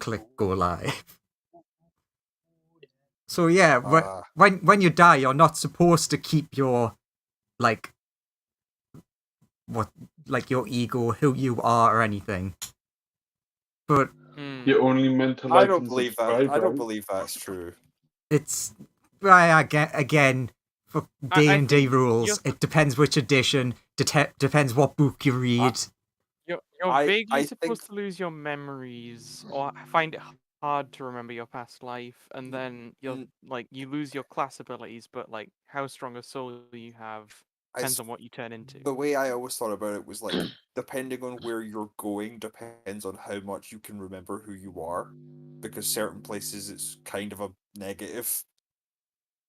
click go live. So yeah, Ah. when you die, you're not supposed to keep your like your ego, who you are, or anything. But You're only meant to I like don't and believe that. subscribe, I don't right? believe that's true. it's again for D&D think rules. It depends which edition. Depends what book you read. You're I vaguely think- supposed to lose your memories or find it hard to remember your past life, and then you'll you lose your class abilities, but like how strong a soul you have depends on what you turn into. The way I always thought about it was like, depending on where you're going depends on how much you can remember who you are, because certain places it's kind of a negative.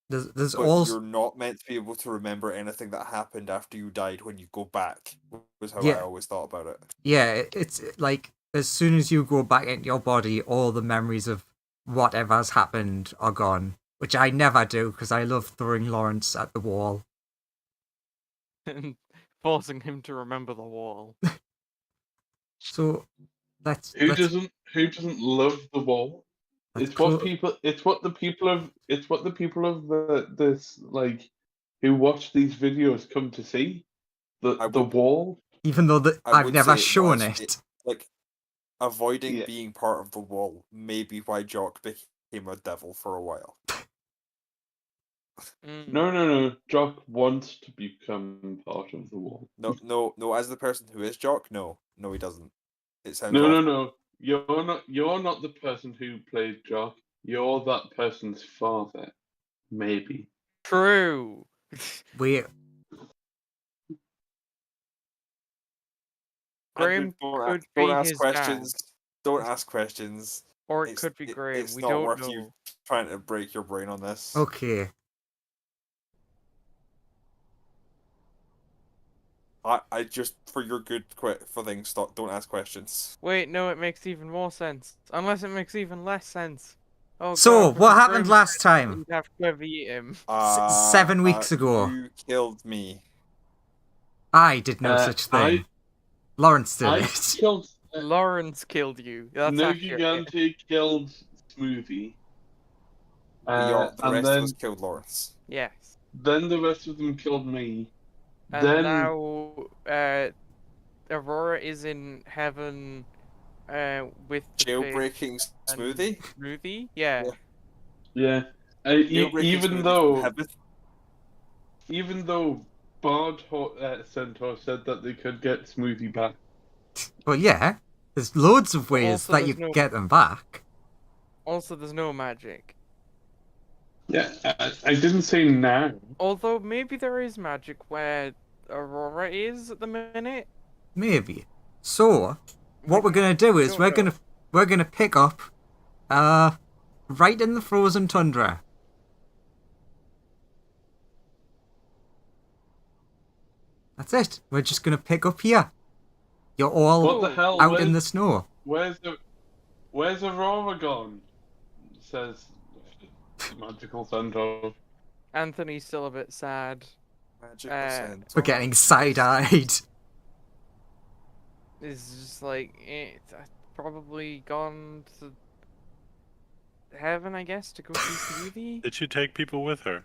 There's But also you're not meant to be able to remember anything that happened after you died when you go back, was how I Yeah. always thought about it. Yeah, it's like as soon as you go back into your body, all the memories of whatever's happened are gone. Which I never do because I love throwing Lawrence at the wall. And forcing him to remember the wall. So let's Who doesn't love the wall? let's It's what the people of this like who watch these videos come to see. The wall. Even though I've would never say shown was it. like avoiding Yeah. being part of the wall may be why Jock became a devil for a while. No. Jock wants to become part of the wall. No. As the person who is Jock, no, he doesn't. It sounds No. You're not the person who played Jock. You're that person's father. Maybe. True. Graham could don't be ask his questions. dad. Don't ask questions. Or it could be Graham. It's We not don't worth know. you trying to break your brain on this. Okay. I just for your good for things. Don't ask questions. Wait, no, it makes even more sense. Unless it makes even less sense. Oh, So, God, what because happened Graham last said time? we'd have to eat him. 7 weeks ago. You killed me. I did no such thing. Lawrence did it. Lawrence killed you. That's No accurate. Gigante killed Smoothie. The And rest then of us killed Lawrence. Yes. Then the rest of them killed me. And then now, Aurora is in heaven, with the Jailbreaking fish Smoothie? Smoothie? Yeah. Yeah. Jailbreaking Smoothie even though Bard Centaur said that they could get Smoothie back. Well, yeah. There's loads of ways Also, that you there's can get them back. Also, there's no magic. Yeah, I didn't say now. Although maybe there is magic where Aurora is at the minute. Maybe. So, what we're gonna do is we're gonna pick up, right in the frozen tundra. That's it. We're just gonna pick up here. You're all What the hell? out in the snow. Where's Aurora gone? Says Magical Centaur. Anthony's still a bit sad. We're getting side-eyed. It's just like, it's probably gone to heaven, I guess, to go see Smoothie. Did she take people with her?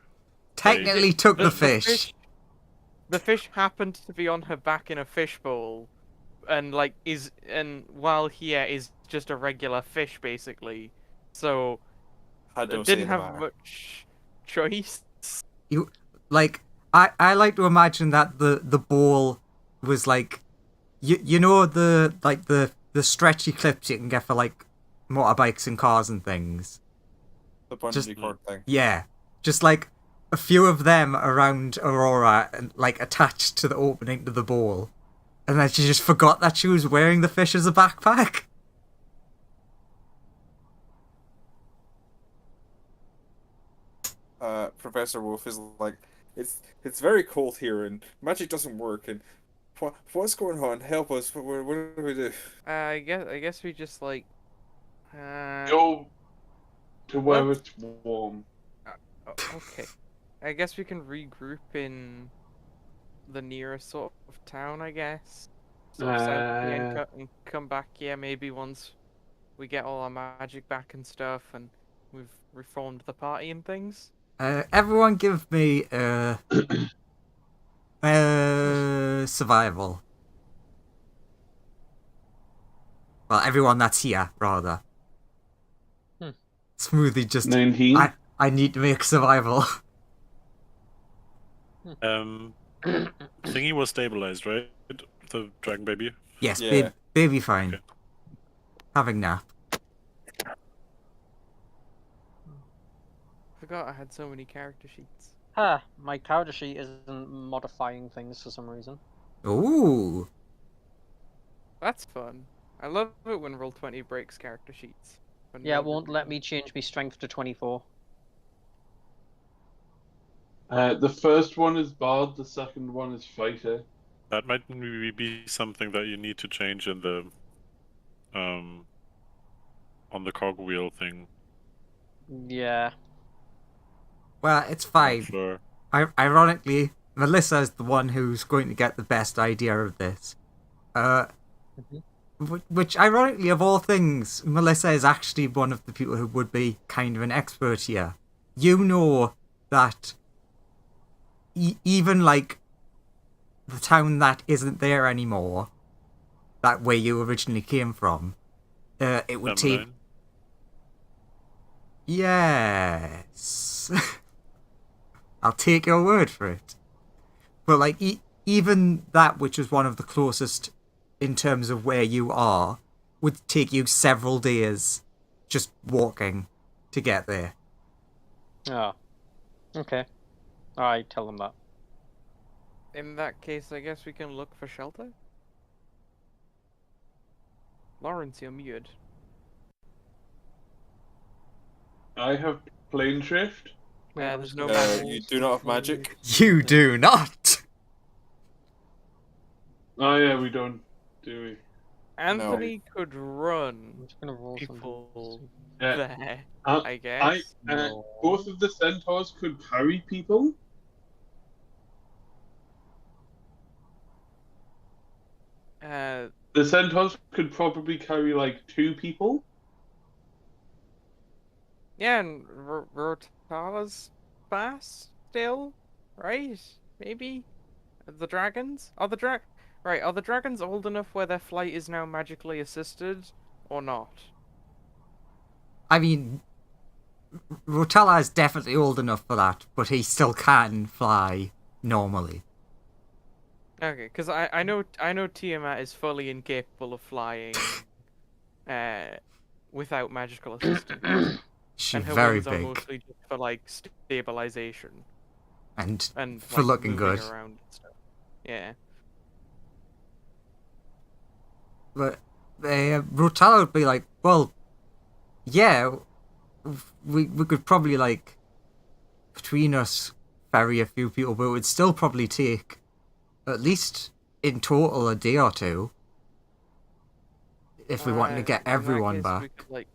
Technically took the fish. The fish happened to be on her back in a fishbowl, and while here is just a regular fish basically, so didn't have much choice. I like to imagine that the bowl was like, you know the stretchy clips you can get for like motorbikes and cars and things. The bungee cord thing. Yeah, just like a few of them around Aurora and like attached to the opening to the bowl, and then she just forgot that she was wearing the fish as a backpack. Professor Wolf is like, it's very cold here and magic doesn't work and what's going on? Help us! What do we do? I guess we just like go to where it's warm. Okay. I guess we can regroup in the nearest sort of town, I guess. And come back here maybe once we get all our magic back and stuff, and we've reformed the party and things. Everyone give me survival. Well, everyone that's here, rather. Smoothie just... 19. I need to make survival. Thingy was stabilized, right? The dragon baby. Yes, Yeah. baby fine. Okay. Having nap. Forgot I had so many character sheets. My character sheet isn't modifying things for some reason. Ooh. That's fun. I love it when Roll20 breaks character sheets. When Yeah, it nobody won't let does. me change my strength to 24. The first one is Bard, the second one is Fighter. That might maybe be something that you need to change in the on the cogwheel thing. Yeah. Well, it's Not fine. sure. Ironically, Melissa is the one who's going to get the best idea of this. Which, ironically, of all things, Melissa is actually one of the people who would be kind of an expert here. You know that even, like, the town that isn't there anymore, that where you originally came from, it would take... Feminine. Yes. I'll take your word for it. But, like, even that, which is one of the closest in terms of where you are, would take you several days just walking to get there. Oh. Okay. Alright, tell them that. In that case, I guess we can look for shelter? Lawrence, you're muted. I have Plane Shift. There's no You do not have magic. You do not! Oh yeah, we don't, do we? Anthony could I'm run just gonna roll people something. there, Uh, I guess. No. Both of the centaurs could carry people. The centaurs could probably carry like 2 people. Yeah, and Rotala's fast still, right? Maybe? The dragons? Are the dragons old enough where their flight is now magically assisted, or not? I mean, Rotella is definitely old enough for that, but he still can fly normally. Okay, because I know Tiamat is fully incapable of flying without magical assistance. She's And her very wings are big mostly just for like stabilization and and for like, looking moving good. around and stuff. Yeah. But Rotella would be like, well, yeah, we could probably, like, between us, ferry a few people, but it would still probably take at least in total a day or two if we wanted to get In that everyone case, back. we could like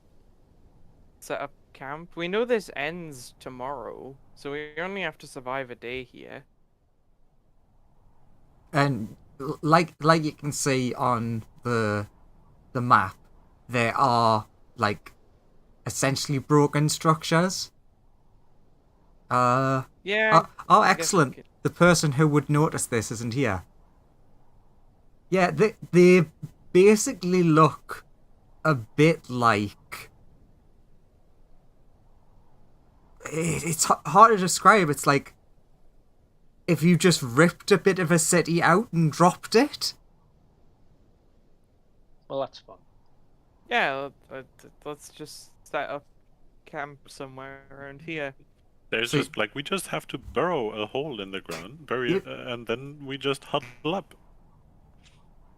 set up camp. We know this ends tomorrow, so we only have to survive a day here. And like you can see on the map, there are like essentially broken structures. Yeah. Oh, I guess we excellent. could- The person who would notice this isn't here. Yeah, they basically look a bit like... It's hard to describe. It's like if you just ripped a bit of a city out and dropped it. Well, that's fun. Yeah, let's just set up camp somewhere around here. There's So- just like we just have to burrow a hole in the ground, bury Yep. it, and then we just huddle up.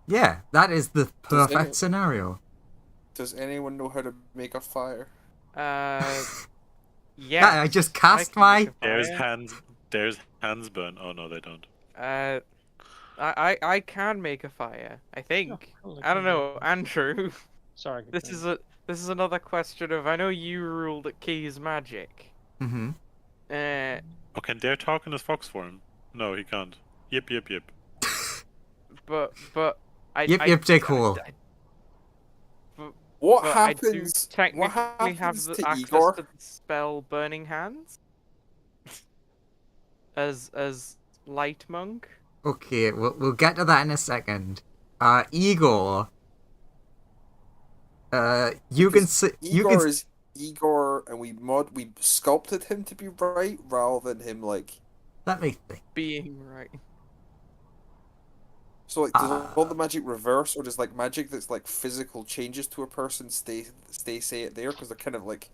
Yeah, that is the perfect anyone- scenario. Does anyone know how to make a fire? Yeah. I just cast my... There's hands burn. Oh no, they don't. I can make a fire. I think. Oh, I don't know, Andrew. Sorry. This is another question of I know you ruled that keys magic. Mm-hmm. Oh, can Dare talk in his fox form? No, he can't. Yip yip yip. But I Yip, I- yip, dig I- hole. I- What But happens? I do What technically have happens the to access Igor? to the spell Burning Hands as light monk. Okay, we'll get to that in a second. Igor. You can Because see. Igor is Igor, and we sculpted him to be right rather than him like. Let me think. Being right. So like, does all the magic reverse, or does like magic that's like physical changes to a person stay say it there? Because they're kind of like.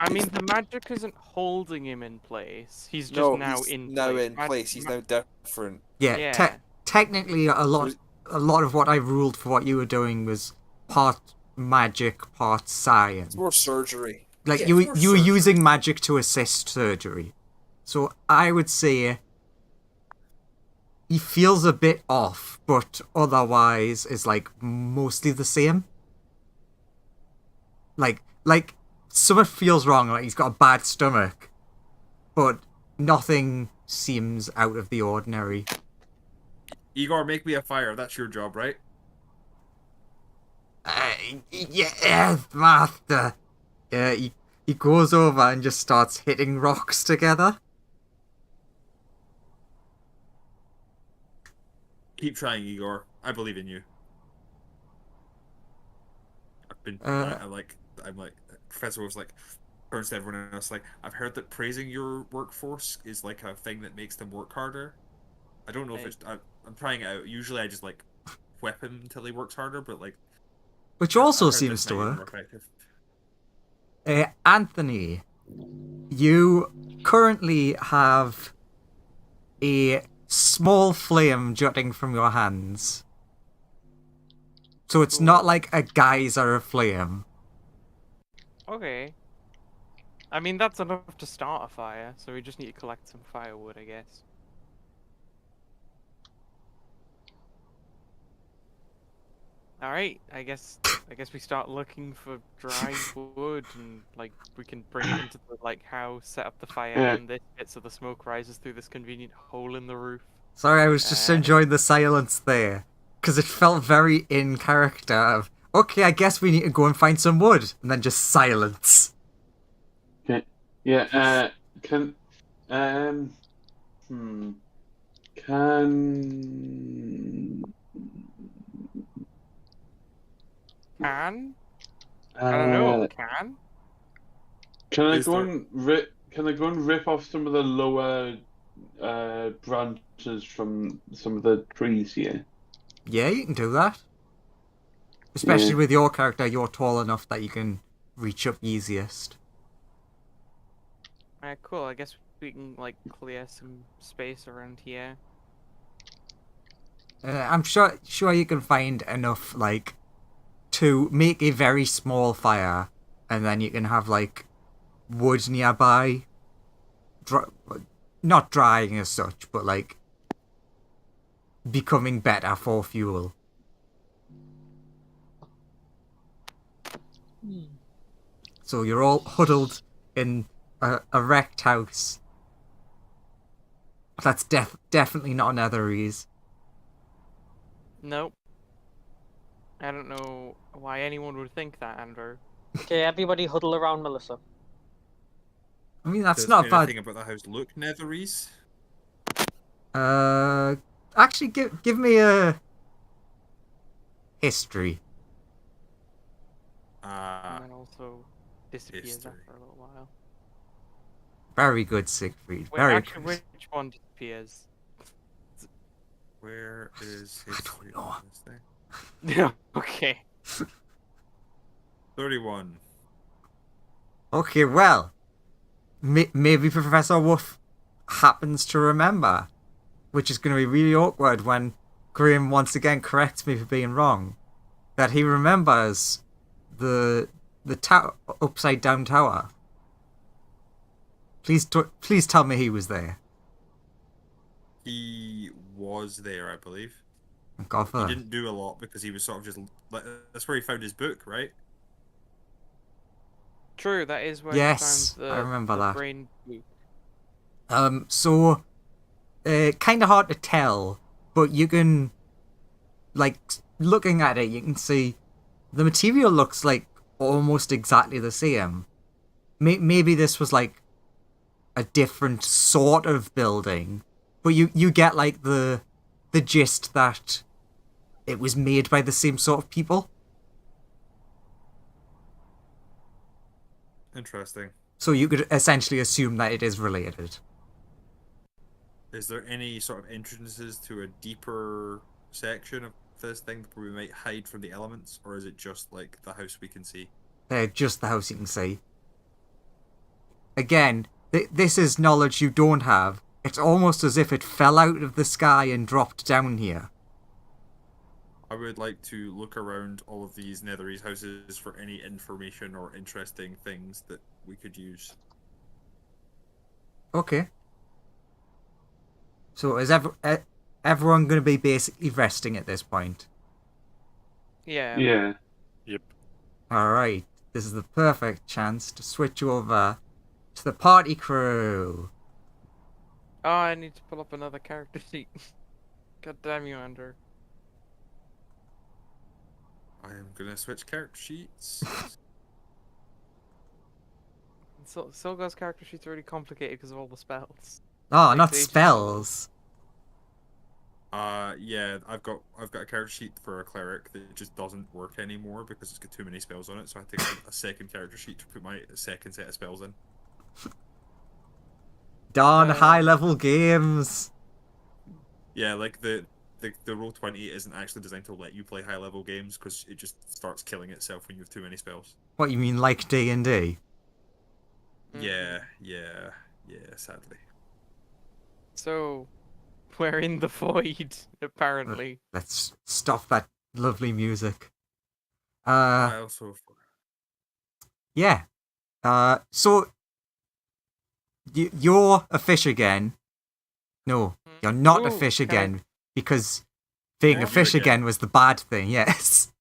I mean, the magic isn't holding him in place. He's just No, now he's in now place. in place. He's now different. Yeah. Yeah. Technically, a lot of what I ruled for what you were doing was part magic, part science. It's more surgery. Like Yeah, you it's more you were surgery. using magic to assist surgery. So I would say he feels a bit off, but otherwise is like mostly the same. Like something feels wrong, like he's got a bad stomach, but nothing seems out of the ordinary. Igor, make me a fire. That's your job, right? Yes, master. He goes over and just starts hitting rocks together. Keep trying, Igor. I believe in you. I've been. I'm like. Professor was like. Turns to everyone else like. I've heard that praising your workforce is like a thing that makes them work harder. I don't know if it's. I'm trying it out. Usually, I just like whip him until he works harder, but like. Which also I've heard seems this to might be more work. effective. Anthony, you currently have a small flame jutting from your hands. So it's not like a geyser of flame. Okay. I mean, that's enough to start a fire, so we just need to collect some firewood, I guess. Alright, I guess we start looking for dry wood, and like we can bring it into the like house, set up the fire in this bit so the smoke rises through this convenient hole in the roof. Sorry, I was just enjoying the silence there. Because it felt very in character of, okay, I guess we need to go and find some wood. And then just silence. Okay. Yeah. Can. Can? I don't know. Can? Can I go and rip off some of the lower branches from some of the trees here? Yeah, you can do that. Especially with your character, you're tall enough that you can reach up easiest. Alright, cool. I guess we can like clear some space around here. I'm sure you can find enough, like, to make a very small fire, and then you can have, like, wood nearby. Not drying as such, but, like, becoming better for fuel. So you're all huddled in a wrecked house. That's definitely not an Netherese. Nope. I don't know why anyone would think that, Andrew. Okay, everybody huddle around Melissa. I mean, that's Does not bad. anything about the house look Netherese? Actually, give me a history. And then also disappears history. after a little while. Very good, Siegfried. Wait, Very actually, good. which one disappears? Where is history know. on this thing? Yeah. Okay. 31. Okay, well, maybe Professor Wolf happens to remember, which is going to be really awkward when Graham once again corrects me for being wrong. That he remembers the upside down tower. Please tell me he was there. He was there, I believe. God for He didn't do a lot because he was sort of just. That's where he found his book, right? True, that is where Yes, you found I remember the that. brain book. So, kind of hard to tell, but you can, like, looking at it, you can see the material looks like almost exactly the same. Maybe this was like a different sort of building, but you get like the gist that it was made by the same sort of people. Interesting. So you could essentially assume that it is related. Is there any sort of entrances to a deeper section of this thing where we might hide from the elements, or is it just like the house we can see? Just the house you can see. Again, this is knowledge you don't have. It's almost as if it fell out of the sky and dropped down here. I would like to look around all of these Netherese houses for any information or interesting things that we could use. Okay. So is everyone going to be basically resting at this point? Yeah. Yeah. Yep. Alright, this is the perfect chance to switch over to the party crew. Oh, I need to pull up another character sheet. God damn you, Andrew. I am gonna switch character sheets. Silgar's character sheet's really complicated because of all the spells. Oh, Like not they- spells. Yeah, I've got a character sheet for a cleric that just doesn't work anymore because it's got too many spells on it, so I have to get a second character sheet to put my second set of spells in. Darn high-level games. Yeah, like the Roll20 isn't actually designed to let you play high level games because it just starts killing itself when you have too many spells. What, you mean like D&D? Yeah, sadly. So, we're in the void, apparently. Let's stop that lovely music. I also Yeah. So you're a fish again. No, you're not a Ooh, fish can I- again because being a Yeah, fish you again. again was the bad thing. Yes.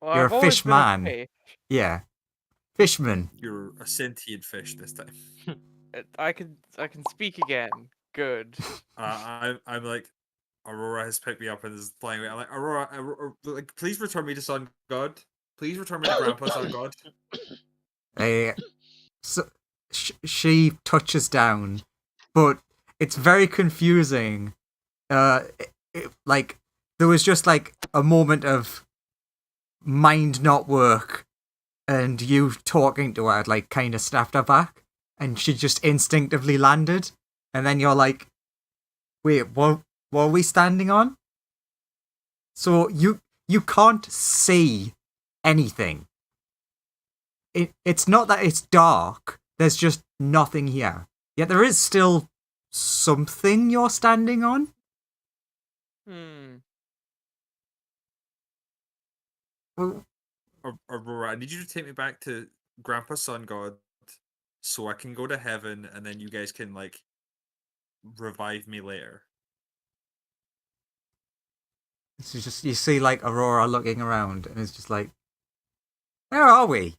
Well, You're I've a always fish been a man. fish. Yeah. Fishman. you're a sentient fish this time. I can speak again. Good. I'm like, Aurora has picked me up and is flying away. I'm like, Aurora, like, please return me to Sun God. Please return me to Grandpa Sun God. So she touches down, but it's very confusing. Like there was just like a moment of mind not work, and you talking to her like kind of snapped her back, and she just instinctively landed, and then you're like, wait, what are we standing on? So you can't see anything. It's not that it's dark, there's just nothing here. Yet there is still something you're standing on. Well, Aurora, I need you to take me back to Grandpa Sun God so I can go to heaven and then you guys can, like, revive me later. it's just you see like Aurora looking around, and it's just like, where are we?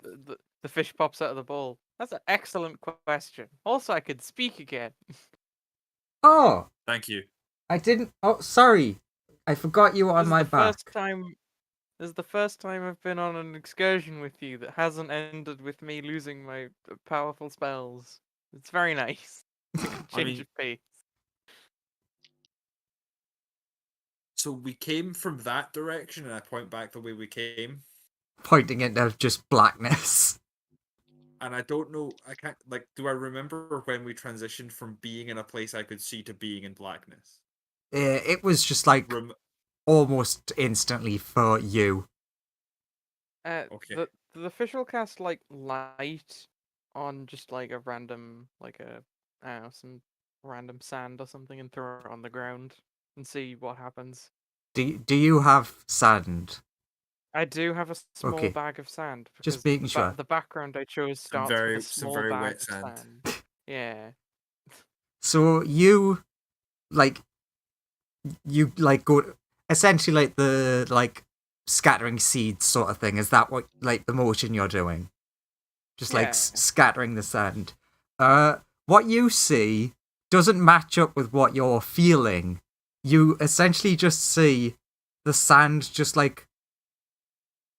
The fish pops out of the bowl. That's an excellent question. Also, I could speak again. Oh, Thank you. I didn't. Oh, sorry, I forgot you were on This is my the back. This is the first time I've been on an excursion with you that hasn't ended with me losing my powerful spells. It's very nice. It's a good I change mean- of pace. So we came from that direction and I point back the way we came. Pointing into just blackness. And I don't know, I can't, like, do I remember when we transitioned from being in a place I could see to being in blackness? It was just like almost instantly for you. Okay. The fish will cast like light on just like a random, like some random sand or something, and throw it on the ground and see what happens. Do you have sand? I do have a small Okay. bag of sand. Just because making sure. The background I chose starts very- with a some small very bag wet of sand. Yeah. So you like go essentially like the like scattering seeds sort of thing. Is that what like the motion you're doing? Just like Yeah. scattering the sand. What you see doesn't match up with what you're feeling. You essentially just see the sand just like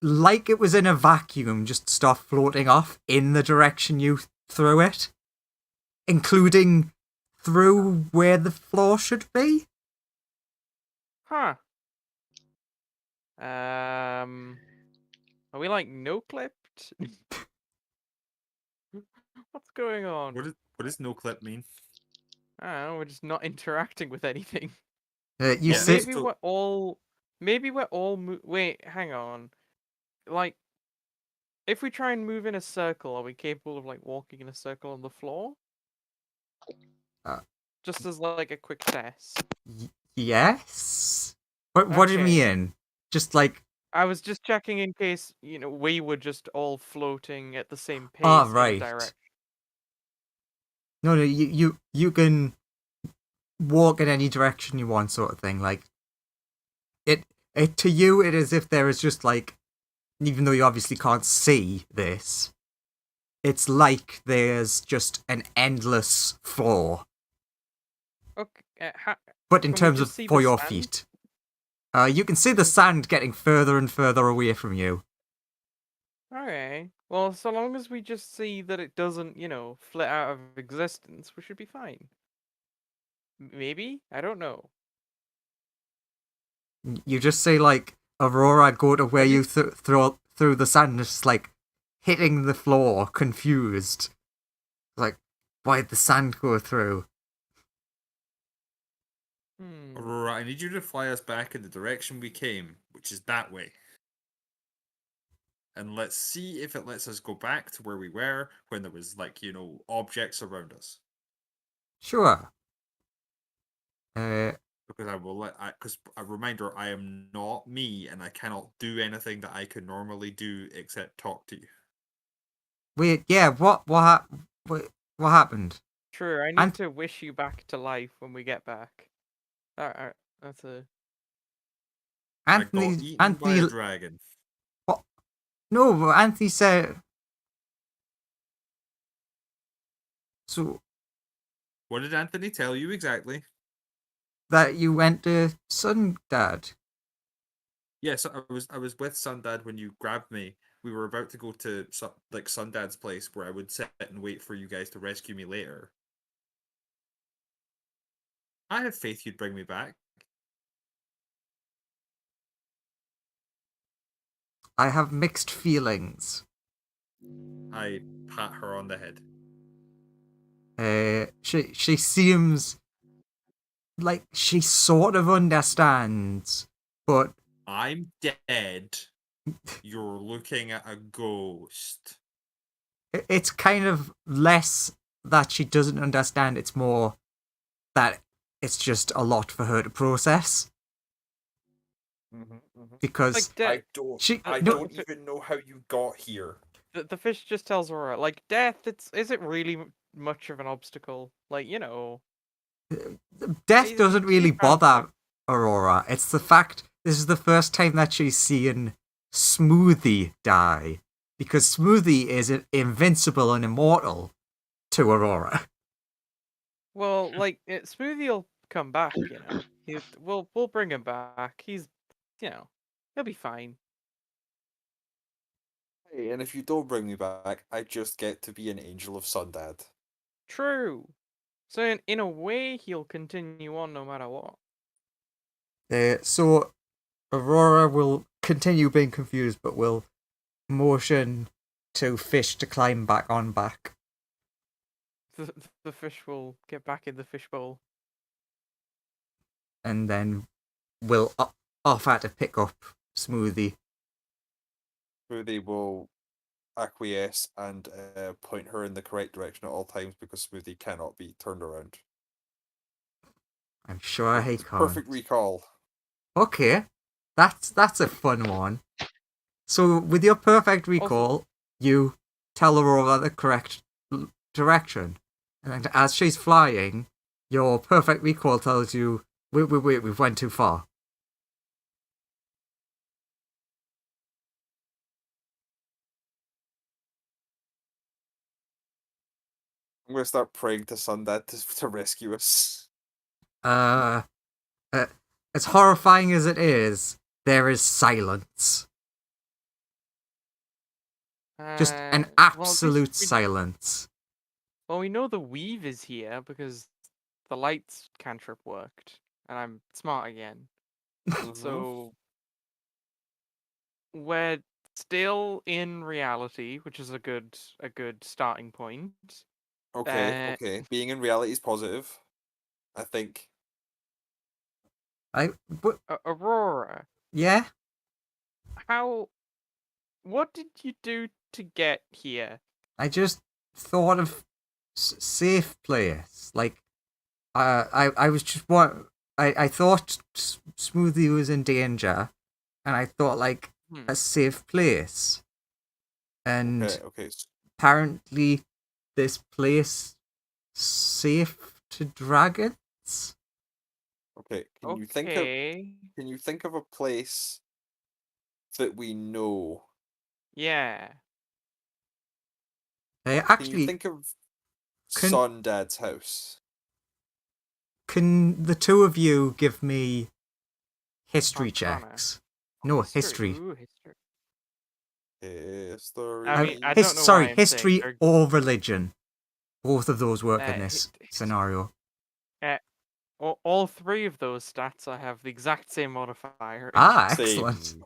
it was in a vacuum, just start floating off in the direction you threw it, including through where the floor should be. Huh. Are we like no clipped? What's going on? What does no clip mean? I don't know. We're just not interacting with anything. You Yeah, see, Maybe we're all. Maybe we're all. Wait, hang on. Like, if we try and move in a circle, are we capable of like walking in a circle on the floor? Uh, Just as like a quick test. yes. What do you Okay. mean? Just like I was just checking in case we were just all floating at the same pace ah, in a right. direction. No, you can walk in any direction you want, sort of thing. Like it to you, it is if there is just like, even though you obviously can't see this, it's like there's just an endless floor. Okay. But in Can we terms of just see for the your sand? feet, you can see the sand getting further and further away from you. Okay. Well, so long as we just see that it doesn't, flit out of existence, we should be fine. Maybe? I don't know. You just say like, Aurora, go to where Maybe- you through the sand, and it's just like hitting the floor, confused. Like, why'd the sand go through? Aurora, I need you to fly us back in the direction we came, which is that way. And let's see if it lets us go back to where we were when there was, like, objects around us. Sure. Because because a reminder, I am not me, and I cannot do anything that I could normally do except talk to you. Wait, yeah, what happened? True, I need to wish you back to life when we get back. Alright, that's a... I got eaten by a dragon. What? No, but Anthony said... So... What did Anthony tell you exactly? That you went to Sundad. Yes, I was with Sundad when you grabbed me. We were about to go to like Sundad's place where I would sit and wait for you guys to rescue me later. I have faith you'd bring me back. I have mixed feelings. I pat her on the head. She seems like she sort of understands, but I'm dead. You're looking at a ghost. It's kind of less that she doesn't understand, it's more that it's just a lot for her to process. Because I don't even know how you got here. The fish just tells Aurora, like, death, is it really much of an obstacle? Like, death doesn't really bother Aurora. It's the fact this is the first time that she's seen Smoothie die. Because Smoothie is invincible and immortal to Aurora. Well, like, Smoothie will come back, we'll bring him back. He's, he'll be fine. Hey, and if you don't bring me back, I just get to be an angel of Sundad. True. So in a way, he'll continue on no matter what. So Aurora will continue being confused, but will motion to fish to climb back on back. The fish will get back in the fishbowl. And then will offer to pick up Smoothie. Smoothie will acquiesce and point her in the correct direction at all times because Smoothie cannot be turned around. I'm sure he can't. Perfect recall. Okay, that's a fun one. So with your perfect recall, you tell Aurora the correct direction, and as she's flying, your perfect recall tells you, wait, we've went too far. I'm gonna start praying to Sundad to rescue us. As horrifying as it is, there is silence. Just an Well, at least absolute we- silence. Well, we know the weave is here because the lights cantrip worked, and I'm smart again. So we're still in reality, which is a good starting point. Okay. Being in reality is positive. I think. Aurora, Yeah? what did you do to get here? I just thought of safe place. Like, I was just I thought Smoothie was in danger, and I thought like a safe place. And Okay. apparently, this place safe to dragons. Okay. Can you think of a place that we know? Yeah. Hey, Can you actually, think of Son Dad's house? can the two of you give me history Arcana. checks? No, history. Ooh, history. History. I mean, I don't know why I'm history saying or religion. Both of those work in this scenario. all three of those stats I have the exact same modifier. Excellent. Same.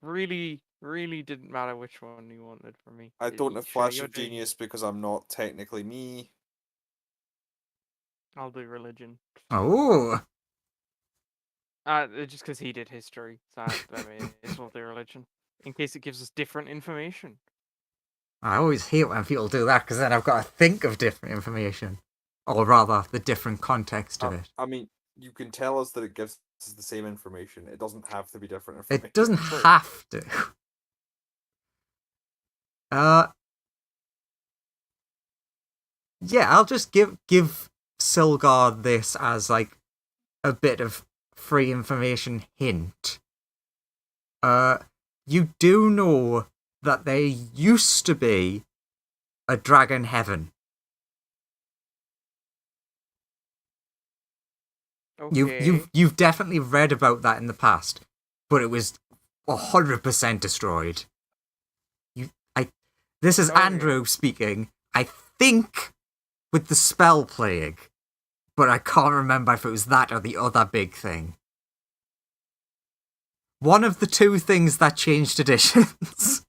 Really didn't matter which one you wanted from me. I don't have Sure, Flash you're of doing- Genius because I'm not technically me. I'll do religion. Oh, Just because he did history, so I mean, it's not the religion. In case it gives us different information. I always hate when people do that because then I've got to think of different information. Or rather, the different context of it. I mean, you can tell us that it gives us the same information. It doesn't have to be different information. It doesn't True. have to. Yeah, I'll just give Silgar this as like a bit of free information hint. You do know that there used to be a dragon heaven. Okay. You've definitely read about that in the past, but it was 100% destroyed. This is Okay. Andrew speaking. I think with the spell plague, but I can't remember if it was that or the other big thing. One of the two things that changed editions.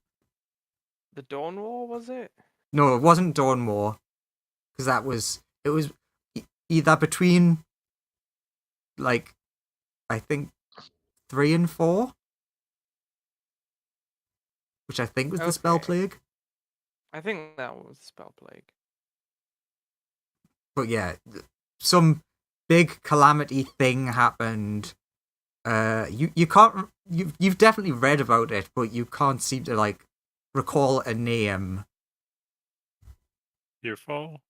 The Dawn War, was it? No, it wasn't Dawn War, because it was either between like I think 3 and 4, which I think was the spell Okay. plague. I think that was Spell Plague. But yeah, some big calamity thing happened. You can't you've definitely read about it, but you can't seem to like recall a name. Tearfall?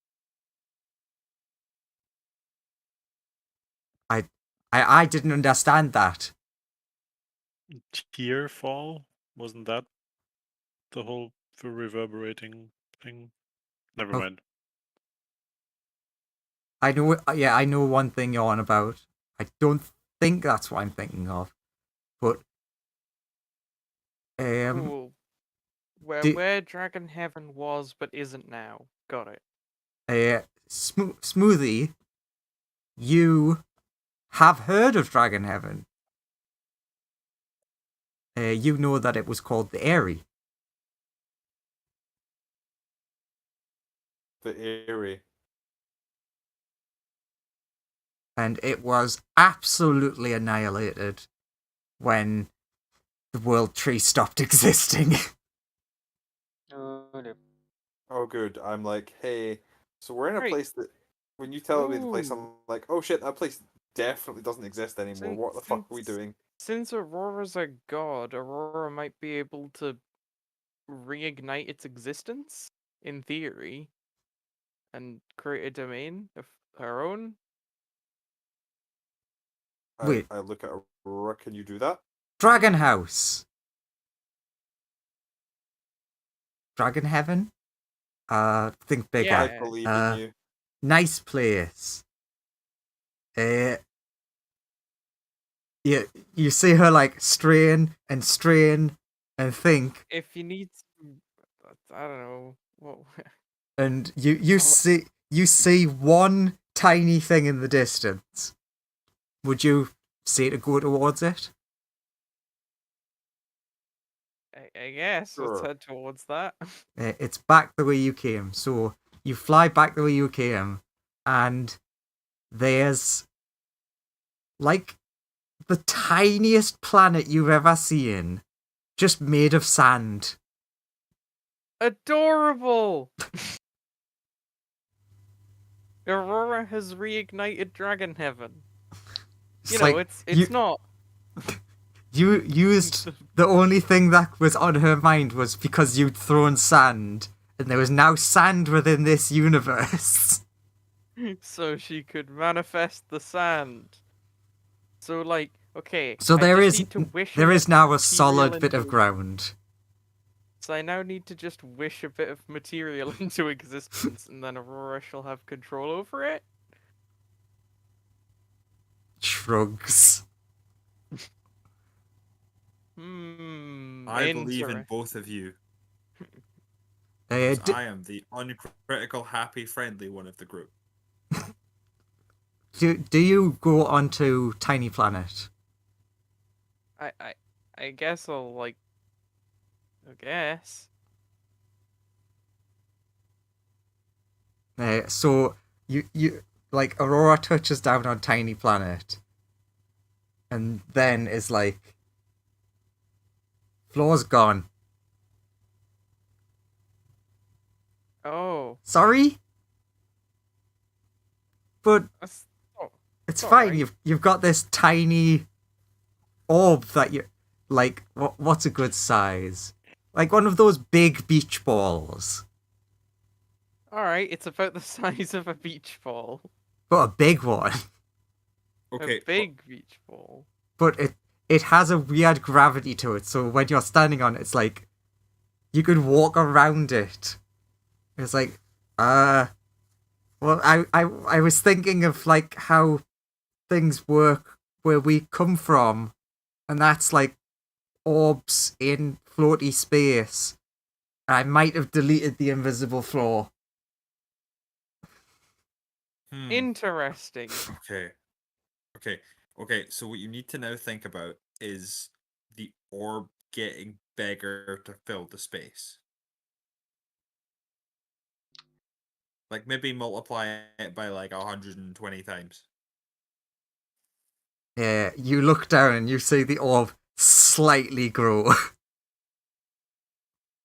I didn't understand that. Tearfall? Wasn't that the whole reverberating thing? Never Oh. mind. I know one thing you're on about. I don't think that's what I'm thinking of, but Cool. Where Dragon Heaven was but isn't now. Got it. Smoothie, you have heard of Dragon Heaven. You know that it was called the Eyrie. The Eyrie. And it was absolutely annihilated when the world tree stopped existing. Oh, good. I'm like, hey, so we're in a Right. place that, when you tell me the place, I'm Ooh. like, oh shit, that place definitely doesn't exist anymore. Since- What the fuck are we doing? Since Aurora's a god, Aurora might be able to reignite its existence, in theory, and create a domain of her own. Wait. I look at Aurora, can you do that? Dragon House. Dragon Heaven? Think bigger. Yeah. I believe in you. Nice place. you see her like strain and think, If you need, I don't know what. and you see one tiny thing in the distance. Would you say to go towards it? I guess let's Sure. head towards that. It's back the way you came. So you fly back the way you came, and there's like the tiniest planet you've ever seen, just made of sand. Adorable. Aurora has reignited Dragon Heaven. It's It's not. You used the only thing that was on her mind was because you'd thrown sand, and there was now sand within this universe. So she could manifest the sand. So okay. So I there just is need to wish there is now a material solid bit of into- ground. So I now need to just wish a bit of material into existence, and then Aurora shall have control over it. Shrugs. I believe in both of you. 'Cause I am the uncritical, happy, friendly one of the group. Do you go onto Tiny Planet? I guess I'll I guess. So you like Aurora touches down on Tiny Planet, and then is like, floor's gone. Oh. Sorry, but That's, it's all fine. right. You've got this tiny orb that you like. What's a good size? Like one of those big beach balls, Alright, it's about the size of a beach ball. but a big one. Okay. A big beach ball. But it has a weird gravity to it. So when you're standing on it, it's like you could walk around it. It's like, well, I was thinking of like how things work where we come from, and that's like orbs in floaty space. I might have deleted the invisible floor. Interesting. Okay. So what you need to now think about is the orb getting bigger to fill the space. Like maybe multiply it by like 120 times. Yeah, you look down and you see the orb slightly grow.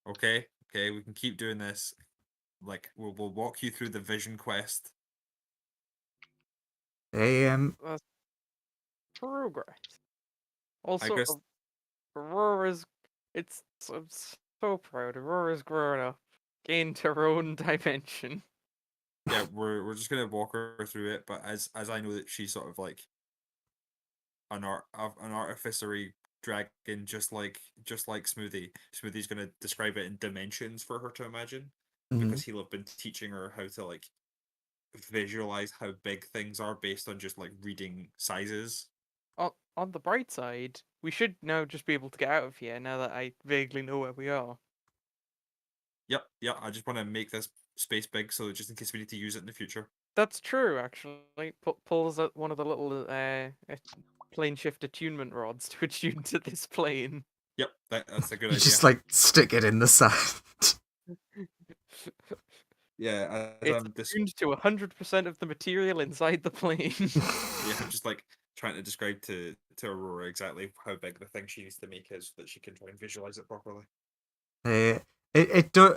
Okay, we can keep doing this. Like we'll walk you through the vision quest. That's progress. Also, guess- Aurora's. I'm so proud. Aurora's grown up, gained her own dimension. Yeah, we're just gonna walk her through it, but as I know that she's sort of like an artificery dragon, just like Smoothie. Smoothie's gonna describe it in dimensions for her to imagine, because he'll have been teaching her how to like visualize how big things are based on just like reading sizes. On the bright side, we should now just be able to get out of here now that I vaguely know where we are. Yep. I just want to make this space big, so just in case we need to use it in the future. That's true, actually. Pulls out one of the little plane shift attunement rods to attune to this plane. Yep, that's a good You idea. just like stick it in the sand. Yeah, It's attuned to 100% of the material inside the plane. yeah, I'm just like trying to describe to Aurora exactly how big the thing she needs to make is, so that she can try and visualize it properly. It do.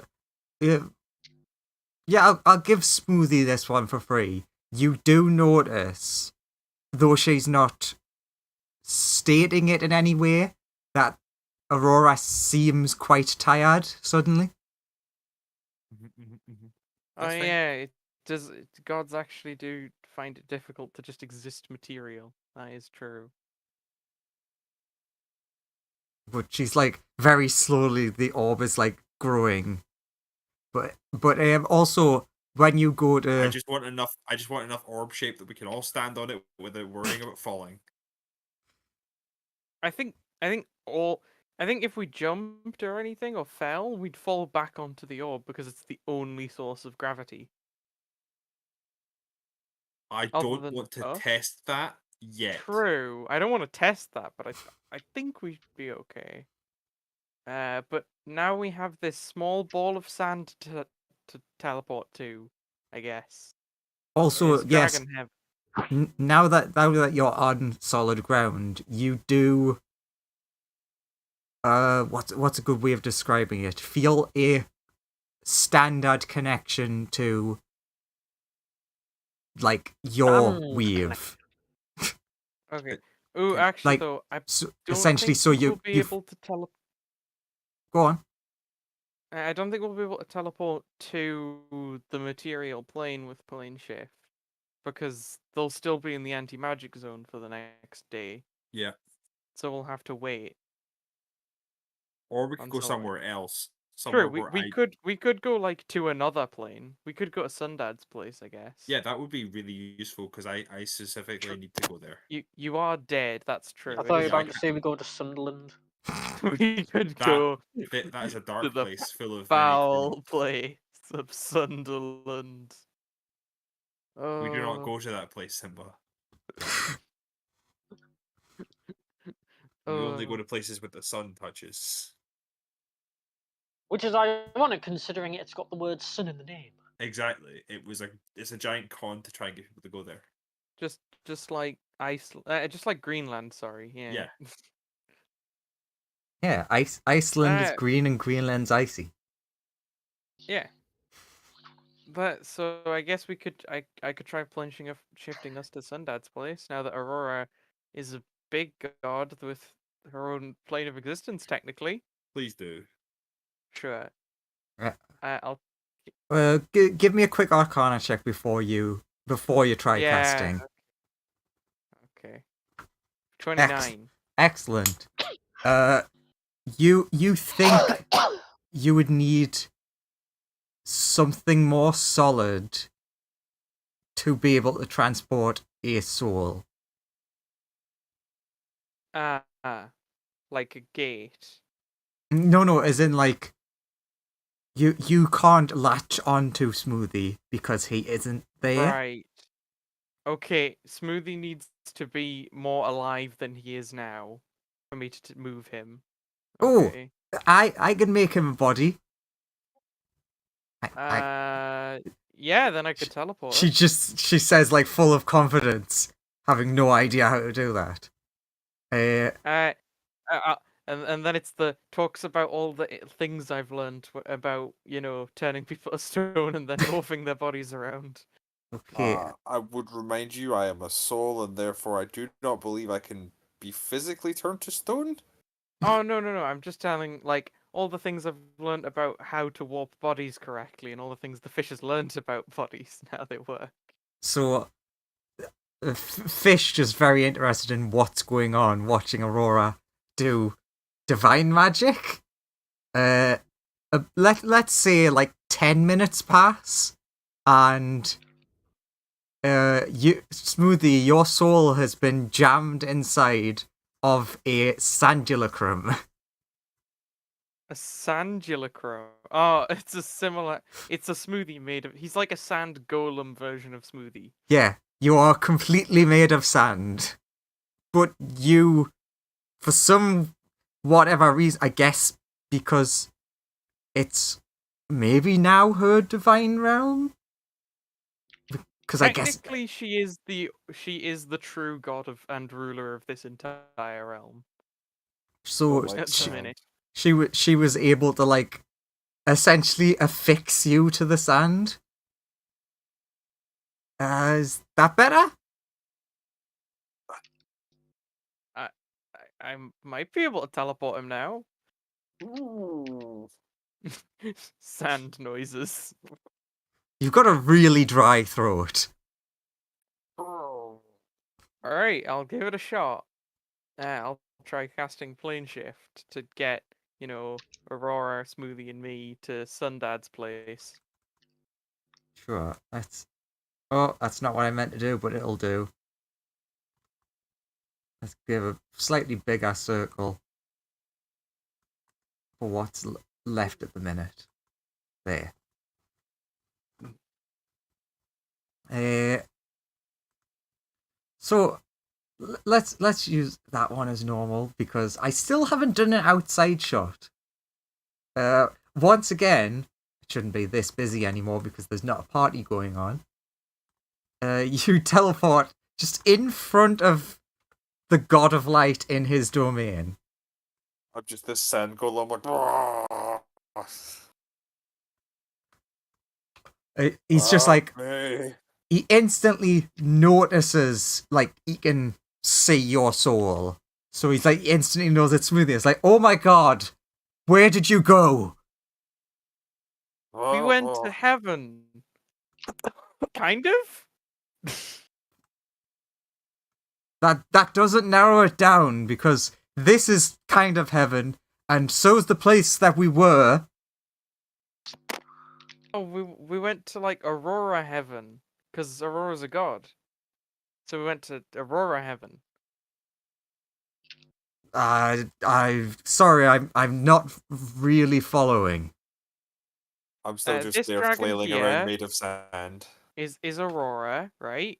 Yeah, I'll give Smoothie this one for free. You do notice, though she's not stating it in any way, that Aurora seems quite tired suddenly. Oh yeah, gods actually do find it difficult to just exist material. That is true. But she's like very slowly the orb is like growing. But also when you go to I just want enough orb shape that we can all stand on it without worrying about falling. I think if we jumped or anything or fell, we'd fall back onto the orb because it's the only source of gravity. I Other don't than want to us? test that yet. True. I don't want to test that, but I think we should be okay. But now we have this small ball of sand to teleport to, I guess. Also, It's yes, dragon heaven. now that you're on solid ground, you do what's a good way of describing it? Feel a standard connection to like your Stand weave. Okay. Ooh, actually, Like though, I so, don't essentially, think so we'll be you able to teleport. go on. I don't think we'll be able to teleport to the material plane with plane shift because they'll still be in the anti-magic zone for the next day. Yeah. So we'll have to wait. Or we could go Until somewhere else. True, Somewhere where we could go like to another plane. We could go to Sundad's place, I guess. Yeah, that would be really useful because I specifically need to go there. You are dead. That's true. I thought you were It about is to say we go to Sunderland. we could That go that is a to dark the place full of many foul criminals. place of Sunderland. We do not Oh, go to that place, Simba. We only go oh. to places where the sun touches. Which is ironic considering it's got the word sun in the name. Exactly. It's a giant con to try and get people to go there. Just like just like Greenland. Sorry, yeah. Yeah. Yeah, Iceland is Uh, green and Greenland's icy. Yeah. But so I guess I could try shifting us to Sundad's place now that Aurora is a big god with her own plane of existence technically. Please do. Sure. Yeah. I'll Give me a quick Arcana check before you try casting. Okay. 29. Excellent. You think you would need something more solid to be able to transport a soul. Like a gate. No, as in like you can't latch onto Smoothie because he isn't there. Right. Okay, Smoothie needs to be more alive than he is now for me to move him. Okay. Oh, I can make him a body. Yeah, then I could teleport. She says like full of confidence, having no idea how to do that. And then it's the talks about all the things I've learned about, turning people to stone and then morphing their bodies around. Okay. I would remind you, I am a soul, and therefore I do not believe I can be physically turned to stone. Oh, no. I'm just telling, like, all the things I've learned about how to warp bodies correctly and all the things the fish has learned about bodies and how they work. So, Fish just very interested in what's going on, watching Aurora do divine magic. Let's say like 10 minutes pass, and Smoothie, your soul has been jammed inside of a sandulacrum. A sandulacrum. Oh, it's a Smoothie made of. He's like a sand golem version of Smoothie. Yeah, you are completely made of sand, but you, for some whatever reason, I guess because it's maybe now her divine realm. Because I guess technically she is the true god of and ruler of this entire realm. so. Like At the minute. She was able to like essentially affix you to the sand. Is that better? I might be able to teleport him now. Ooh. Sand noises. You've got a really dry throat. Alright, I'll give it a shot. I'll try casting plane shift to get, Aurora, Smoothie, and me to Sundad's place. Sure, that's... Oh, that's not what I meant to do, but it'll do. Let's give a slightly bigger circle for what's left at the minute. There. So let's use that one as normal because I still haven't done an outside shot. Once again, it shouldn't be this busy anymore because there's not a party going on. You teleport just in front of the God of Light in his domain. I'm just this sand golem like. He's just like Me. he instantly notices like he can see your soul, so he's like instantly knows it's Smoothie. It's like, oh my god, where did you go? We went to heaven. Kind of? That doesn't narrow it down because this is kind of heaven, and so's the place that we were. Oh, we went to like Aurora Heaven because Aurora's a god. So we went to Aurora Heaven. I'm sorry, I'm not really following. I'm still This just there dragon flailing here around made of sand. Is Aurora, right?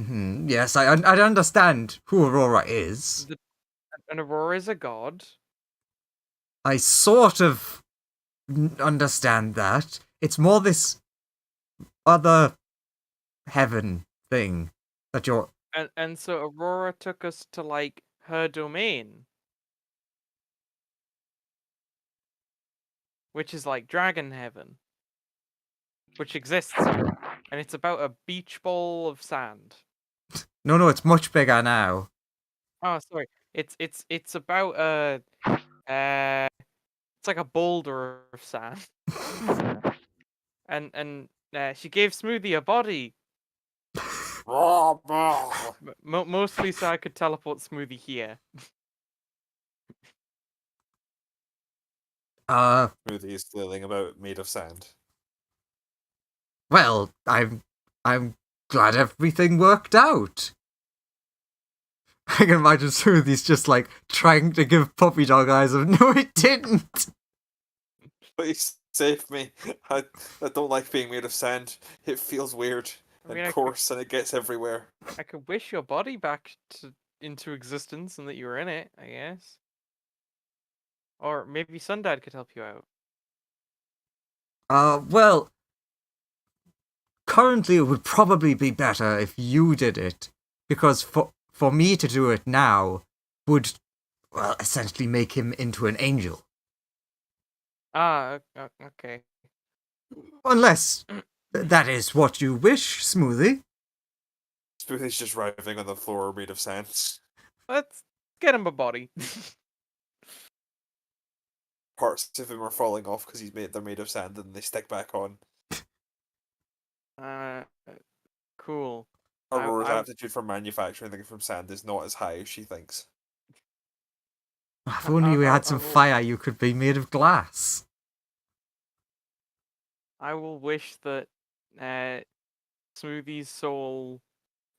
Mm-hmm. Yes, I understand who Aurora is. And Aurora is a god. I sort of understand that. It's more this other heaven thing that you're... And so Aurora took us to like her domain. Which is like Dragon Heaven. Which exists here. And it's about a beach ball of sand. No, it's much bigger now. Oh, sorry. It's about it's like a boulder of sand. and she gave Smoothie a body. Mostly so I could teleport Smoothie here. Smoothie is flailing about made of sand. Well, I'm glad everything worked out. I can imagine Smoothie's just like trying to give puppy dog eyes of no, it didn't. Please save me. I don't like being made of sand. It feels weird and coarse and it gets everywhere. I could wish your body back into existence and that you were in it, I guess. Or maybe Sundad could help you out. Well, currently it would probably be better if you did it, because for me to do it now would, well, essentially make him into an angel. Okay. Unless that is what you wish, Smoothie. Smoothie's just writhing on the floor made of sand. Let's get him a body. Parts of him are falling off because they're made of sand and they stick back on. Cool. Aurora's aptitude for manufacturing things from sand is not as high as she thinks. If only we had some fire, you could be made of glass. I will wish that Smoothie's soul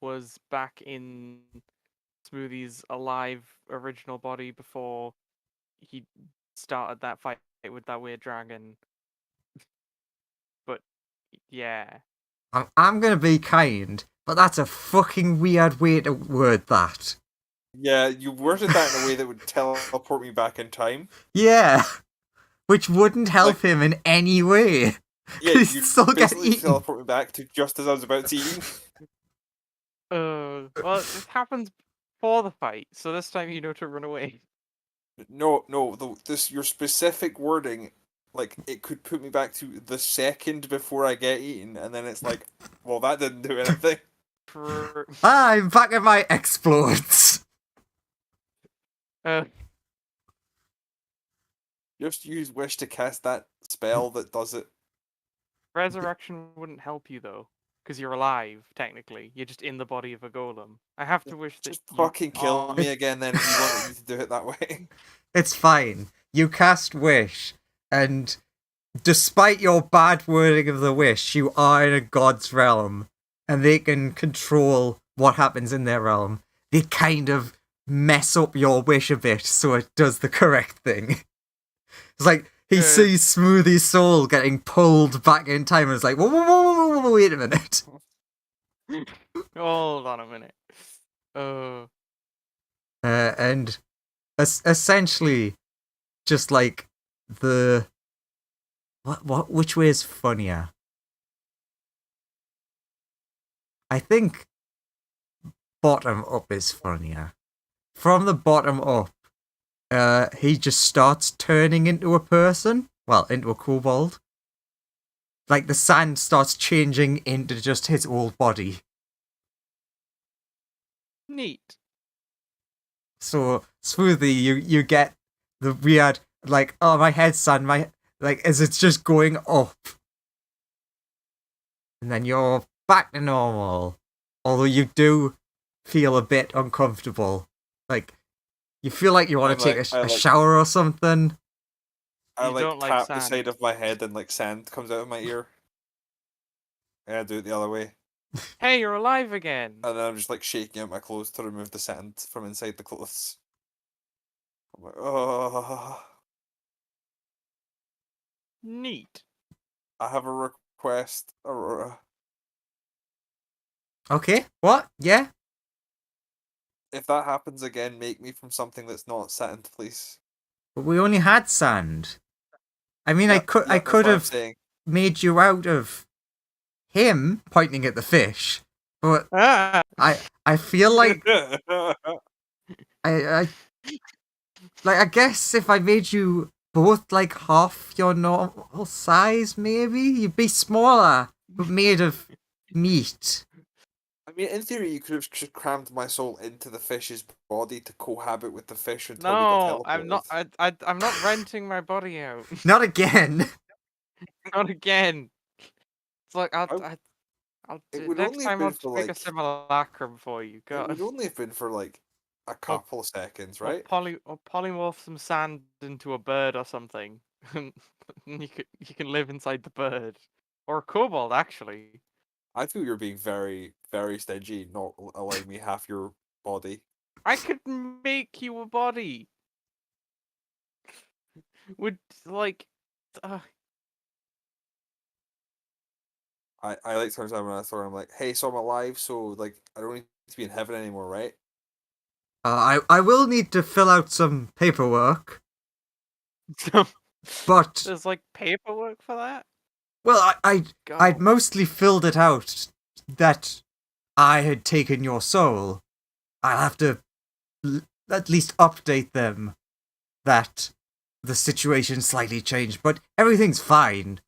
was back in Smoothie's alive original body before he started that fight with that weird dragon. But yeah. I'm gonna be kind, but that's a fucking weird way to word that. Yeah, you worded that in a way that would teleport me back in time. Yeah, which wouldn't help him in any way. Yeah, He's you still get basically eaten. teleport me back to just as I was about to eat. Well, it happens before the fight, so this time you know to run away. No, your specific wording, like, it could put me back to the second before I get eaten, and then it's like, well, that didn't do anything. I'm back at my explodes. Just use wish to cast that spell that does it. Resurrection wouldn't help you though, because you're alive technically. You're just in the body of a golem. I have to wish that Just fucking kill me again then if you want me to do it that way. It's fine. You cast wish, and despite your bad wording of the wish, you are in a god's realm, and they can control what happens in their realm, they kind of mess up your wish a bit so it does the correct thing. It's like he sees Smoothie's soul getting pulled back in time and it's like, whoa, wait a minute. Hold on a minute. And essentially, just like the which way is funnier? I think bottom up is funnier. From the bottom up, he just starts turning into a person. Well, into a kobold. Like the sand starts changing into just his old body. Neat. So Smoothie, you get the weird like, oh, my head, son, as it's just going up, and then you're back to normal. Although you do feel a bit uncomfortable, like you feel like you want to take a shower or something. I You don't like tap the sand. side of my head and like sand comes out of my ear. Yeah, I do it the other way. Hey, you're alive again. And then I'm just like shaking out my clothes to remove the sand from inside the clothes. I'm like, oh. Neat. I have a request, Aurora. Okay, what? Yeah? If that happens again, make me from something that's not sand, please. But we only had sand. I mean, I could that's what I'm have saying. made you out of him pointing at the fish, but I feel like I guess if I made you both like half your normal size, maybe you'd be smaller, but made of meat. I mean, in theory, you could have just crammed my soul into the fish's body to cohabit with the fish until we No, got I'm not. teleported. I'm not renting my body out. Not again. Not again. It's like It would next only have time been I'll just for, make a like- simulacrum for you. It God. would only have been for like a couple of seconds, right? Or polymorph some sand into a bird or something. And you can live inside the bird. Or a kobold, actually. I feel you're being very, very stingy, not allowing me half your body. I could make you a body. Would like I like turns out when I thought I'm like, hey, so I'm alive, so like I don't need to be in heaven anymore, right? I will need to fill out some paperwork, but there's like paperwork for that? well, I'd God. mostly filled it out that I had taken your soul. I'll have to at least update them that the situation slightly changed, but everything's fine.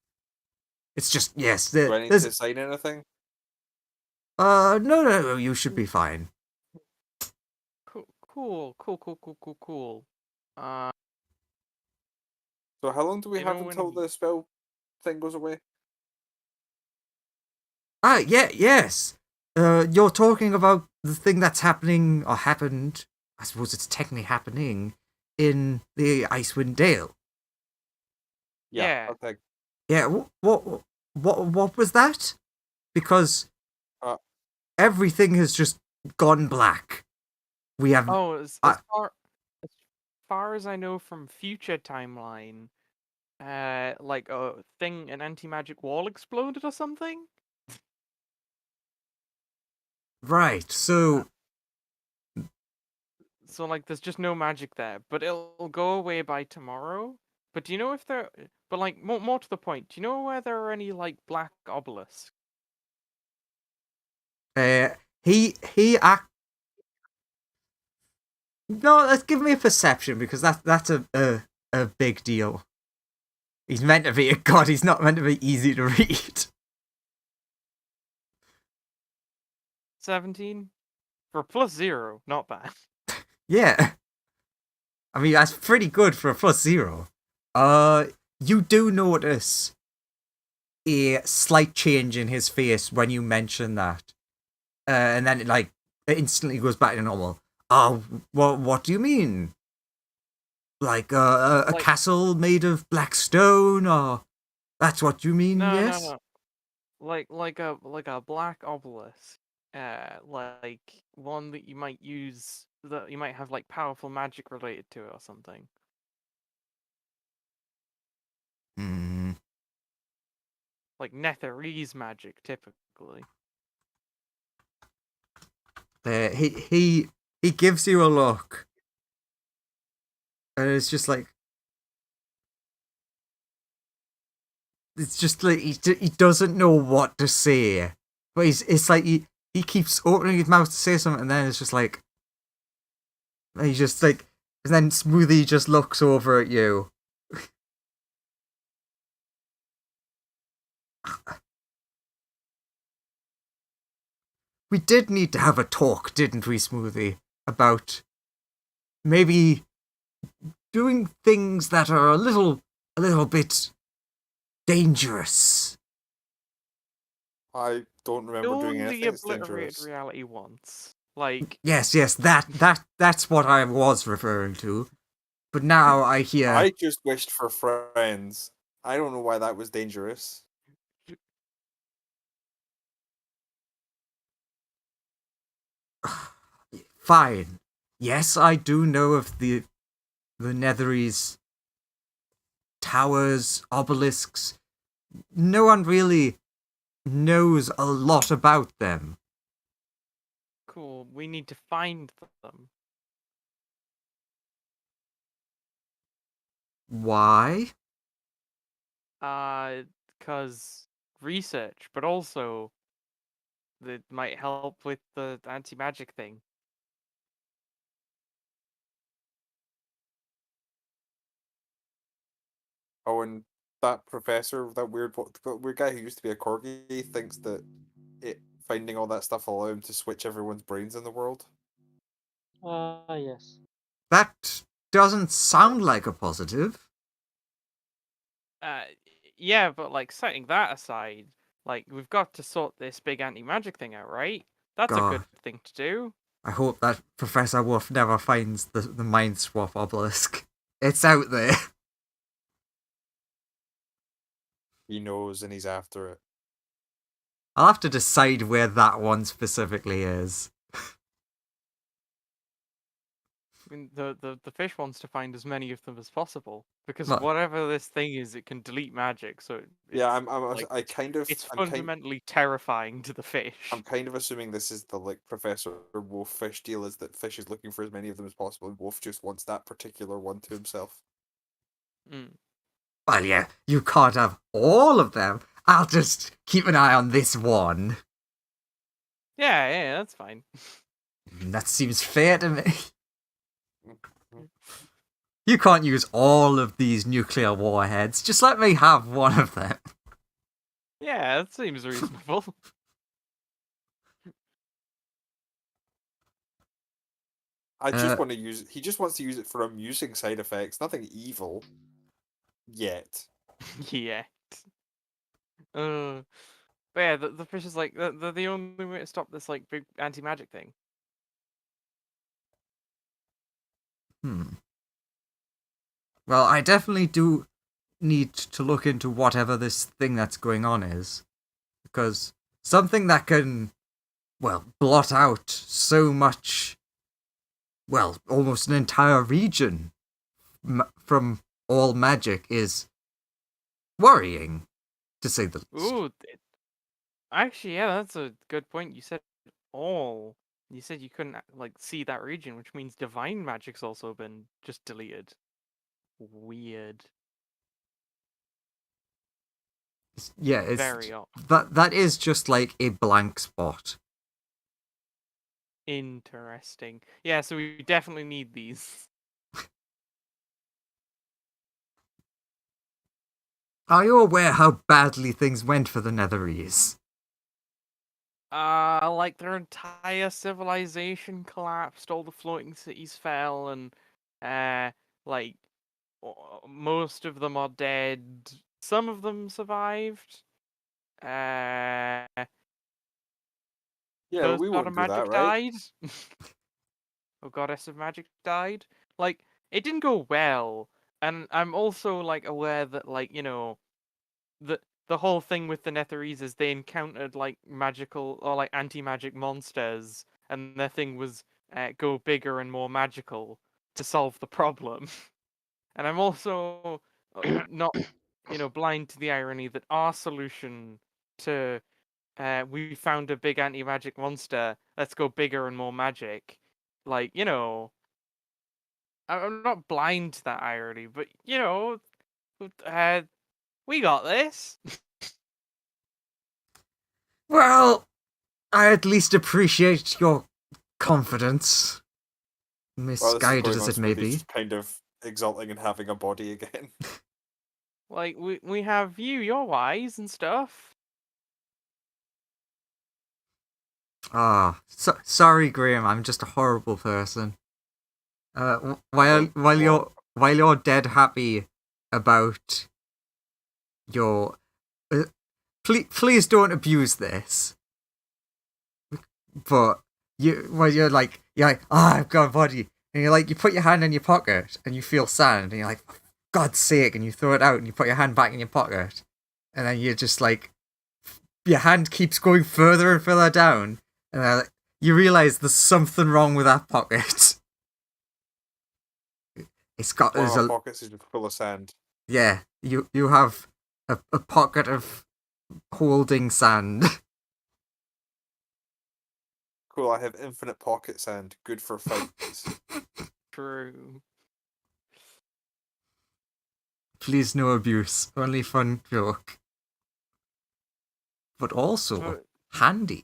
It's just, yes, Do I need to sign anything? no, you should be fine. Cool. So how long do we You have know until when- the spell thing goes away? Yes. You're talking about the thing that's happening, or happened, I suppose it's technically happening, in the Icewind Dale. Yeah. Okay. Yeah, what was that? Because everything has just gone black. We have as far as I know from future timeline, like an anti-magic wall exploded or something. right. So like there's just no magic there, but it'll go away by tomorrow. But do you know if there? But like more to the point, do you know where there are any like black obelisks? No, let's give me a perception because that's a big deal. He's meant to be a god. He's not meant to be easy to read. 17 for +0, not bad. Yeah. I mean, that's pretty good for a +0. You do notice a slight change in his face when you mention that. And then it instantly goes back to normal. Oh, what do you mean? Like a castle made of black stone, or that's what you mean? No, yes. no. Like a black obelisk, like one that you might use that you might have like powerful magic related to it or something. Hmm. Like Netherese magic, typically. He gives you a look, and it's just like he doesn't know what to say, but it's like he keeps opening his mouth to say something, and then it's just like he's just like, and then Smoothie just looks over at you. We did need to have a talk, didn't we, Smoothie, about maybe doing things that are a little bit dangerous. I don't remember doing Only anything that's obliterated dangerous. reality once. Like, Yes, that's what I was referring to. But now I hear I just wished for friends. I don't know why that was dangerous. fine. Yes, I do know of the Netherese towers, obelisks. No one really knows a lot about them. cool. We need to find them. Why? Because research, but also that might help with the anti-magic thing. Oh, and that professor, that weird guy who used to be a corgi, thinks that finding all that stuff will allow him to switch everyone's brains in the world. Yes. That doesn't sound like a positive. Yeah, but like setting that aside, like we've got to sort this big anti-magic thing out, right? That's a God. good thing to do. I hope that Professor Wolf never finds the Mind Swap obelisk. It's out there. He knows and he's after it. I'll have to decide where that one specifically is. I mean, the fish wants to find as many of them as possible because Well- whatever this thing is, it can delete magic. So Yeah, it's fundamentally terrifying to the fish. I'm kind of assuming this is the like Professor Wolf fish deal, is that fish is looking for as many of them as possible, and Wolf just wants that particular one to himself. Mm. Well, yeah, you can't have all of them. I'll just keep an eye on this one. Yeah, that's fine. That seems fair to me. You can't use all of these nuclear warheads. Just let me have one of them. Yeah, that seems reasonable. I just want to use it. He just wants to use it for amusing side effects, nothing evil. Yet. Yeah. But yeah, the fish is like the only way to stop this like big anti-magic thing. Well, I definitely do need to look into whatever this thing that's going on is. Because something that can, well, blot out so much, well, almost an entire region from all magic is worrying, to say the least. Ooh, actually, yeah, that's a good point. You said all. You said you couldn't like see that region, which means divine magic's also been just deleted. Weird. Yeah, it's Very odd. that is just like a blank spot. Interesting. Yeah, so we definitely need these. Are you aware how badly things went for the Netherese? Like their entire civilization collapsed, all the floating cities fell, and like most of them are dead. Some of them survived. Yeah, First we god won't of do magic that, right? died. Or goddess of magic died. Like it didn't go well, and I'm also like aware that like the the whole thing with the Netherese is they encountered like magical or like anti-magic monsters, and their thing was go bigger and more magical to solve the problem. And I'm also not, blind to the irony that our solution to we found a big anti-magic monster, let's go bigger and more magic. Like, I'm not blind to that irony, but we got this. Well, I at least appreciate your confidence, Well, this is misguided going as on it may smoothly, be. just kind of exulting in having a body again. Like, we have you're wise and stuff. Sorry, Graham. I'm just a horrible person. While you're dead happy about your, please don't abuse this. But you're like, oh, I've got a body, and you put your hand in your pocket and you feel sand, and you're like, for God's sake, and you throw it out and you put your hand back in your pocket, and then you're just like, your hand keeps going further and further down, and then you realize there's something wrong with that pocket. It's got One of our pockets is just full of sand. Yeah, you have a pocket of holding sand. Cool, I have infinite pocket sand. Good for fights. True. Please, no abuse. Only fun joke. But also handy.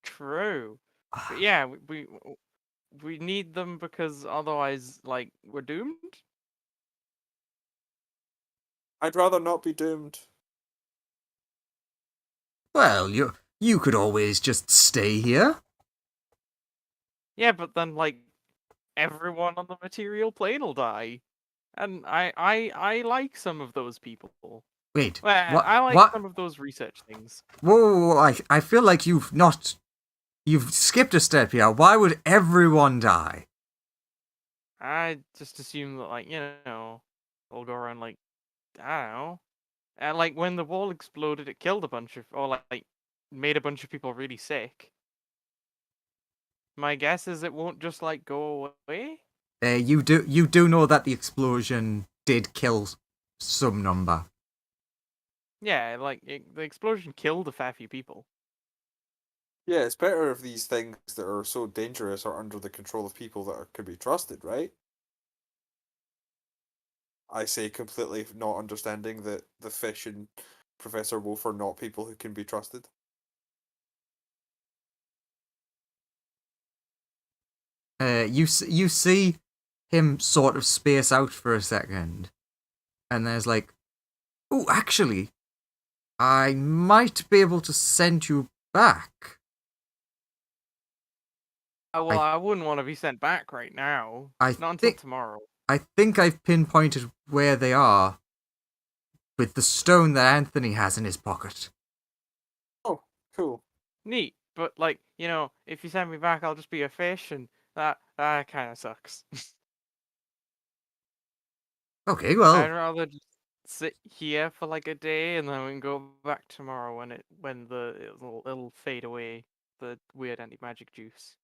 True. But yeah, we need them because otherwise, like, we're doomed. I'd rather not be doomed. Well, you could always just stay here. Yeah, but then like everyone on the material plane will die, and I like some of those people. Wait, Well, what? I like What? some of those research things. Whoa, I feel like you've skipped a step here. Why would everyone die? I just assume that, like, we'll go around like, I don't know. And like when the wall exploded, it killed a bunch of, or like made a bunch of people really sick. My guess is it won't just like go away. You do know that the explosion did kill some number. Yeah, like the explosion killed a fair few people. Yeah, it's better if these things that are so dangerous are under the control of people that can be trusted, right? I say completely not understanding that the fish and Professor Wolf are not people who can be trusted. You see him sort of space out for a second, and there's like, oh, actually, I might be able to send you back. Well, I wouldn't want to be sent back right now. Not until tomorrow. I think I've pinpointed where they are with the stone that Anthony has in his pocket. Oh, cool. Neat, but like, if you send me back, I'll just be a fish, and that kind of sucks. Okay, well, I'd rather just sit here for like a day, and then we can go back tomorrow when it'll fade away, the weird anti-magic juice.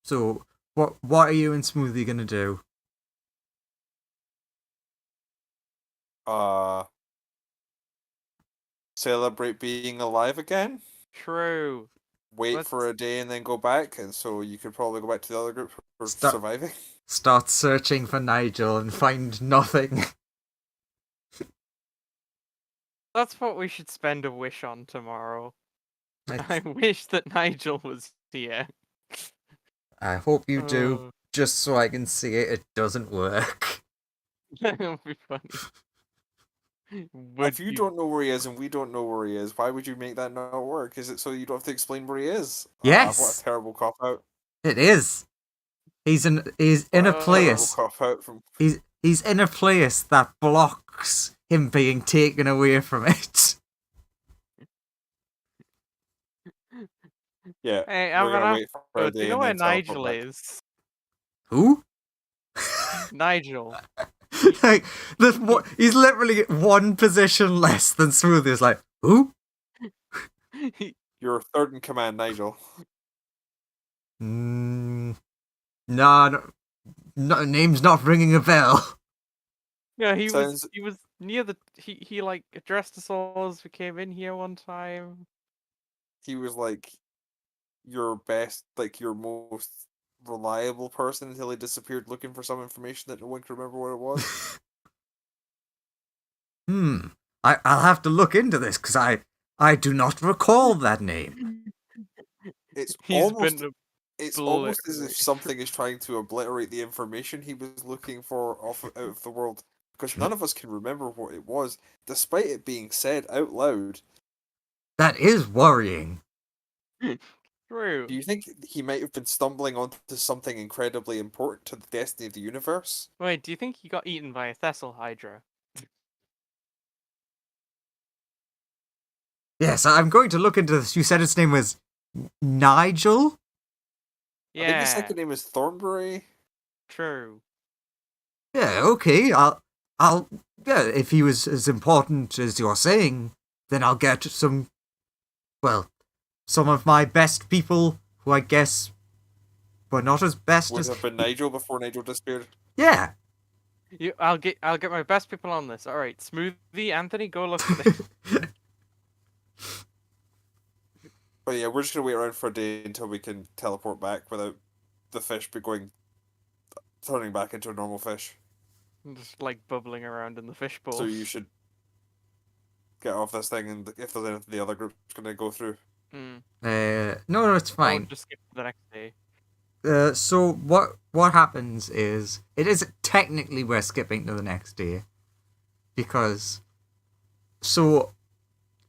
so what are you and Smoothie gonna do? Celebrate being alive again? True. Wait for a day and then go back, and so you could probably go back to the other group for surviving? Start searching for Nigel and find nothing. That's what we should spend a wish on tomorrow. I wish that Nigel was here. I hope you do, just so I can see it doesn't work. That'll be funny. If you don't know where he is and we don't know where he is, why would you make that not work? Is it so you don't have to explain where he is? Yes. What a terrible cop out. It is. He's in a place. Cop out from... He's in a place that blocks him being taken away from it. Yeah. Hey, we're gonna wait for a do day you know and where then teleport Nigel back. is? Who? Nigel. Like, he's literally one position less than Smoothie. It's like, who? You're third in command, Nigel. Nah, no, name's not ringing a bell. Yeah, he Sounds- was near the he like addressed us all as we came in here one time. He was like your best, like your most reliable person until he disappeared looking for some information that no one could remember what it was. I'll have to look into this because I do not recall that name. It's He's almost been it's almost as if obliterated. something is trying to obliterate the information he was looking for out of the world, because none of us can remember what it was, despite it being said out loud. That is worrying. True. Do you think he might have been stumbling onto something incredibly important to the destiny of the universe? Wait, do you think he got eaten by a Thessal Hydra? Yes, I'm going to look into this. You said its name was Nigel? I think his Yeah, second name is Thornbury. true. Yeah, okay. Yeah, if he was as important as you're saying, then I'll get some of my best people who I guess were not as best Would as... have been Nigel before Nigel disappeared. Yeah. I'll get my best people on this. All right, Smoothie, Anthony, go look for this. But yeah, we're just gonna wait around for a day until we can teleport back without the fish turning back into a normal fish. Just like bubbling around in the fishbowl. So you should get off this thing, and if there's anything the other group's gonna go through. No, it's Or fine. just skip to the next day. So what happens is, it is technically we're skipping to the next day, because so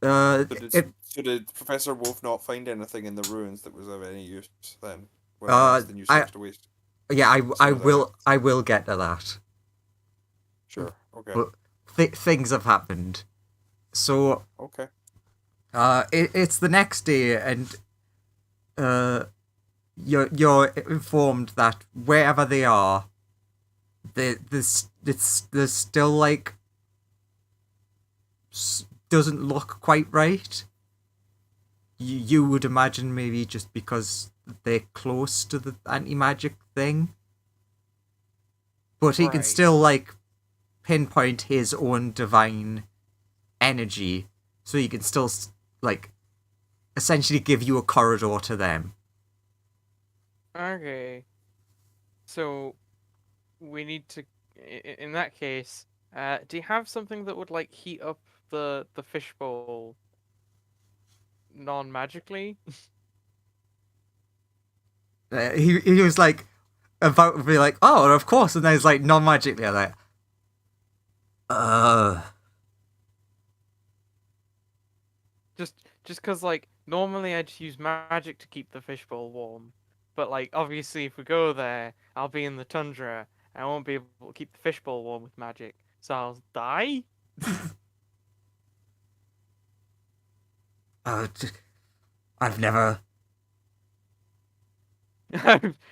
Did Professor Wolf not find anything in the ruins that was of any use then? The new I- to waste. yeah, I So will get to that. Sure. Okay. But things have happened. So Okay. it's the next day, and you're informed that wherever they are, there's still like doesn't look quite right. You would imagine maybe just because they're close to the anti-magic thing, but he can Right. still like pinpoint his own divine energy, so he can still like essentially give you a corridor to them. Okay. So we need to. In that case, do you have something that would like heat up the fishbowl non-magically? He was like about to be like, oh, of course, and then he's like non-magically like, Just because like normally I'd use magic to keep the fishbowl warm, but like obviously if we go there, I'll be in the tundra. I won't be able to keep the fishbowl warm with magic, so I'll die. I've never.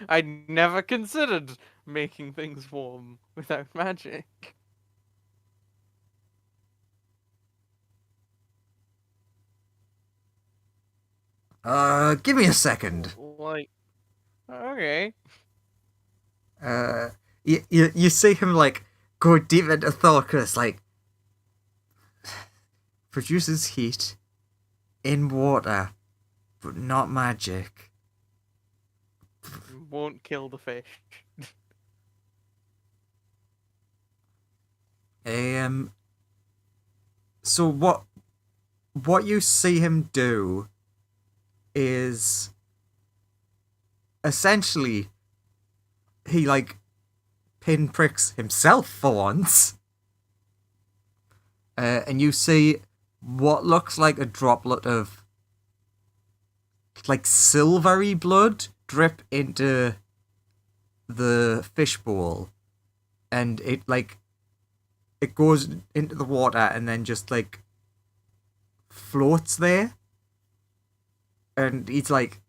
I never considered making things warm without magic. Give me a second. Like, okay. You see him like go deep into thought, because like produces heat in water, but not magic. Won't kill the fish. So what you see him do is essentially he like pinpricks himself for once, and you see what looks like a droplet of like silvery blood drip into the fishbowl, and it goes into the water and then just like floats there. And he's like,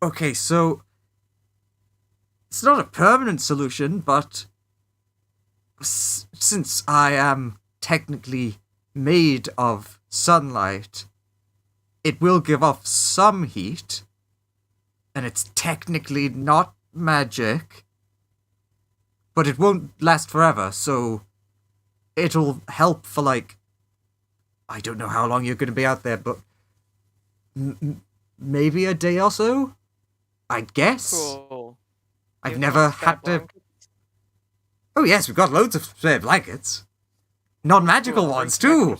okay, so it's not a permanent solution, but since I am technically made of sunlight, it will give off some heat, and it's technically not magic, but it won't last forever, so it'll help for, like, I don't know how long you're going to be out there, but maybe a day or so, I guess. Cool. I've You've never got spare had to... blankets? Oh yes, we've got loads of spare blankets. Non-magical Cool, I'll bring ones, some too!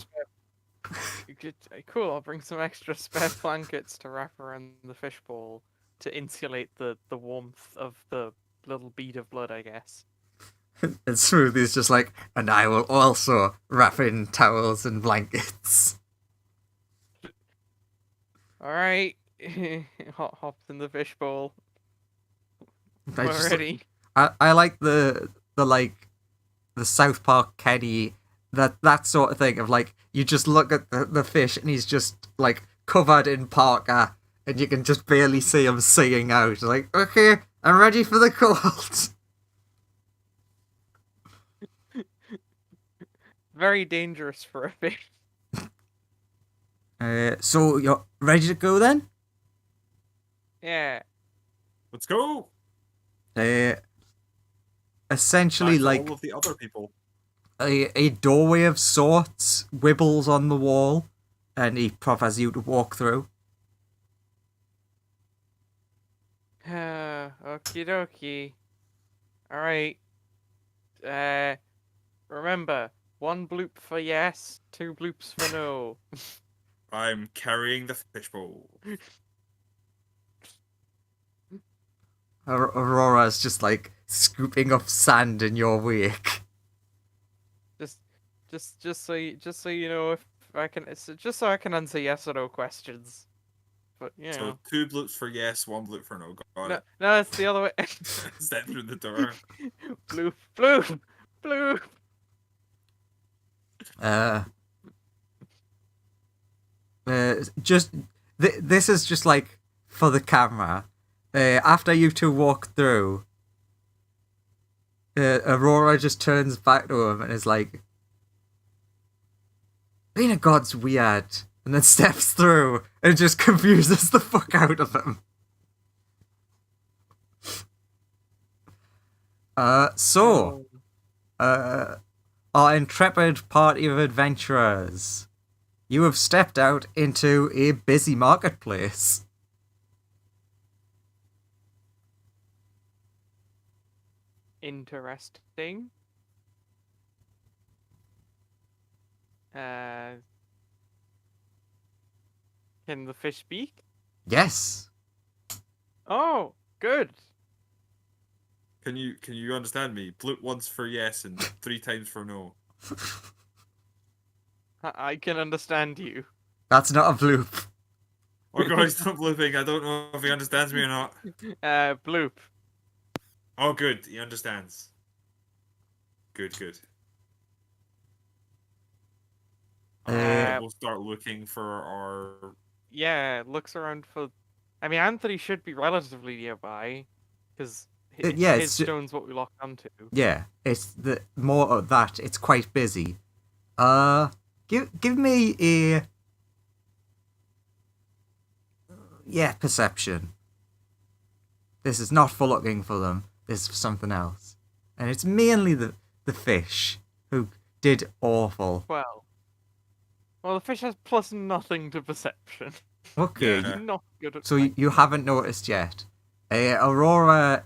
extra Cool, I'll bring some extra spare blankets to wrap around the fishbowl to insulate the warmth of the little bead of blood, I guess. And Smooth is just like, and I will also wrap in towels and blankets. Alright. Hopped in the fishbowl. I We're just- ready. I like the South Park Kenny, that sort of thing of, like, you just look at the fish and he's just, like, covered in parka and you can just barely see him seeing out. Like, okay, I'm ready for the cold. Very dangerous for a fish. So you're ready to go then? Yeah. Let's go. Essentially, Back to like, all of the other people. a doorway of sorts wibbles on the wall, and he proffers you to walk through. Okie dokie. Alright. Remember, 1 bloop for yes, 2 bloops for no. I'm carrying the fishbowl. Aurora's just, like, scooping up sand in your wake. Just so you know, if I can, just so I can answer yes or no questions. But you know, So 2 bloops for yes, 1 bloop for no. Got no, it. no, it's the other way. Step through the door. Bloop, bloop, bloop. This is just, like, for the camera. After you two walk through, Aurora just turns back to him and is like, being a god's weird, and then steps through and just confuses the fuck out of him. Our intrepid party of adventurers, you have stepped out into a busy marketplace. Interesting. Can the fish speak? Yes. Oh, good. Can you understand me? Bloop once for yes and 3 times for no. I can understand you. That's not a bloop. Oh god, he's not blooping. I don't know if he understands me or not. Bloop. Oh good, he understands. Good. We'll start looking for our... Yeah, looks around for. I mean, Anthony should be relatively nearby, because yeah, his it's stone's what we locked onto. Yeah, it's the more of that. It's quite busy. Give me a perception. This is not for looking for them. This is for something else, and it's mainly the fish who did awful. Well, the fish has plus nothing to perception. Okay, Yeah. Not good at. so you haven't noticed yet. Aurora,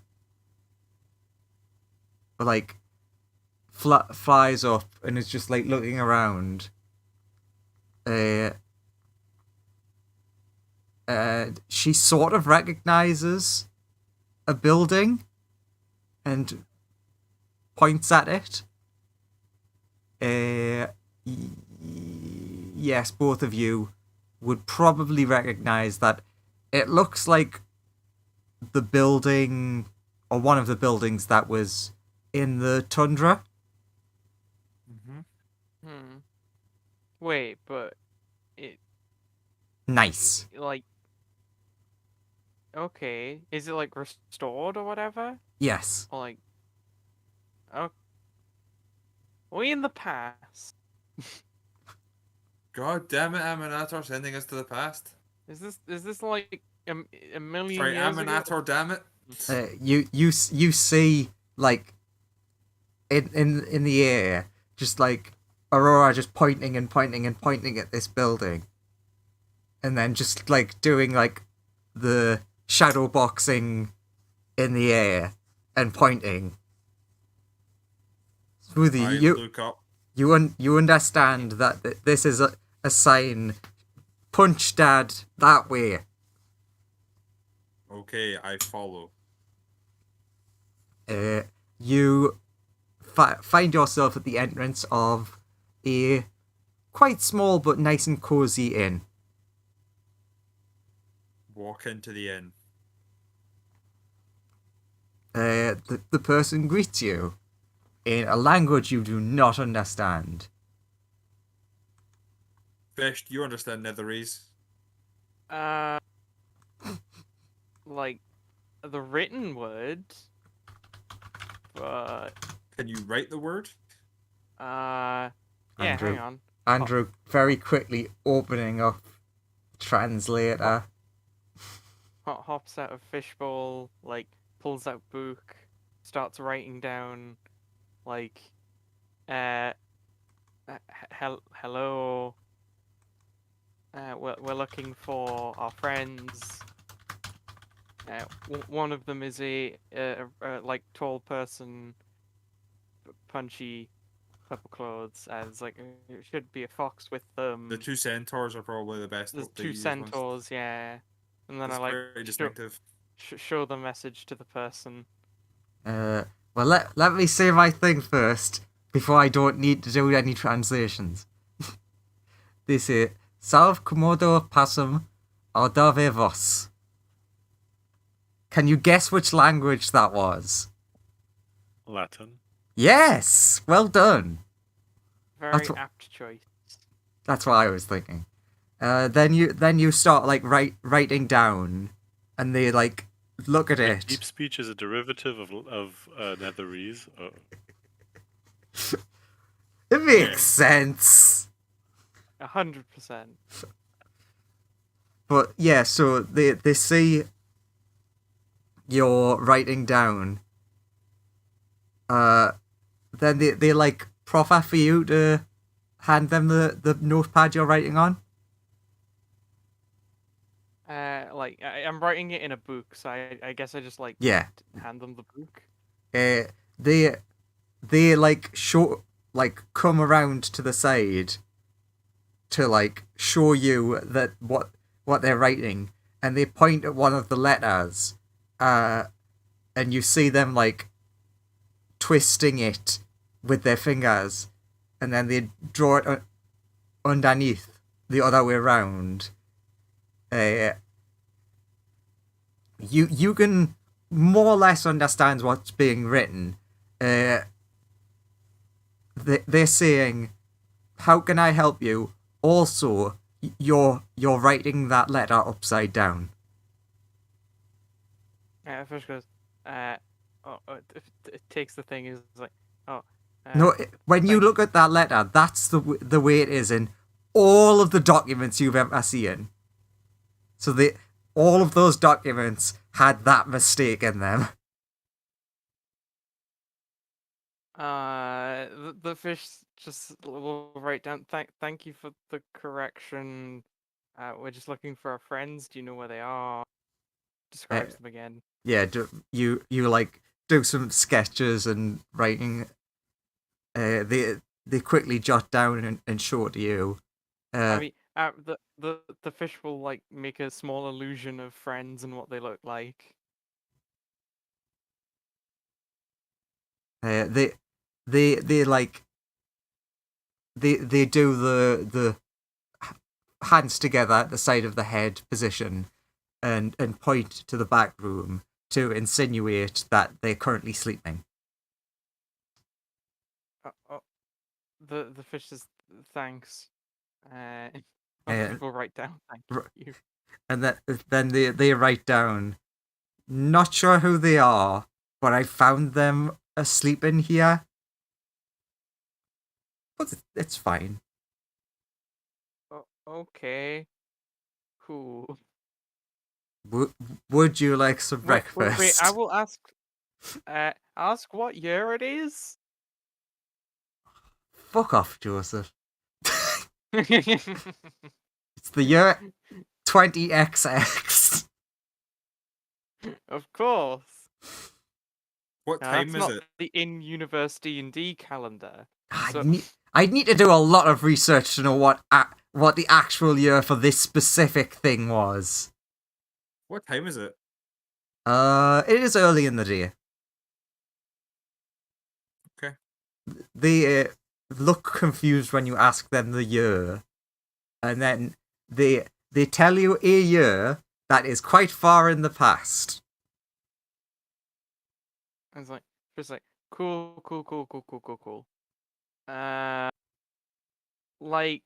like, flies up and is just, like, looking around. She sort of recognizes a building and points at it. Yes, both of you would probably recognize that it looks like the building, or one of the buildings that was in the tundra. Wait, but it Nice. like. Okay, is it like restored or whatever? Yes. Or like. Oh. We in the past. God damn it, Aminator sending us to the past. Is this like a million Sorry, years ago? Aminator, damn it. You see like in the air, just like Aurora just pointing and pointing and pointing at this building, and then just like doing like the shadow boxing in the air and pointing. Smoothie, I you look up. you understand that this is a sign. Punch Dad that way. Okay, I follow. You find yourself at the entrance of a quite small but nice and cozy inn. Walk into the inn. The person greets you in a language you do not understand. Fish, do you understand Netherese? Like the written word, but Can you write the word? yeah. Andrew. Hang on. Andrew very quickly opening up translator. Hops out of fishbowl, like pulls out book, starts writing down, like, hello. We're looking for our friends. One of them is a like tall person, punchy, purple clothes, and it's like it should be a fox with them. The two centaurs are probably the best. There's the two easiest ones. centaurs, yeah. And then It's I like very distinctive. show the message to the person. Well, let me say my thing first before I don't need to do any translations. This is Salve Komodo Passum Audave Vos. Can you guess which language that was? Latin. Yes! Well done. Very apt choice. That's what I was thinking. Then you start like writing down, and they like look at it. Deep speech is a derivative of Netherese. It makes sense. 100%. But yeah, so they see you're writing down. Then they like proffer for you to hand them the notepad you're writing on. Like I'm writing it in a book, so I guess I just like hand them the book. They like come around to the side to like show you that what they're writing, and they point at one of the letters, and you see them like twisting it with their fingers, and then they draw it underneath the other way around. You can more or less understand what's being written. They're saying, "How can I help you?" Also, you're writing that letter upside down. Fish goes, it takes the thing is like, no, when you look at that letter, that's the way it is in all of the documents you've ever seen. So all of those documents had that mistake in them. The fish just will write down. Thank you for the correction. We're just looking for our friends. Do you know where they are? Describes them again. Yeah, you like do some sketches and writing. They quickly jot down and show it to you. I mean, the fish will like make a small illusion of friends and what they look like. They like they do the hands together at the side of the head position and point to the back room to insinuate that they're currently sleeping. The fish says thanks. People write down thank you. And then they write down, not sure who they are, but I found them asleep in here. But it's fine. Okay. Cool. Would you like some breakfast? Wait, I will ask. Ask what year it is. Fuck off, Joseph. It's the year 20XX. Of course. What Now, time that's is not it? the in-universe D&D calendar. I'd need to do a lot of research to know what the actual year for this specific thing was. What time is it? It is early in the day. Okay. They look confused when you ask them the year, and then they tell you a year that is quite far in the past. I was like, just like, cool. Like,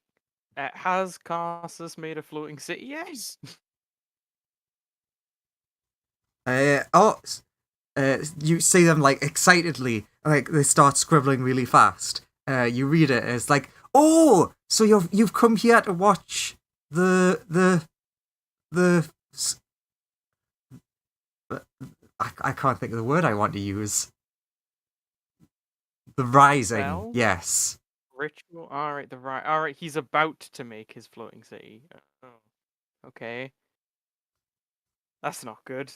has Carsus made a floating city yet? You see them like excitedly, like they start scribbling really fast. You read it, and it's like, oh, so you've come here to watch the I can't think of the word I want to use. The Rising, Spell? yes. Ritual. All right. He's about to make his floating city. Oh, okay. That's not good.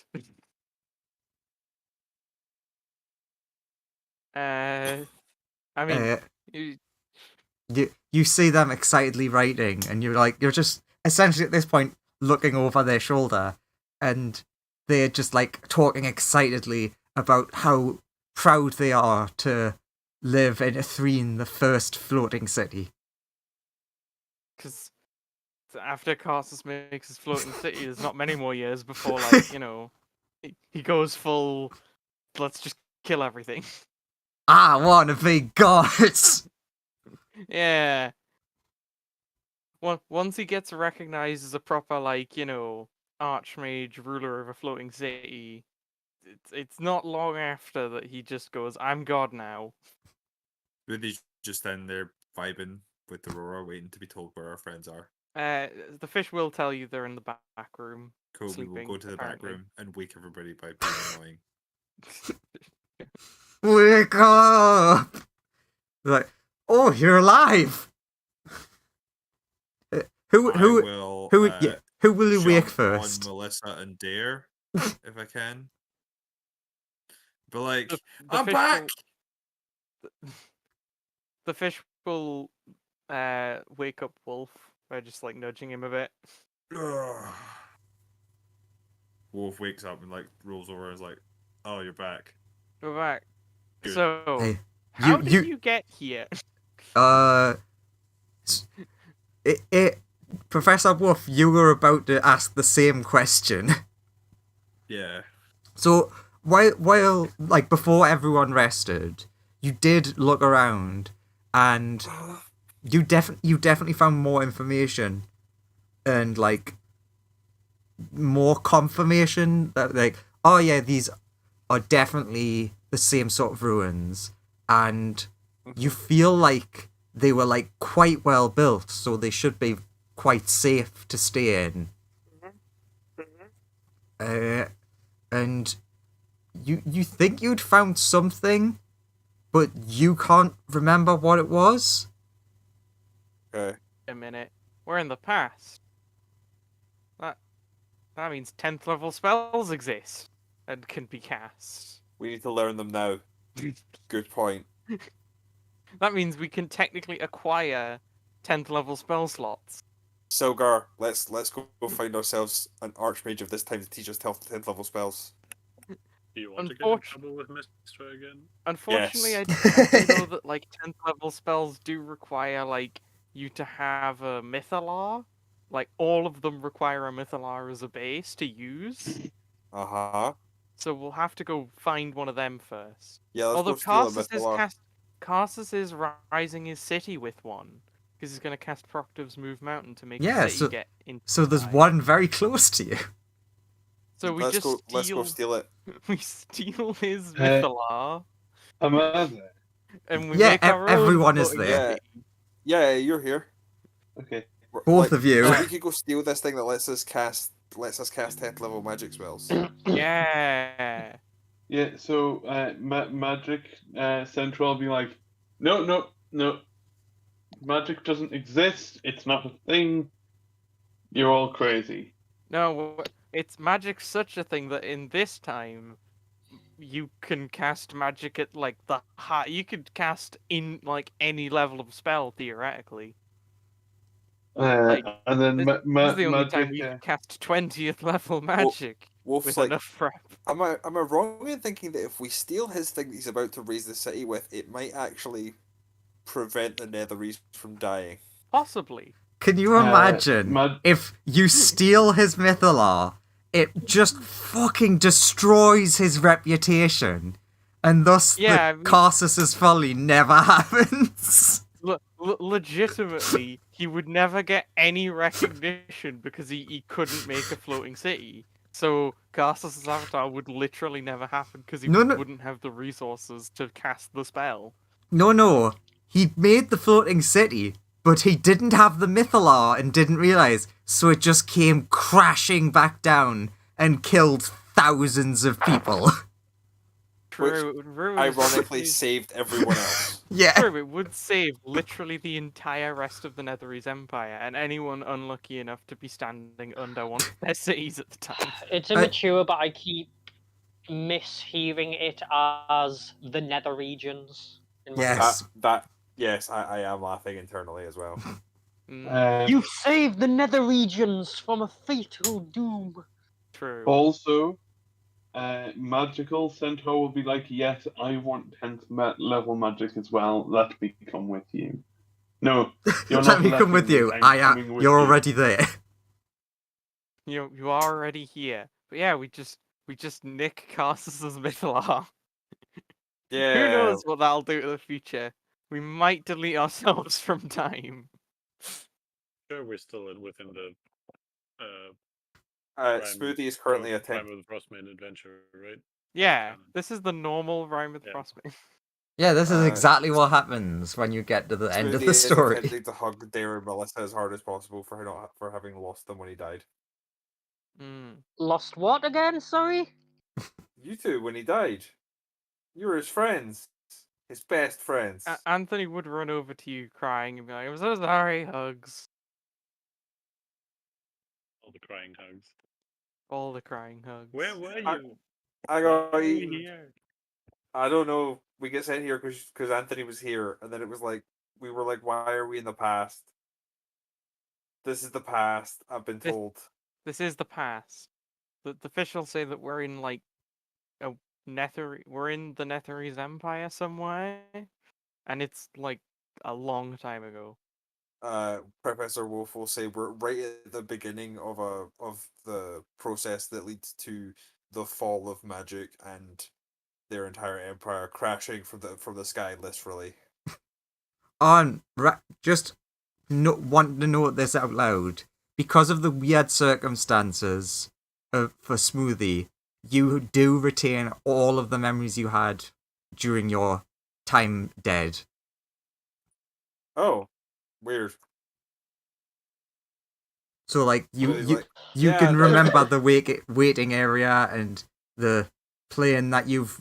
I mean, You see them excitedly writing, and you're just essentially at this point looking over their shoulder, and they're just like talking excitedly about how proud they are to live in Athrene, the first floating city. because after Carsus makes his floating city, there's not many more years before, like, he goes full. Let's just kill everything. I wanna be gods. Yeah. Once he gets recognized as a proper, like, archmage ruler of a floating city, it's not long after that he just goes, I'm God now. Really just then they're vibing with Aurora, waiting to be told where our friends are. The fish will tell you they're in the back room. Cool, we will sleeping, go to the back apparently. room and wake everybody by being annoying. Wake up! Like, oh, you're alive. Who will you wake jump first? On Melissa and Dare, if I can. But like, The I'm fish back. The fish will wake up Wolf by just like nudging him a bit. Wolf wakes up and like rolls over and is like, "Oh, you're back." We're back. Good. So, Hey, how did you get here? Professor Wolf, you were about to ask the same question. Yeah. So while like before everyone rested, you did look around, and you definitely found more information, and like more confirmation that like, oh yeah, these are definitely the same sort of ruins, and you feel like they were like quite well built, so they should be quite safe to stay in. And you think you'd found something, but you can't remember what it was. Okay. A minute. We're in the past. That means 10th level spells exist and can be cast. We need to learn them now. Good point. That means we can technically acquire 10th level spell slots. So Gar, let's go find ourselves an archmage of this time to teach us 10th level spells. Do you want to get in trouble with Mistra again? Unfortunately, Yes. I do know that like 10th level spells do require like you to have a mythalar. Like all of them require a mythalar as a base to use. Uh-huh. So we'll have to go find one of them first. Yeah, let's Although go steal a mythalar. Carsus is rising his city with one. Because he's going to cast Proctiv's Move Mountain to make Yeah, his city get into So there's the one very close to you. So we Let's just go steal it. we steal his mythalar, Am I there? and we Yeah, make our own everyone is floating there. Yeah. city. Yeah, you're here. Okay. Both of you. We could go steal this thing that lets us cast 10th level magic spells. Yeah. Yeah, so Magic Central will be like, no. Magic doesn't exist. It's not a thing. You're all crazy. No, it's magic such a thing that in this time you can cast magic at like the high. You could cast in like any level of spell theoretically. Like, And then This is the only time Magic. you can cast 20th level magic Wolf's with like, enough prep. am I wrong in thinking that if we steal his thing that he's about to raise the city with, it might actually prevent the Netherese from dying? Possibly. Can you imagine if you steal his Mythalar, it just fucking destroys his reputation, and thus Karsus's folly never happens? Legitimately, he would never get any recognition because he couldn't make a floating city. So Karsus's avatar would literally never happen because he wouldn't have the resources to cast the spell. No. He made the floating city, but he didn't have the Mythalar and didn't realize, so it just came crashing back down and killed thousands of people. True, which ironically saved everyone else. Yeah. True, it would save literally the entire rest of the Netherese Empire and anyone unlucky enough to be standing under one of their cities at the time. It's immature, but I keep mishearing it as the Nether regions. Yes. Yes, I am laughing internally as well. You saved the Nether regions from a fatal doom. True. Also, Magical Centaur will be like, yes, I want 10th level magic as well. Let me come with you. No, you're not. Let me come with you. You're already there. You are already here. But yeah, we just nick Karsus's Mythalar. Yeah. Who knows what that'll do to the future? We might delete ourselves from time. Sure, we're still within the. Smoothie is currently a 10. Rime of the Frostmain adventure, right? Yeah, this is the normal Rime of the Frostmain. Yeah, this is exactly what happens when you get to the end of the story. Is attempting to hug Dare and Melissa as hard as possible for having lost them when he died. Lost what again? Sorry? You two, when he died. You were his friends. His best friends. Anthony would run over to you crying and be like, I'm so sorry, hugs. All the crying hugs. All the crying hugs. Where were you? I got eaten. Here. I don't know. We get sent here because Anthony was here, and then it was like, we were like, why are we in the past? This is the past, I've been told. This is the past. The officials say that we're in like we're in the Netherese Empire somewhere, and it's like a long time ago. Professor Wolf will say we're right at the beginning of the process that leads to the fall of magic and their entire empire crashing from the sky, literally. Just want to note this out loud. Because of the weird circumstances for Smoothie, you do retain all of the memories you had during your time dead. Oh, weird. So, like, you yeah, can remember the waiting area and the plane that you've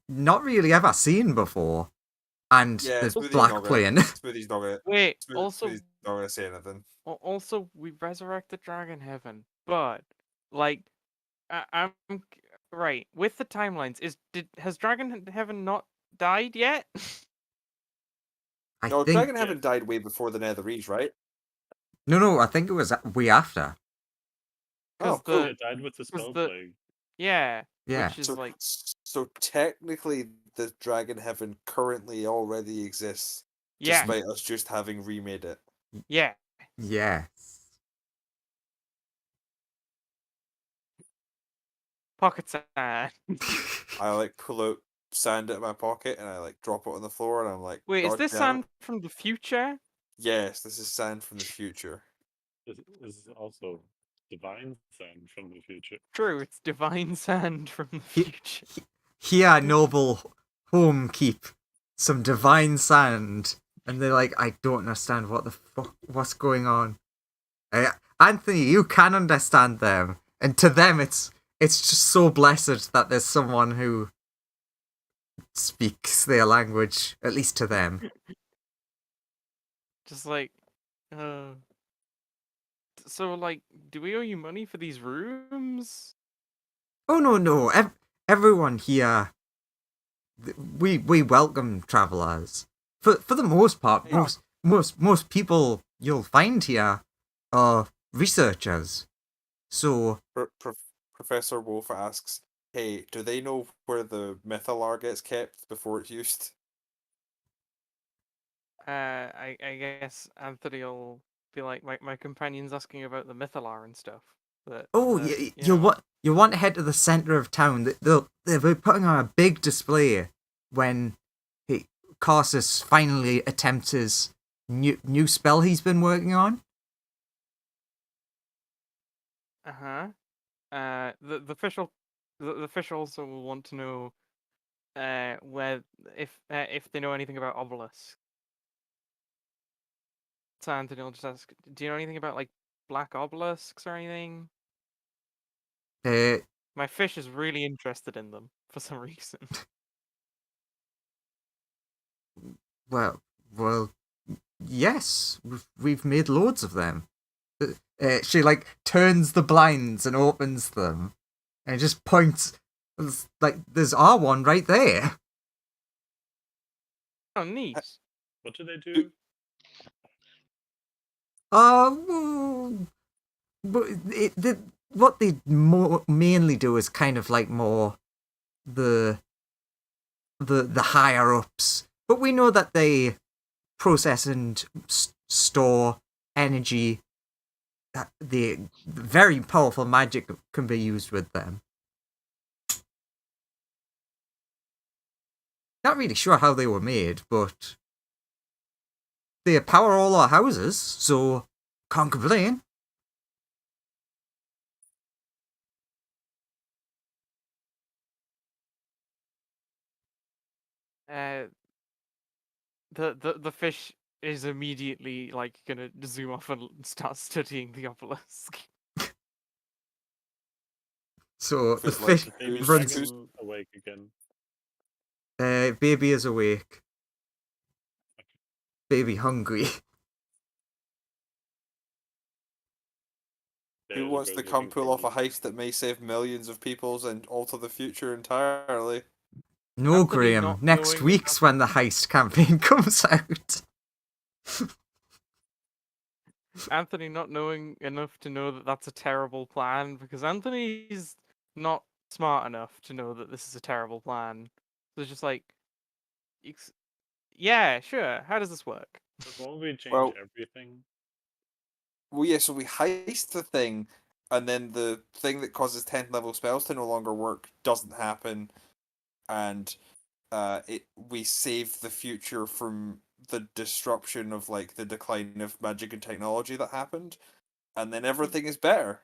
not really ever seen before, and the black plane. Smoothie's not gonna. Wait, Smoothie's not gonna say anything. Also, we resurrected Dragon Heaven, but like, I'm right with the timelines. Has Dragon Heaven not died yet? No, Dragon Heaven died way before the Netherese, right? No, I think it was way after. Oh, cool. It died with the spell plague. Yeah. Yeah. Which is so technically, the Dragon Heaven currently already exists. Yeah. Despite us just having remade it. Yeah. Yes. Pocket sand. I like pull out sand out of my pocket and I like drop it on the floor and I'm like, wait, is this sand from the future? Yes, this is sand from the future. This is also divine sand from the future. True, it's divine sand from the future. Here, noble home, keep some divine sand And they're like, I don't understand what the fuck, what's going on. Anthony, you can understand them, and to them, it's just so blessed that there's someone who speaks their language, at least to them. Just like, so like, do we owe you money for these rooms? Oh no, everyone here, we welcome travelers. For the most part, Yeah. most people you'll find here are researchers. So Professor Wolf asks, "Hey, do they know where the Mythalar gets kept before it's used?" I guess Anthony will be like, my companion's asking about the Mythalar and stuff. You want to head to the center of town. They'll be putting on a big display when Carsus finally attempts his new spell he's been working on. The fish also will want to know where if they know anything about obelisk. So Anthony will just ask, do you know anything about like black obelisks or anything? My fish is really interested in them for some reason. Well, yes, we've made loads of them. She like turns the blinds and opens them, and just points. Like there's R1 right there. Oh, neat. What do they do? But what they mainly do is kind of like more the higher ups. But we know that they process and store energy. The very powerful magic can be used with them. Not really sure how they were made, but they power all our houses, so can't complain. The fish is immediately like gonna zoom off and start studying the obelisk. So the Feels like fish Baby runs. dragon awake again. Baby is awake. Baby hungry. There Who it wants goes to come looking pull for off a me. heist that may save millions of peoples and alter the future entirely? No, Anthony Graham. not Next knowing week's when the heist campaign comes out. Anthony not knowing enough to know that that's a terrible plan, because Anthony's not smart enough to know that this is a terrible plan. So it's just like, yeah, sure. How does this work? But won't we change Well- everything? Well, yeah, so we heist the thing, and then the thing that causes 10th level spells to no longer work doesn't happen, and we save the future from the disruption of like the decline of magic and technology that happened, and then everything is better.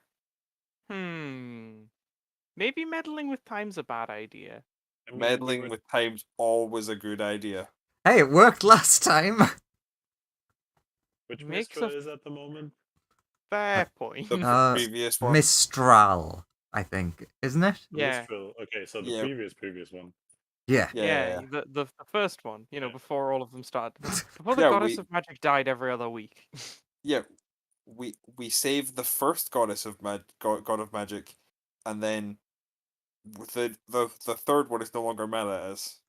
Maybe meddling with time's a bad idea. I mean, Meddling with time's always a good idea. Hey, it worked last time. which makes Mistra a- is at the moment? Fair point. The previous one. Mistral, I think, isn't it? Yeah. Mistral. Okay, so the Yeah. previous one. Yeah. Yeah. The first one, Yeah. before all of them started. Before the Yeah, goddess we- of magic died every other week. Yeah, we saved the first goddess of god of magic, and then the third one is no longer meta as.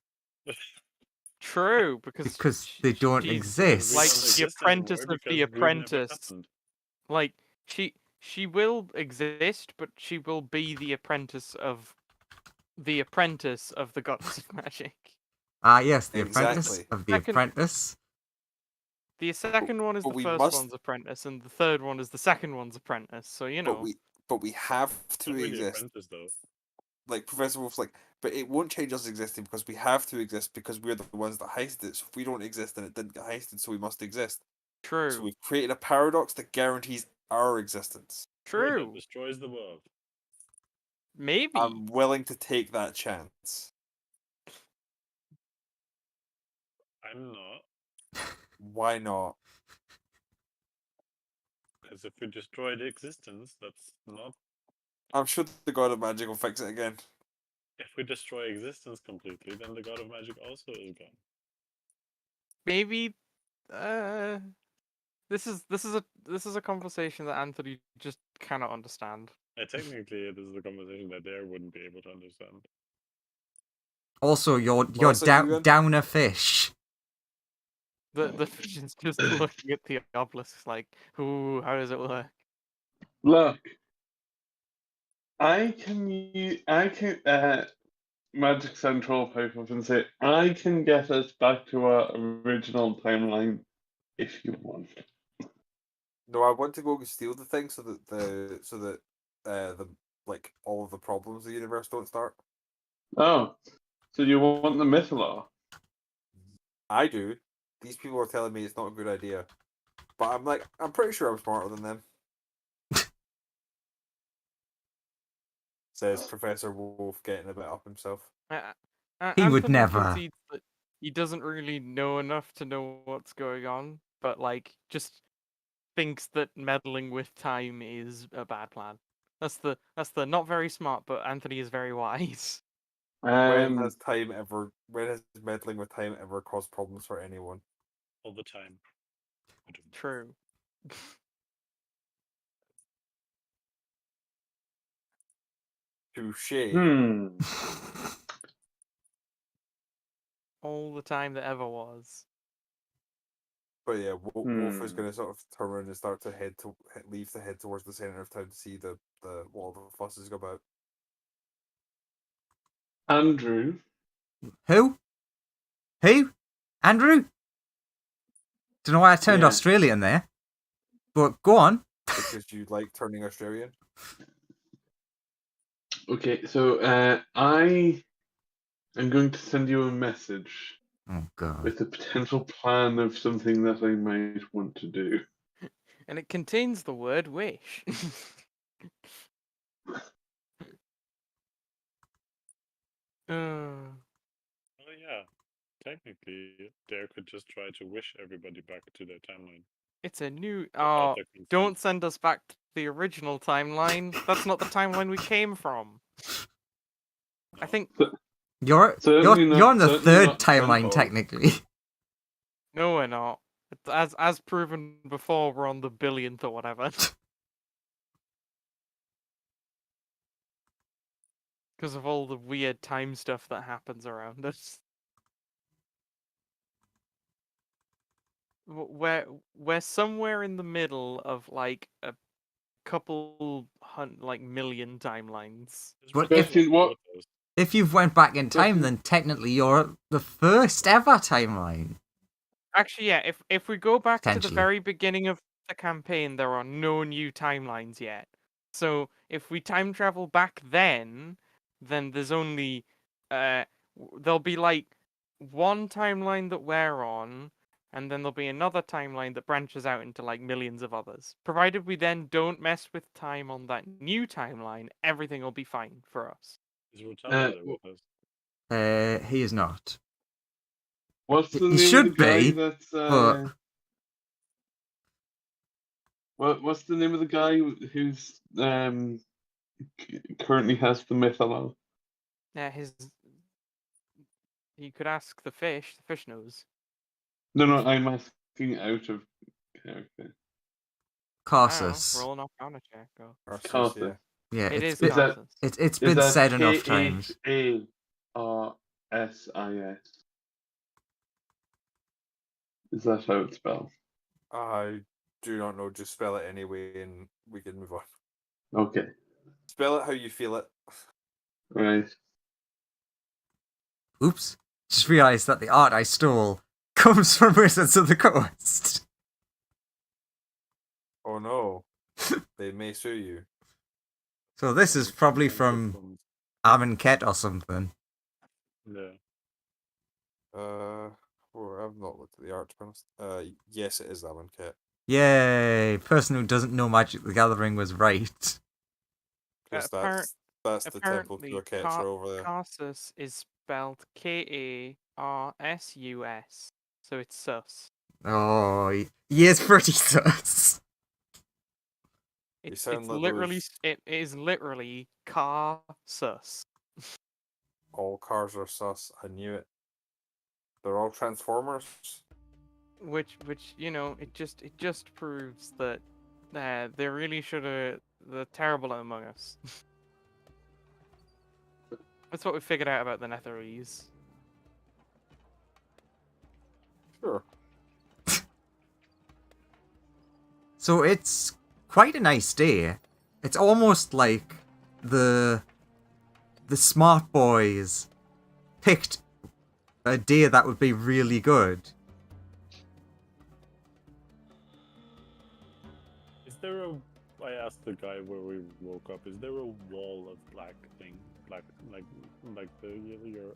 True, Because they don't she's exist. like Don't the exist apprentice anymore of the because we've never apprentice. happened. Like she will exist, but she will be the apprentice of the goddess of magic. Ah, yes, the apprentice Exactly. of the Second- apprentice. The second one is but the we first must- one's apprentice, and the third one is the second one's apprentice. So you know. But we have to Not really exist. apprentice though. Like Professor Wolf's like, but it won't change us existing because we have to exist because we're the ones that heisted it. So if we don't exist, then it didn't get heisted, so we must exist. True. So we've created a paradox that guarantees our existence. True. That destroys the world. Maybe. I'm willing to take that chance. I'm not. Why not? Because if we destroy the existence, that's not. I'm sure the god of magic will fix it again. If we destroy existence completely, then the god of magic also is gone. Maybe this is a conversation that Anthony just cannot understand. Technically, it is the conversation that they wouldn't be able to understand. Also, you're so you down a fish. The fish is just looking at the obelisk like, ooh, how does it work? Look, I can Magic Central pipe up and say I can get us back to our original timeline if you want. No, I want to go steal the thing so that the like all of the problems of the universe don't start. Oh, so you want the Mythalor? I do. These people are telling me it's not a good idea, but I'm pretty sure I'm smarter than them. Says Professor Wolf, getting a bit up himself. He would Anthony never. concedes that he doesn't really know enough to know what's going on, but like just thinks that meddling with time is a bad plan. That's the not very smart, but Anthony is very wise. When has meddling with time ever caused problems for anyone? All the time. True. Touche. All the time that ever was. But yeah, Wolf is going to sort of turn around and start to leave to head towards the center of town to see the what all the fuss is about. Andrew. Who? Andrew? Don't know why I turned Australian there. But go on. Because you like turning Australian? Okay, so I am going to send you a message. Oh, God. With a potential plan of something that I might want to do. And it contains the word wish. Oh yeah, technically, Dare could just try to wish everybody back to their timeline. It's a new. Without their consent. Don't send us back to the original timeline. That's not the timeline we came from. I think. You're on the third timeline, technically. No, we're not. As proven before, we're on the billionth or whatever. Because of all the weird time stuff that happens around us. We're somewhere in the middle of like a couple million timelines. But what? If you've went back in time, then technically you're the first ever timeline. Actually, yeah. If we go back to the Potentially. very beginning of the campaign, there are no new timelines yet. So if we time travel back then there's only there'll be like one timeline that we're on, and then there'll be another timeline that branches out into like millions of others. Provided we then don't mess with time on that new timeline, everything will be fine for us. Is Rotella there with us? He is not. What's the He name should of the guy be, that's but what's the name of the guy who's currently has the Mythalor? Yeah, you could ask the fish. The fish knows. No, I'm asking out of character. Casus. Roll an Arcana check. Go. Casus. Yeah, It it's is been, Casus. it's been said enough times. Karsis. Is that how it's spelled? I do not know. Just spell it anyway, and we can move on. Okay. Spell it how you feel it. Right. Oops. Just realised that the art I stole comes from Wizards of the Coast. Oh no. They may sue you. So this is probably from Amonkhet or something. Yeah. I've not looked at the art, to be honest. Yes, it is Amonkhet. Yay! Person who doesn't know Magic the Gathering was right. Because that's the temple to Ketra over there. Casus is spelled Karsus, so it's sus. Oh, he is pretty sus. You sound It's like literally those- it is literally car sus. All cars are sus. I knew it. They're all Transformers. Which you know, it just proves that they really should have the terrible Among Us. That's what we figured out about the Netherese. Sure. So it's quite a nice day. It's almost like the smart boys picked a day that would be really good. Is there a? I asked the guy where we woke up. Is there a wall of black thing, black like the your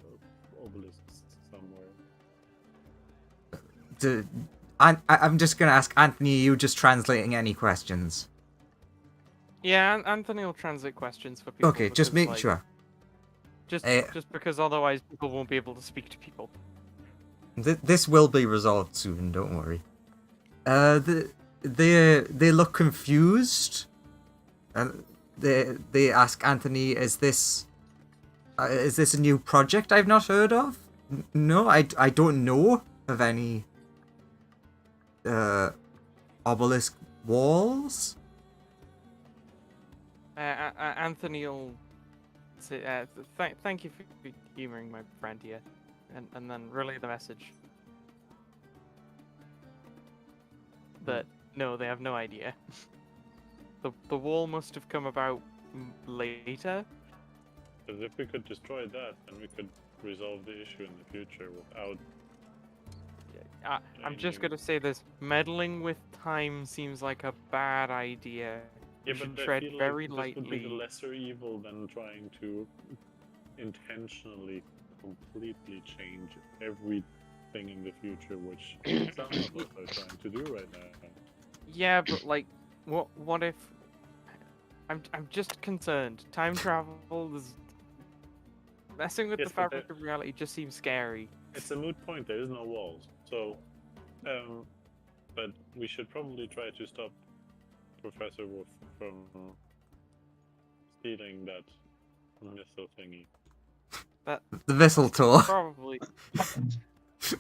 obelisks somewhere? I'm just gonna ask Anthony. You just translating any questions? Yeah, Anthony will translate questions for people. Okay, just because, make like, sure. Just because otherwise people won't be able to speak to people. This will be resolved soon. Don't worry. They look confused. They ask Anthony, "Is this a new project I've not heard of?" No, I don't know of any obelisk walls. Anthony will say, "Thank you for humouring my friend here," and then relay the message that no, they have no idea. The wall must have come about later. Because if we could destroy that, then we could resolve the issue in the future without. I'm just changing. gonna say this: meddling with time seems like a bad idea. Yeah, You should but I tread feel very like this would be the lightly. lesser evil than trying to intentionally, completely change everything in the future, which some of us are trying to do right now. Yeah, but like, what if? I'm just concerned. Time travel is messing with Yes, the but fabric of reality. Just seems scary. It's a moot point. There is no walls, so. But we should probably try to stop Professor Wolf from stealing that missile thingy. The mistletoe. Probably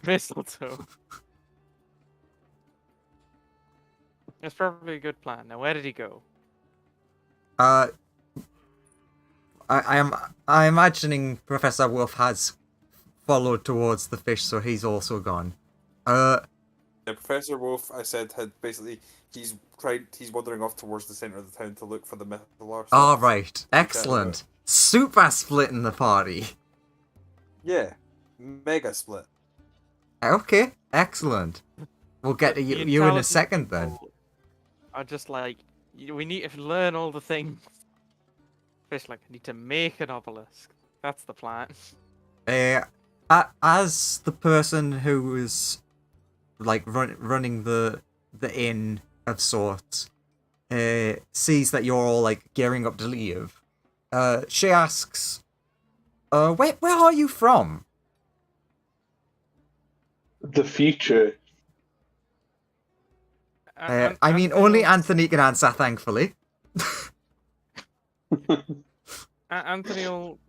mistletoe. That's probably a good plan. Now, where did he go? I'm imagining Professor Wolf has followed towards the fish, so he's also gone. Yeah, Professor Wolf, I said, had basically he's wandering off towards the center of the town to look for the mythical arsenal. All right, excellent. Super splitting the party. Yeah, mega split. Okay, excellent. We'll get to The you in a intelligent second then. people are just like, we need to learn all the things. Fish like, I need to make an obelisk. That's the plan. As the person who is like running the inn of sorts, sees that you're all like gearing up to leave, she asks, where are you from?" The future. I mean, only Anthony can answer, thankfully. Anthony will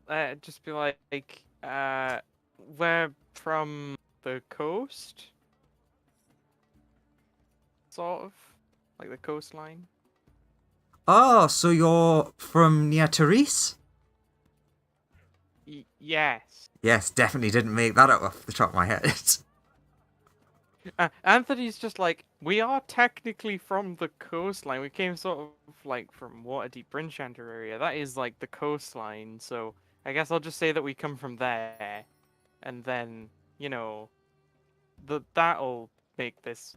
just be like, we're from the coast? Sort of. Like the coastline? Oh, so you're from near Therese? Yes. Yes, definitely didn't make that up off the top of my head. Anthony's just like, we are technically from the coastline. We came sort of like from Waterdeep Brinchander area. That is like the coastline. So I guess I'll just say that we come from there, and then you know, that'll make this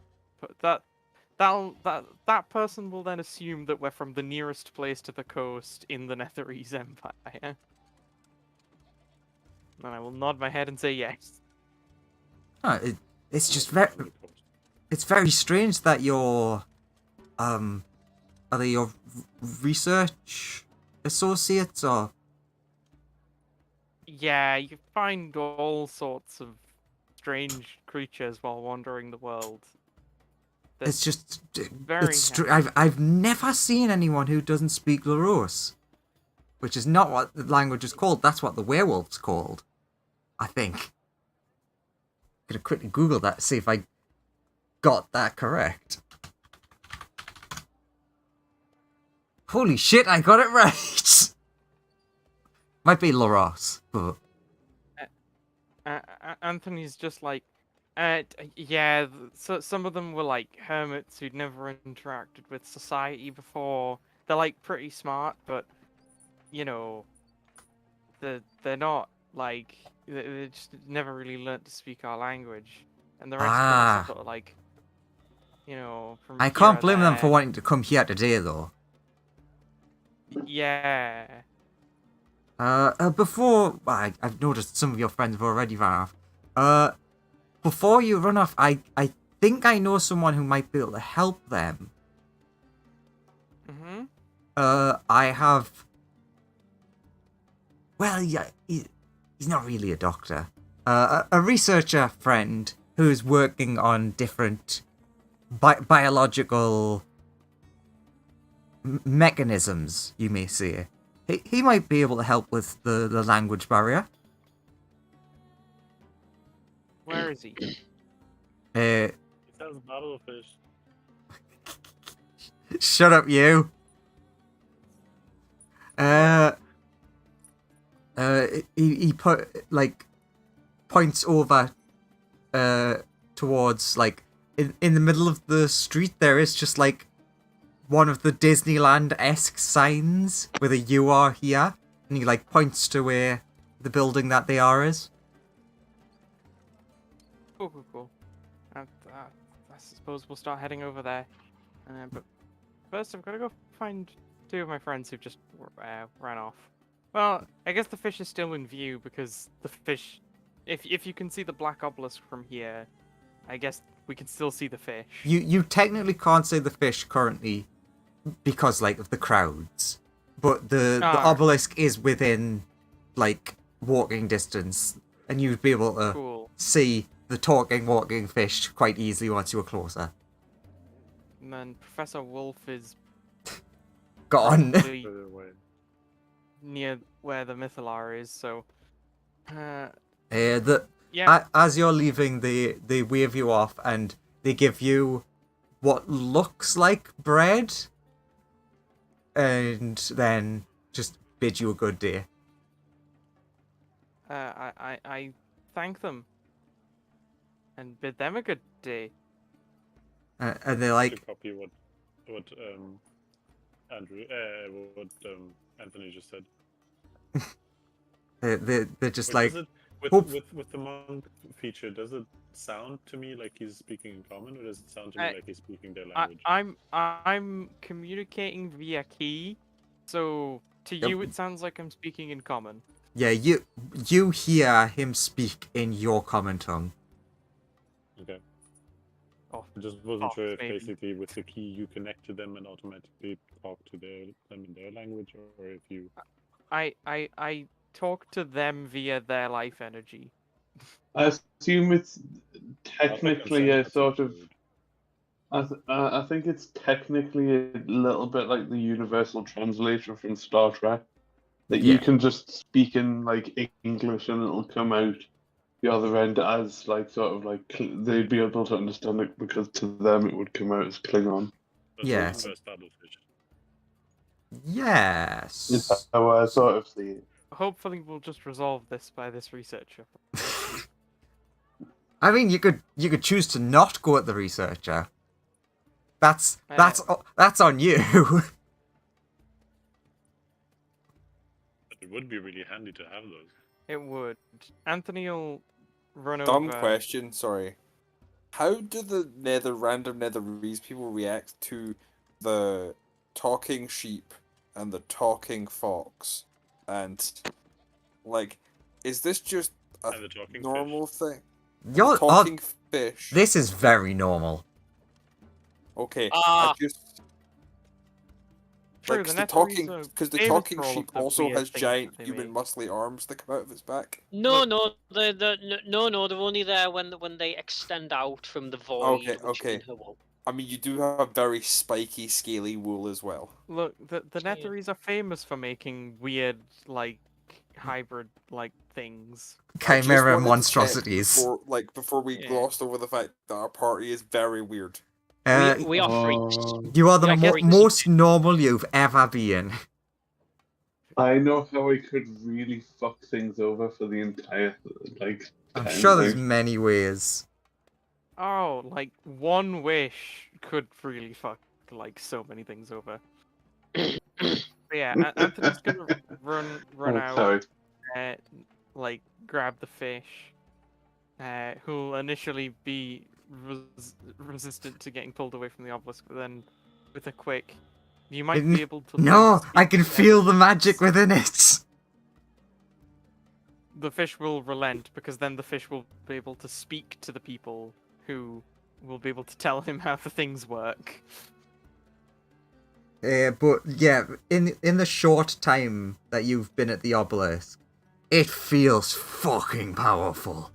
that person will then assume that we're from the nearest place to the coast in the Netherese Empire. And I will nod my head and say yes. Oh, it's just it's very strange that you're are they your research associates or? Yeah, you find all sorts of strange creatures while wandering the world. It's just very I've never seen anyone who doesn't speak Laros, which is not what the language is called. That's what the werewolf's called, I think. I'm gonna quickly Google that to see if I got that correct. Holy shit! I got it right. Might be Laros, but Anthony's just like, yeah. So some of them were like hermits who'd never interacted with society before. They're like pretty smart, but you know, they're not like they just never really learnt to speak our language, and the rest of them are sort of like, you know, from I here can't or blame them for there. wanting to come here today, though. Yeah. Before I've noticed some of your friends have already run off. Before you run off, I think I know someone who might be able to help them. Mhm. I have. Well, yeah, he's not really a doctor. A researcher friend who's working on different biological mechanisms, you may say. He might be able to help with the language barrier. Where is he? It says battlefish. Shut up, you. He put points over towards in the middle of the street. There is just one of the Disneyland-esque signs with a "You are here," and he points to where the building that they are is. Cool. I suppose we'll start heading over there. But first, I've got to go find two of my friends who've just ran off. Well, I guess the fish is still in view because the fish. If you can see the black obelisk from here, I guess we can still see the fish. You technically can't see the fish currently because of the crowds, but the obelisk is within walking distance, and you'd be able to see the talking, walking fish quite easily once you were closer. And then Professor Wolf is gone. Near where the Mythalar is, so. As you're leaving, they wave you off and they give you what looks like bread, and then just bid you a good day. I thank them and bid them a good day. And they're to copy what Anthony just said. They're just with the monk feature, does it sound to me like he's speaking in common, or does it sound to me like he's speaking their language? I'm communicating via key, so to you it sounds like I'm speaking in common. Yeah, you hear him speak in your common tongue. Okay. I just wasn't sure if basically with the key you connect to them and automatically talk to them in their language, or if you. I talk to them via their life energy. I assume it's technically a sort of. I think it's technically a little bit like the universal translator from Star Trek, that you can just speak in English and it'll come out the other end as they'd be able to understand it because to them it would come out as Klingon. Yes. Yes. It's how I sort of see it. Hopefully we'll just resolve this by this researcher. I mean, you could choose to not go at the researcher. That's on you. It would be really handy to have those. It would. Anthony will run over. Dumb question, sorry. How do the random Netherese people react to the talking sheep and the talking fox? And is this just a normal thing? You're talking fish. This is very normal. Okay, I just true, because the talking sheep also has giant human muscly arms that come out of its back. No, they're only there when they extend out from the void. Okay. I mean, you do have very spiky, scaly wool as well. Look, the Yeah. Netheries are famous for making weird, like, hybrid, like, things. I just Chimera wanted to check monstrosities. before we Yeah. glossed over the fact that our party is very weird. We are freaks. You are the Yeah, freaks. most normal you've ever been. I know how I could really fuck things over for the entire, like... I'm 10 sure there's things. many ways. Oh, like, one wish could really fuck, like, so many things over. But yeah, Anthony's gonna run Oh, out, sorry. like, grab the fish, who'll initially be resistant to getting pulled away from the obelisk, but then with a quick, you might be able to... No, speak I can to feel the them. magic within it. The fish will relent, because then the fish will be able to speak to the people who will be able to tell him how the things work. But yeah, in the short time that you've been at the obelisk, it feels fucking powerful.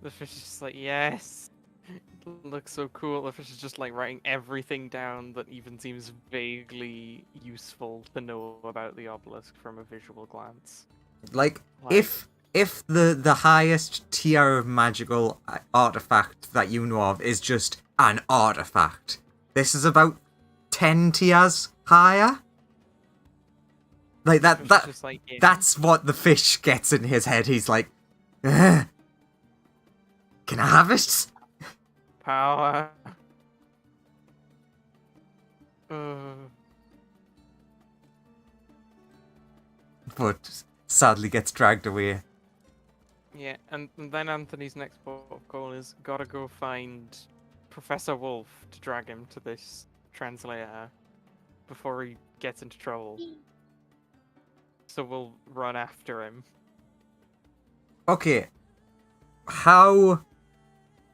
The fish is just like, yes, it looks so cool. The fish is just like writing everything down that even seems vaguely useful to know about the obelisk from a visual glance. Like, if the highest tier of magical artifact that you know of is just an artifact, this is about 10 tiers higher. Like It's just like, yeah. that's what the fish gets in his head. He's like, "Ugh. Can I have it?" Power. But sadly gets dragged away. Yeah, and then Anthony's next port of call is gotta go find Professor Wolf to drag him to this translator before he gets into trouble. So we'll run after him. Okay. How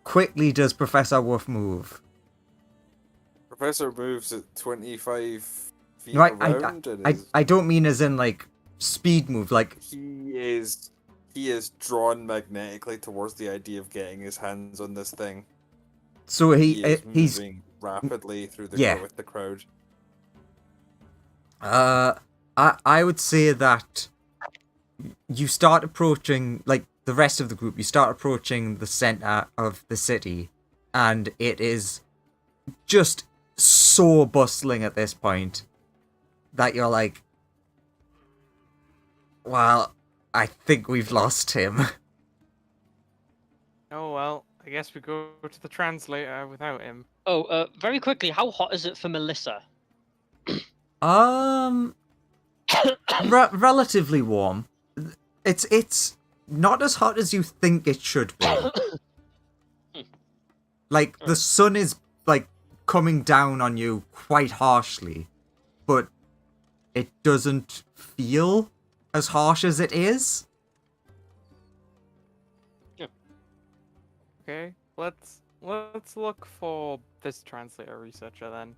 quickly does Professor Wolf move? Professor moves at 25 feet No, around. and I don't mean as in like speed move. Like, he is drawn magnetically towards the idea of getting his hands on this thing. so He is he's moving rapidly through with the crowd. I would say that you start approaching, like, the rest of the group, you start approaching the center of the city, and it is just so bustling at this point that you're like, well, I think we've lost him. Oh well, I guess we go to the translator without him. Oh, very quickly, how hot is it for Melissa? Relatively warm. It's not as hot as you think it should be. Like, the sun is, like, coming down on you quite harshly, but it doesn't feel as harsh as it is. Okay, let's look for this translator researcher then.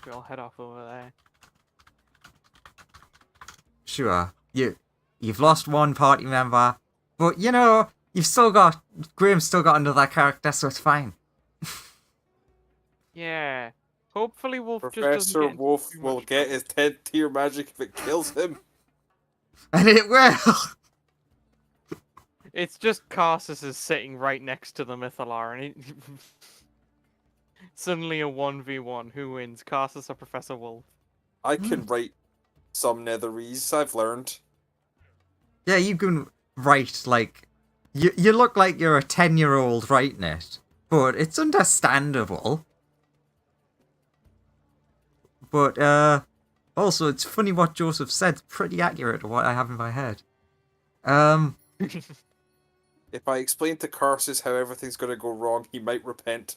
We'll head off over there. Sure, you've lost one party member, but you know, Graham's still got another character, so it's fine. Yeah. Hopefully Wolf just Professor doesn't get into Wolf too will much get trouble. his 10th tier magic if it kills him. And it will. It's just Carsus is sitting right next to the Mythalar, and it... suddenly a 1v1. Who wins, Carsus or Professor Wolf? I can write some netherese, I've learned. Yeah, you can write, like, you look like you're a 10-year-old writing it, but it's understandable. But, also, it's funny what Joseph said. It's pretty accurate to what I have in my head. If I explain to Carsus how everything's gonna go wrong, he might repent.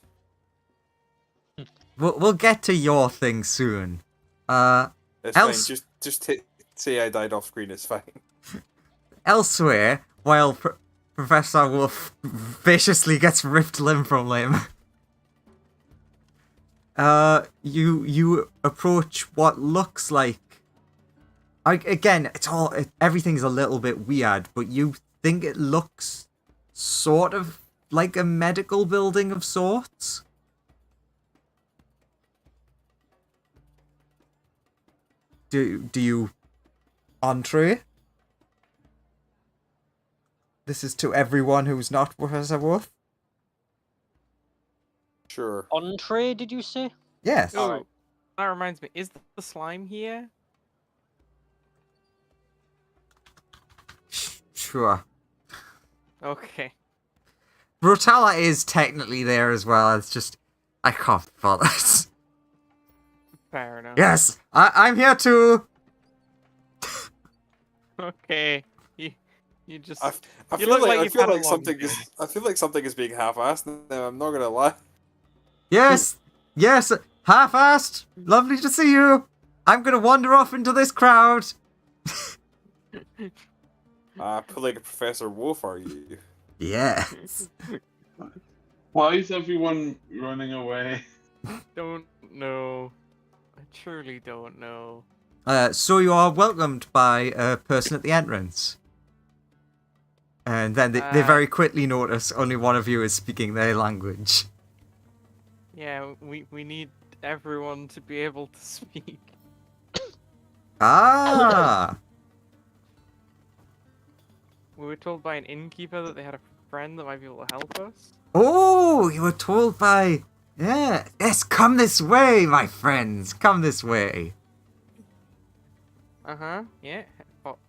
We'll get to your thing soon. It's Else- fine, just say I died off screen, it's fine. Elsewhere, while Professor Wolf viciously gets ripped limb from limb, you approach what looks like... Again, everything's a little bit weird, but you think it looks sort of like a medical building of sorts. Do you entree? This is to everyone who's not Professor Wolf? Sure. Entree, did you say? Yes. Oh, Alright. that reminds me. Is the slime here? Sure. Okay. Brutala is technically there as well. It's just I can't be bothered. Fair enough. Yes, I'm here too. Okay. You just. I You feel look like, like I you've feel had a like long something day. is I feel like something is being half-assed now. I'm not gonna lie. Yes, yes, half-assed. Lovely to see you. I'm gonna wander off into this crowd. Pulling a Professor Wolf, are you? Yes. Why is everyone running away? Don't know. I truly don't know. So you are welcomed by a person at the entrance. And then they very quickly notice only one of you is speaking their language. Yeah, we need everyone to be able to speak. Ah! We were told by an innkeeper that they had a friend that might be able to help us. Oh, you were told by... Yeah. Yes, come this way, my friends. Come this way. Uh-huh, yeah.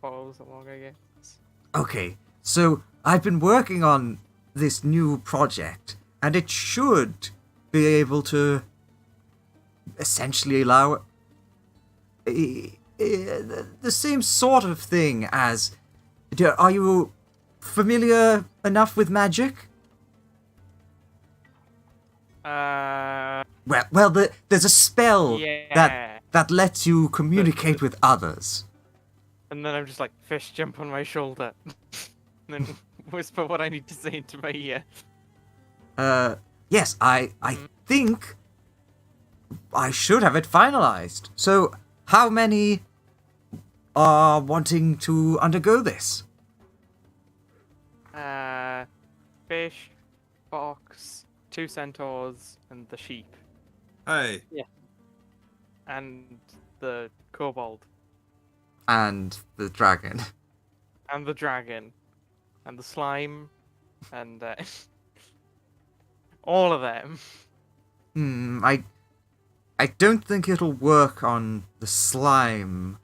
Follows along, I guess. Okay, so I've been working on this new project, and it should be able to essentially allow the same sort of thing as... Are you familiar enough with magic? Well, there's a spell Yeah. that lets you communicate with others. And then I'm just like, fish, jump on my shoulder. And then whisper what I need to say into my ear. Yes, I think I should have it finalized. So, how many are wanting to undergo this? Fish, fox, 2 centaurs, and the sheep. Hey. And the kobold. And the dragon. And the dragon. And the slime. And all of them. I don't think it'll work on the slime.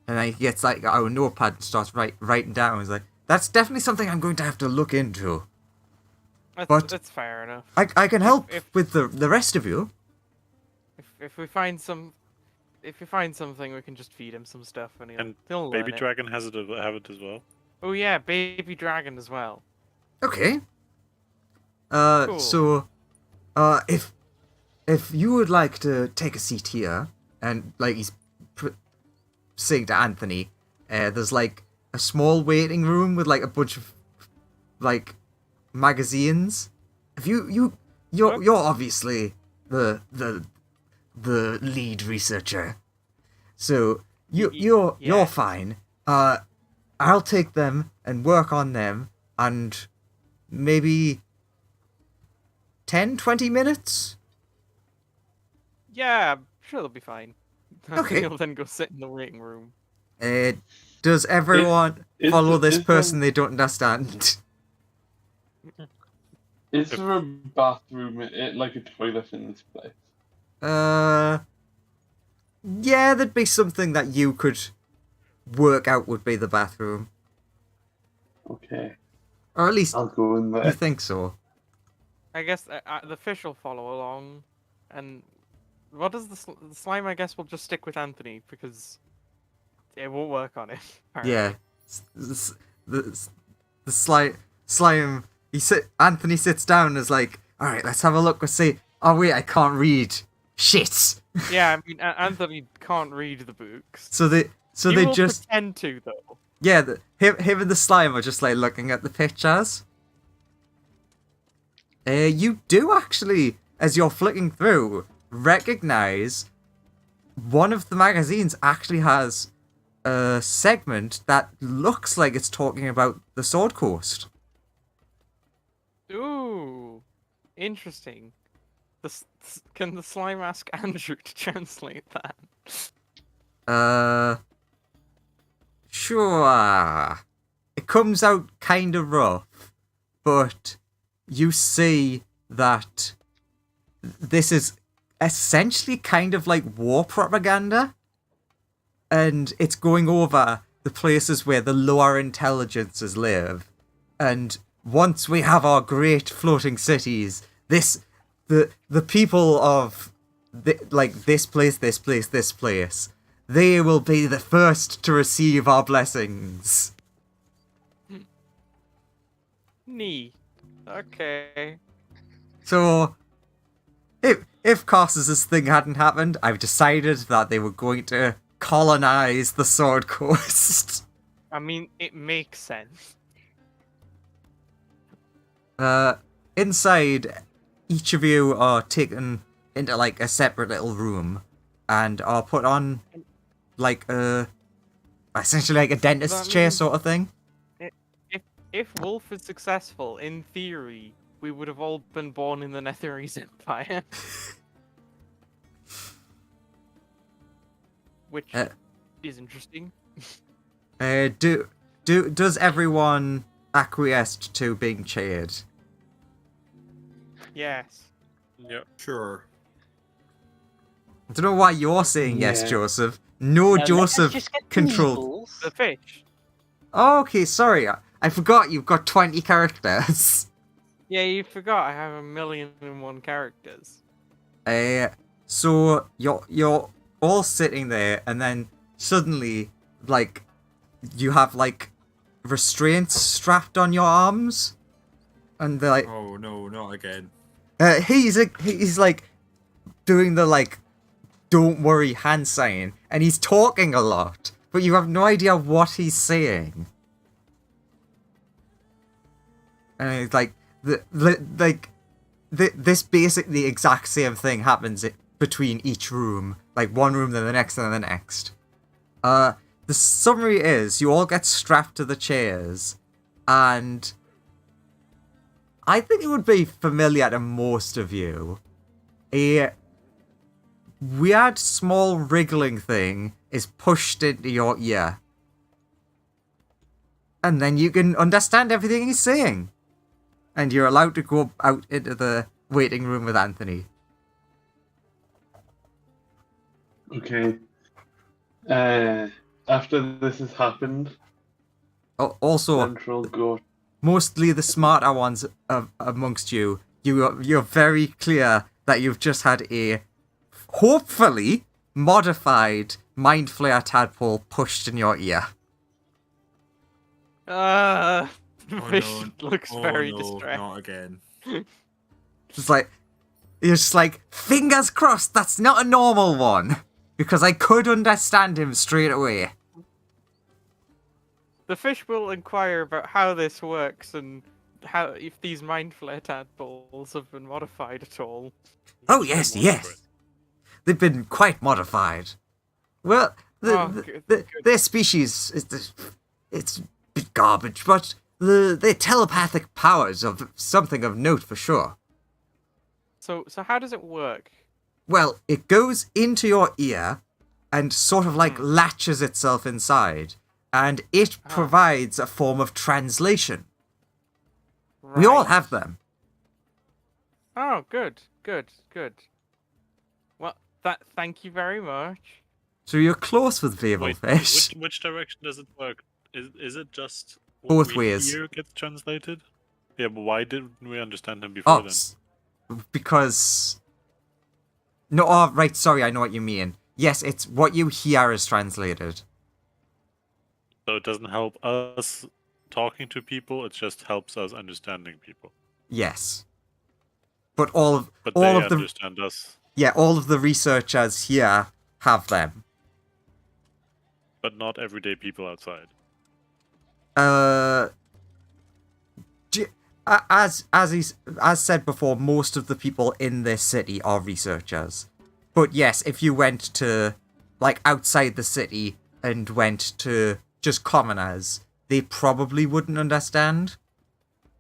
And then he gets like our notepad and starts writing down. He's like, that's definitely something I'm going to have to look into. That's fair enough. I can help If- with the rest of you. If we find something, we can just feed him some stuff, and he'll Baby learn it. Dragon has it have it as well. Oh yeah, baby dragon as well. Okay. Cool. So, if you would like to take a seat here, and like he's saying to Anthony, there's like a small waiting room with like a bunch of like magazines. If you're obviously the lead researcher, so you're fine. I'll take them and work on them, and maybe 10-20 minutes. Yeah, I'm sure they'll be fine. Okay. He'll then go sit in the waiting room. Does everyone Is- follow this is person they don't understand? Is there a bathroom, like a toilet in this place? Yeah, there'd be something that you could work out would be the bathroom. Okay, Or at least I'll go in you there. think so. I guess the fish will follow along, and what does the slime? I guess will just stick with Anthony because it won't work on it. Yeah. The slime... Anthony sits down and is like, alright, let's have a look and see. Oh wait, I can't read. Shit! Yeah, I mean Anthony can't read the books. So they He will just... pretend to though. Yeah, him and the slime are just like looking at the pictures. You do actually, as you're flicking through, recognize one of the magazines actually has a segment that looks like it's talking about the Sword Coast. Ooh, interesting. Can the slime ask Andrew to translate that? Sure. It comes out kind of rough, but you see that this is essentially kind of like war propaganda, and it's going over the places where the lower intelligences live. And once we have our great floating cities, the people of this place, they will be the first to receive our blessings. Neat. Okay. So, if Carsus's thing hadn't happened, I've decided that they were going to colonize the Sword Coast. I mean, it makes sense. Inside, each of you are taken into like a separate little room and are put on like essentially like a dentist's chair sort of thing. If Wolf is successful, in theory, we would have all been born in the Netherese Empire. Which is interesting. Does everyone acquiesce to being cheered? Yes. Yep. Sure. I don't know why you're saying yes, Yeah. Joseph. No, Joseph Just get controlled. measles. The fish. Oh, okay, sorry. I forgot you've got 20 characters. Yeah, you forgot I have 1,000,001 characters. So you're all sitting there, and then suddenly, like, you have like restraints strapped on your arms, and they're like, Oh no, not again. he's like doing the like, don't worry hand sign, and he's talking a lot, but you have no idea what he's saying. And it's like this basically the exact same thing happens between each room, like one room then the next and then the next. The summary is you all get strapped to the chairs, and I think it would be familiar to most of you. A weird small wriggling thing is pushed into your ear, and then you can understand everything he's saying. And you're allowed to go out into the waiting room with Anthony. Okay. After this has happened, Also, Central go. mostly the smarter ones amongst you, you're very clear that you've just had a hopefully modified Mind Flayer tadpole pushed in your ear. The Oh, fish no. looks Oh, very no, distressed. not again. It's like, you're just like, fingers crossed that's not a normal one. Because I could understand him straight away. The fish will inquire about how this works and how if these Mind Flayer tadpoles have been modified at all. Oh, yes, yes. They've been quite modified. Well, their species it's a bit garbage, but their telepathic powers of something of note for sure. So how does it work? Well, it goes into your ear and sort of like latches itself inside, and it provides a form of translation. Right. We all have them. Oh, good. Well, thank you very much. So you're close with Wait, Fablefish. which direction does it work? Is it just what Both we ways. hear gets translated? Yeah, but why didn't we understand him before then? Because... No, oh, right, sorry, I know what you mean. Yes, it's what you hear is translated. So it doesn't help us talking to people, it just helps us understanding people. Yes. But all of But all they of the understand us. yeah, all of the researchers here have them. But not everyday people outside. As said before, most of the people in this city are researchers. But yes, if you went to like outside the city and went to just commoners, they probably wouldn't understand.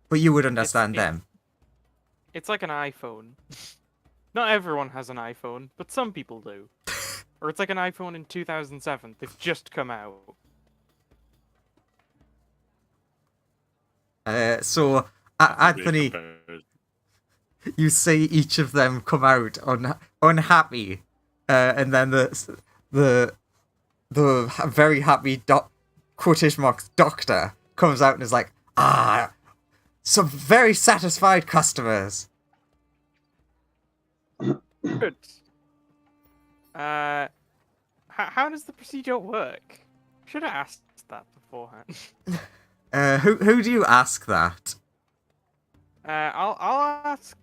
But you would understand them. It's like an iPhone. Not everyone has an iPhone, but some people do. or it's like an iPhone in 2007. They've just come out. So That's a great Anthony, comparison. you see each of them come out unhappy, and then the very happy quotation marks doctor comes out and is like, some very satisfied customers. Good. How does the procedure work? Should have asked that beforehand. Who do you ask that? I'll ask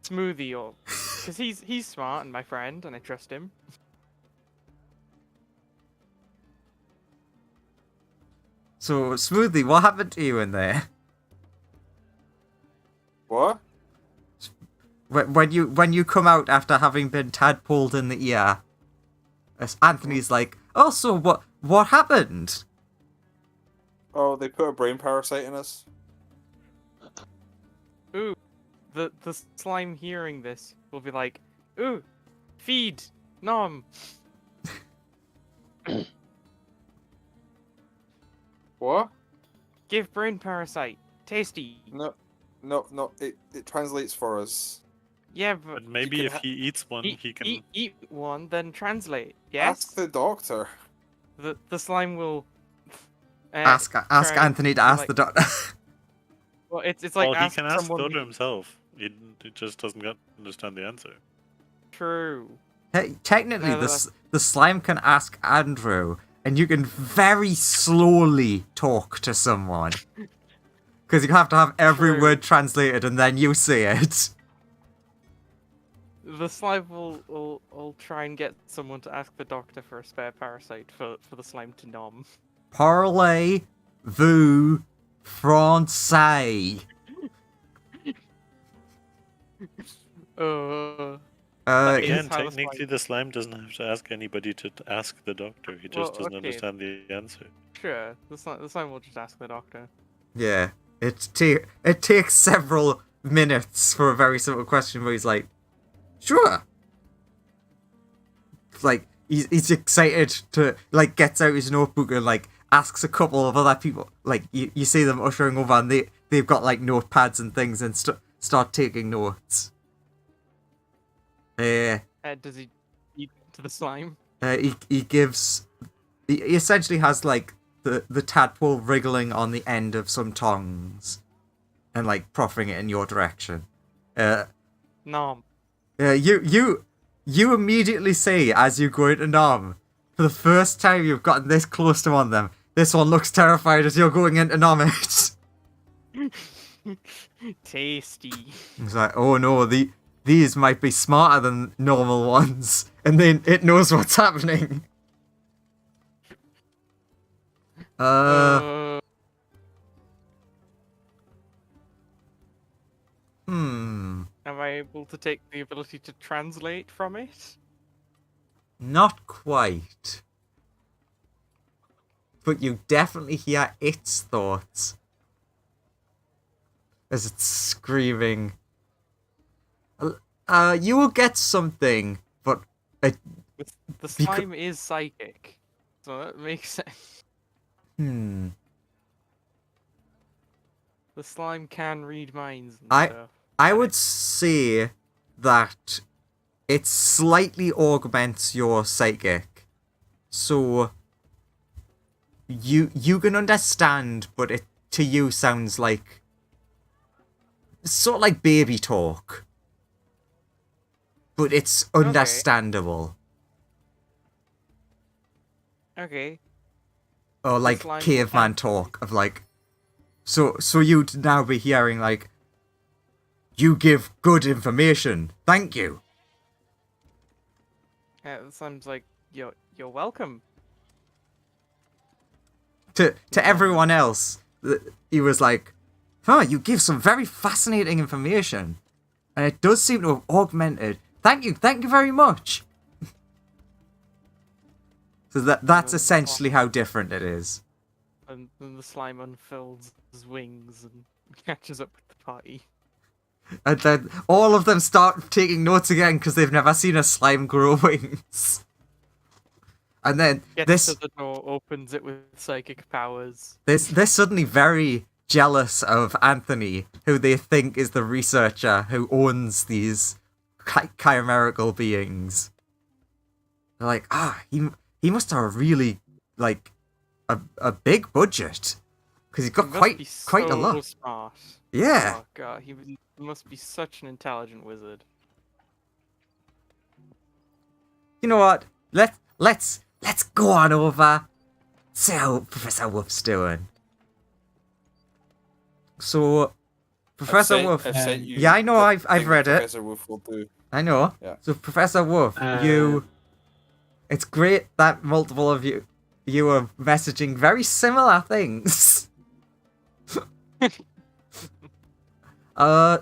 Smoothie, or because he's smart and my friend, and I trust him. So Smoothie, what happened to you in there? What? When you come out after having been tadpoled in the ear, Anthony's like, oh, so what happened? Oh, they put a brain parasite in us. Ooh, the slime hearing this will be like, ooh, feed, nom. What? Give brain parasite, tasty. No. It translates for us. Yeah, but But maybe can if he eats one, he can. eat one, then translate. Yes. Ask the doctor. The slime will. Ask try Anthony to ask like- the doctor. Well, it's like Well, he ask can ask the someone doctor who- himself. He just doesn't understand the answer. True. Technically, No, the slime can ask Andrew, and you can very slowly talk to someone. Because you have to have every True. word translated, and then you say it. The slime will try and get someone to ask the doctor for a spare parasite for the slime to nom. Parlez-vous français? Again, how the technically, slime- the slime doesn't have to ask anybody to ask the doctor. He just Well, doesn't okay. understand the answer. Sure, the slime will just ask the doctor. Yeah, it takes several minutes for a very simple question where he's like, sure. Like, he's excited to, like, gets out his notebook and, like, asks a couple of other people. Like, you see them ushering over and they've got, like, notepads and things and start taking notes. Does he eat to the slime? He gives... He essentially has, like, the tadpole wriggling on the end of some tongs and, like, proffering it in your direction. Nom. You immediately see, as you go into Nom, for the first time you've gotten this close to one of them, this one looks terrified as you're going into Nom it. Tasty. It's like, oh no, these might be smarter than normal ones, and then it knows what's happening. Am I able to take the ability to translate from it? Not quite. But you definitely hear its thoughts as it's screaming. You will get something, but The slime is psychic, so that makes sense. The slime can read minds and stuff. I would say that it slightly augments your psychic. So you can understand, but it to you sounds like sort of like baby talk. But it's understandable. Okay. Or like slime will caveman have- talk of like so you'd now be hearing like, you give good information. Thank you. It sounds like you're welcome. To everyone else, he was like, you give some very fascinating information. And it does seem to have augmented. Thank you very much. So that's essentially how different it is. And then the slime unfurls his wings and catches up with the party. And then all of them start taking notes again because they've never seen a slime grow wings. And then Gets to the door, opens it with psychic powers. they're suddenly very jealous of Anthony, who they think is the researcher who owns these chimerical beings. They're like, he must have a really, like, a big budget. Because he's got He must be quite a so lot. Smart. Yeah. Oh god, he must be such an intelligent wizard. You know what? Let's go on over. See how Professor Wolf's doing. So, Professor Wolf. I've sent you Yeah, I know. the I've thing read it. Professor Wolf will do. I know. Yeah. So, Professor Wolf, it's great that multiple of you are messaging very similar things.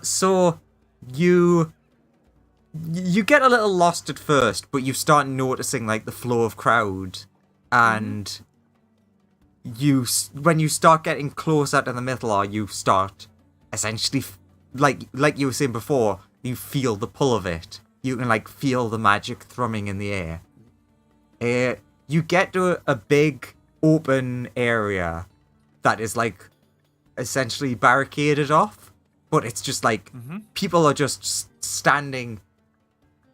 So you get a little lost at first, but you start noticing like the flow of crowd, and when you start getting closer to the Mythalar, you start essentially like you were saying before, you feel the pull of it. You can like feel the magic thrumming in the air. You get to a big open area that is like essentially barricaded off, but it's just like people are just standing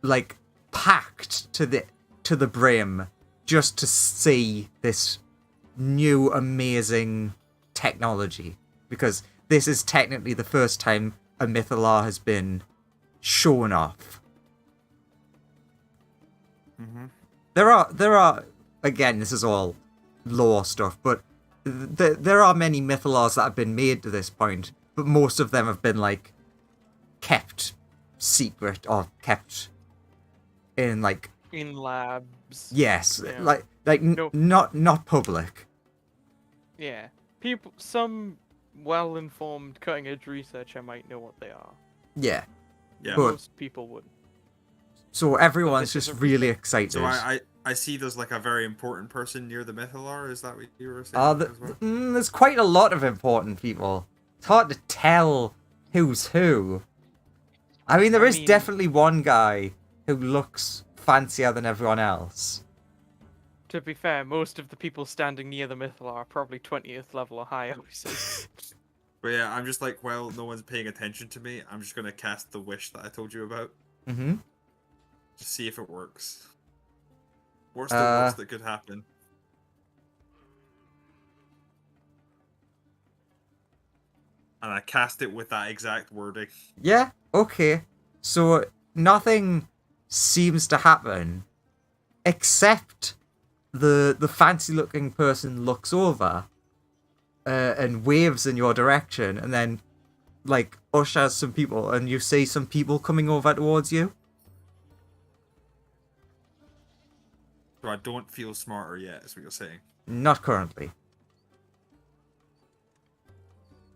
like packed to the brim just to see this new amazing technology, because this is technically the first time a Mythalar has been shown off. There are again, this is all lore stuff, but there are many Mythalars that have been made to this point, but most of them have been like kept secret or kept in like In labs. yes, Yeah. like No. not public. Yeah. Some well-informed cutting-edge researcher might know what they are. Yeah. Yeah. But- Most people wouldn't. So everyone's This is just a really excited. So I see there's like a very important person near the Mythalar. Is that what you were saying as well? There's quite a lot of important people. It's hard to tell who's who. I mean, there is definitely one guy who looks fancier than everyone else. To be fair, most of the people standing near the Mythalar are probably 20th level or higher. But yeah, I'm just like, well, no one's paying attention to me. I'm just gonna cast the wish that I told you about. Mm-hmm. Just see if it works. What's the worst that could happen? And I cast it with that exact wording. Yeah, okay. So nothing seems to happen, except the fancy looking person looks over and waves in your direction, and then like ushers some people, and you see some people coming over towards you. So I don't feel smarter yet, is what you're saying. Not currently.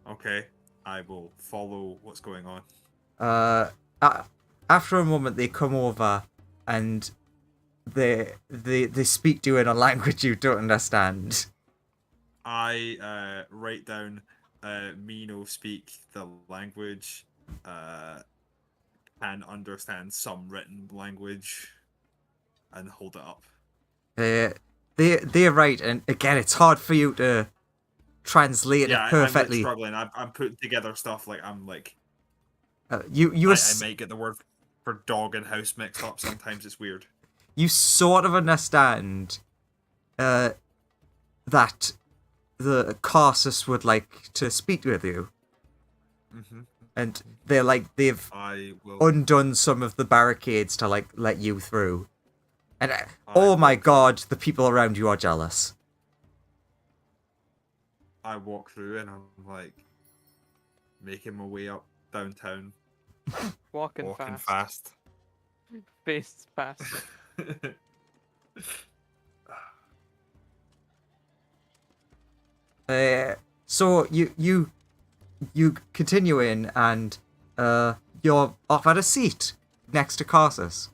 Okay, I will follow what's going on. After a moment, they come over and they speak to you in a language you don't understand. I write down me no speak the language, can understand some written language, and hold it up. They're right, and again, it's hard for you to translate Yeah, it perfectly. I'm struggling. I'm putting together stuff like I'm like. I might get the word for dog and house mixed up. Sometimes it's weird. You sort of understand that the Carsus would like to speak with you, and they're like they've I will. undone some of the barricades to like let you through. And oh my god, the people around you are jealous. I walk through and I'm like making my way up downtown, Walking fast. Face fast. So you continue in, and you're offered a seat next to Carsus.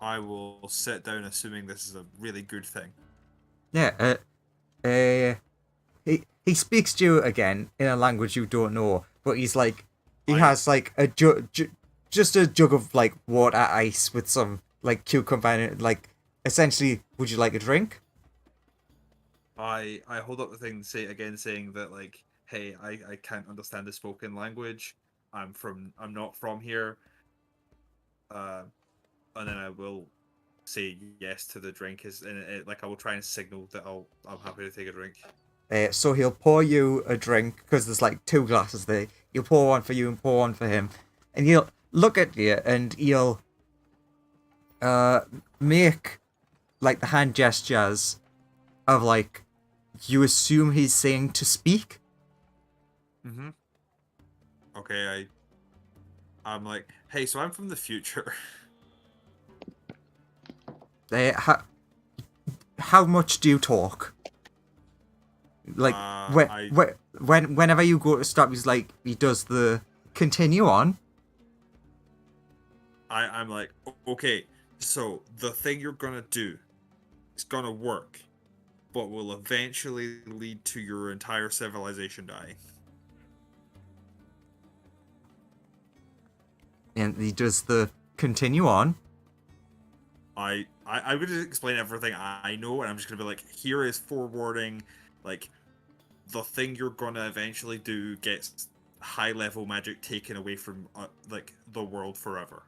I will sit down, assuming this is a really good thing. Yeah. He speaks to you again in a language you don't know, but he's like he has like just a jug of like water ice with some like cucumber in it, like essentially, would you like a drink? I hold up the thing, say again, saying that like, hey, I can't understand the spoken language. I'm not from here. And then I will say yes to the drink, like I will try and signal that I'm happy to take a drink. So he'll pour you a drink, because there's like 2 glasses there. He'll pour one for you and pour one for him. And he'll look at you and he'll make like the hand gestures of like, you assume he's saying to speak. Mm-hmm. Okay, I'm like, hey, so I'm from the future. How much do you talk? Like, whenever you go to stop, he's like, he does the continue on. I'm like, okay, so the thing you're gonna do is gonna work, but will eventually lead to your entire civilization dying. And he does the continue on. I'm gonna just explain everything I know, and I'm just gonna be like, here is forewarning, like, the thing you're gonna eventually do gets high level magic taken away from like the world forever.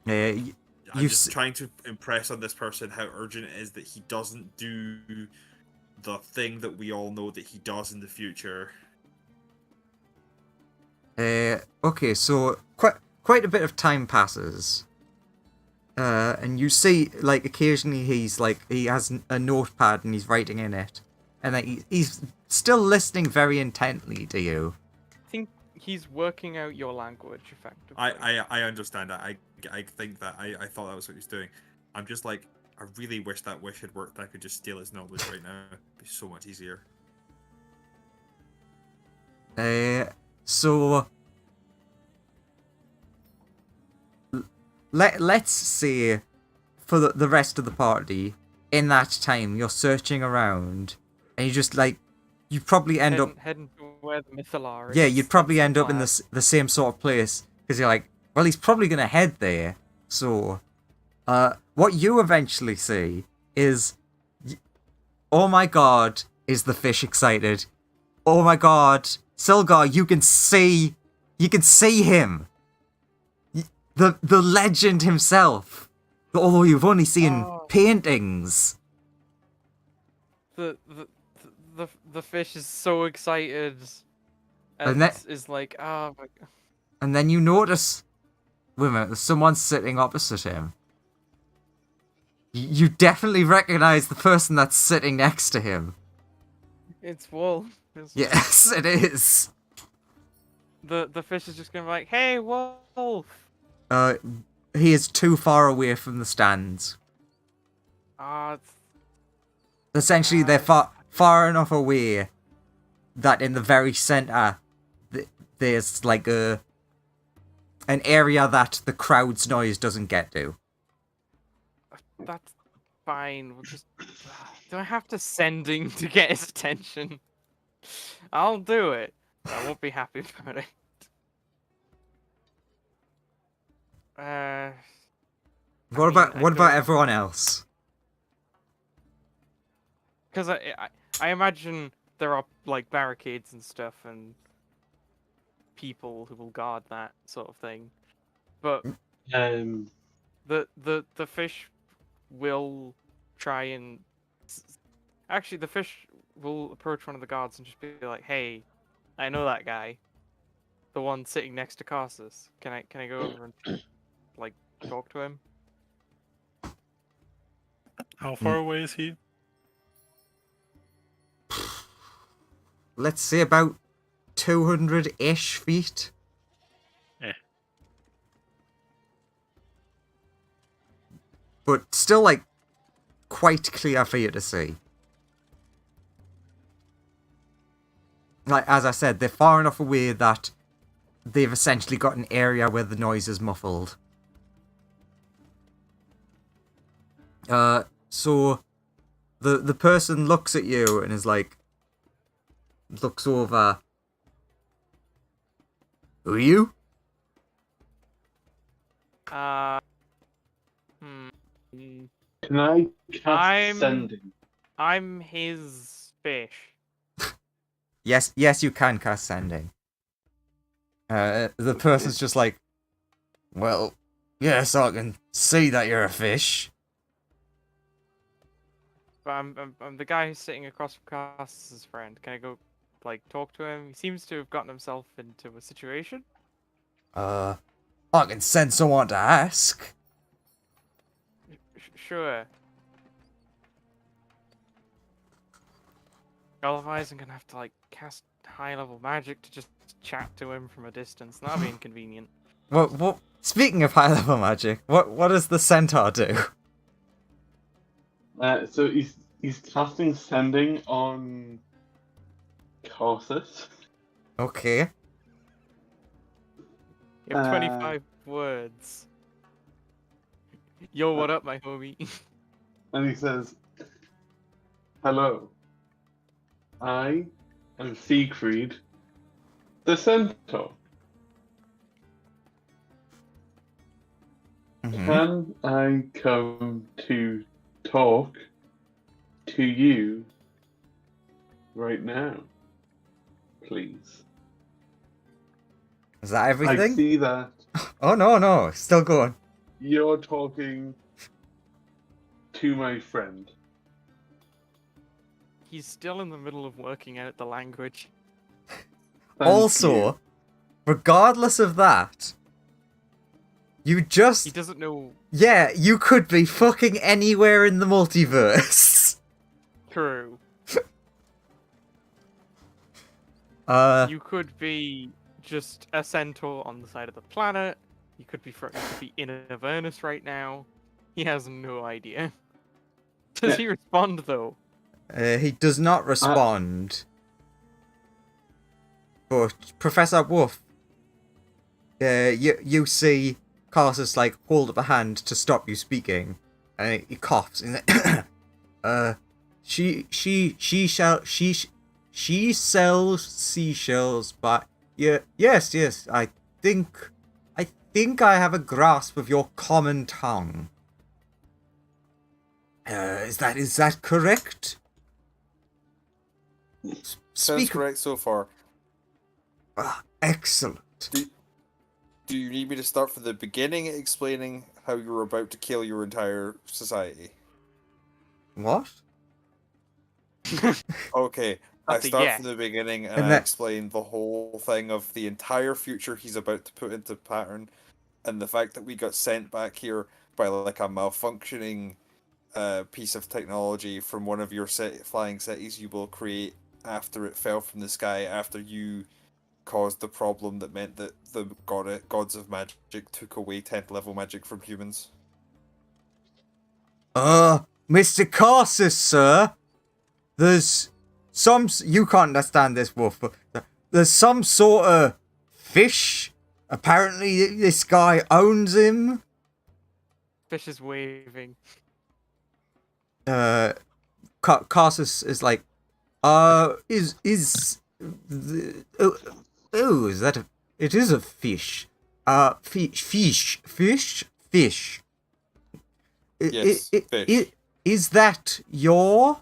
I'm just trying to impress on this person how urgent it is that he doesn't do the thing that we all know that he does in the future. Okay, so quite a bit of time passes. And you see, like, occasionally he has a notepad and he's writing in it. And then he's still listening very intently to you. I think he's working out your language, effectively. I understand that. I think that. I thought that was what he's doing. I'm just like, I really wish that wish had worked. I could just steal his knowledge right now. It'd be so much easier. So... Let's say, for the rest of the party, in that time, you're searching around, and you just, like, you probably end up... Heading to where the Mythalar is. Yeah, you'd probably end up in the same sort of place, because you're like, well, he's probably going to head there. So, what you eventually see is, oh my god, is the fish excited? Oh my god, Silgar, you can see him. The legend himself. Although you've only seen paintings. The fish is so excited. And that is like, oh my god. And then you notice, wait a minute, there's someone sitting opposite him. You definitely recognize the person that's sitting next to him. It's Wolf. Yes, it is. The fish is just gonna be like, hey, Wolf. He is too far away from the stands. Essentially, they're far enough away that in the very center, there's like an area that the crowd's noise doesn't get to. That's fine. We'll just. Do I have to send him to get his attention? I'll do it. I won't be happy about it. What about everyone else? Because I imagine there are like barricades and stuff and people who will guard that sort of thing. But the fish will try and actually the fish will approach one of the guards and just be like, "Hey, I know that guy, the one sitting next to Carsus. Can I go over and like talk to him?" How far away is he? Let's say about 200-ish feet. But still, like, quite clear for you to see. Like, as I said, they're far enough away that they've essentially got an area where the noise is muffled. So the person looks at you and is like, looks over. Who are you? Can I cast I'm- sending? I'm his fish. Yes, you can cast sending. The person's just like, well, yes, I can see that you're a fish. But I'm the guy who's sitting across from Cass's friend. Can I go, like, talk to him? He seems to have gotten himself into a situation. I can send someone to ask. Sure. Otherwise, I'm gonna have to, like, cast high-level magic to just chat to him from a distance. That'd be inconvenient. What? Speaking of high-level magic, what does the centaur do? So he's casting sending on Corsus. Okay. You have 25 words. Yo, what up, my homie? And he says, "Hello, I am Siegfried, the Centaur. Mhm. Can I come to talk to you right now, please?" Is that I everything? see that Oh no, still going. you're talking to my friend. He's still in the middle of working out the language. Thank Also, you. regardless of that, you He just doesn't know. you could be fucking anywhere in the multiverse. True. You could be just a centaur on the side of the planet. You could be in Avernus right now. He has no idea. Does he respond though? He does not respond. But Professor Wolf, you see Carsus like hold up a hand to stop you speaking, and he coughs. And she sells seashells, but yes. I think I have a grasp of your common tongue. Is that correct? Sounds correct so far. Excellent. Do you need me to start from the beginning explaining how you're about to kill your entire society? What? Okay, I That's a start yes. from the beginning and And I that- explain the whole thing of the entire future he's about to put into pattern, and the fact that we got sent back here by like a malfunctioning piece of technology from one of your flying cities you will create after it fell from the sky, after you caused the problem that meant that the gods of magic took away 10th level magic from humans. Mr. Carsus, sir, there's some, you can't understand this, Wolf, but there's some sort of fish. Apparently this guy owns him. Fish is waving. Carsus is like, is that it is a fish. Fish. Yes, fish. Is that your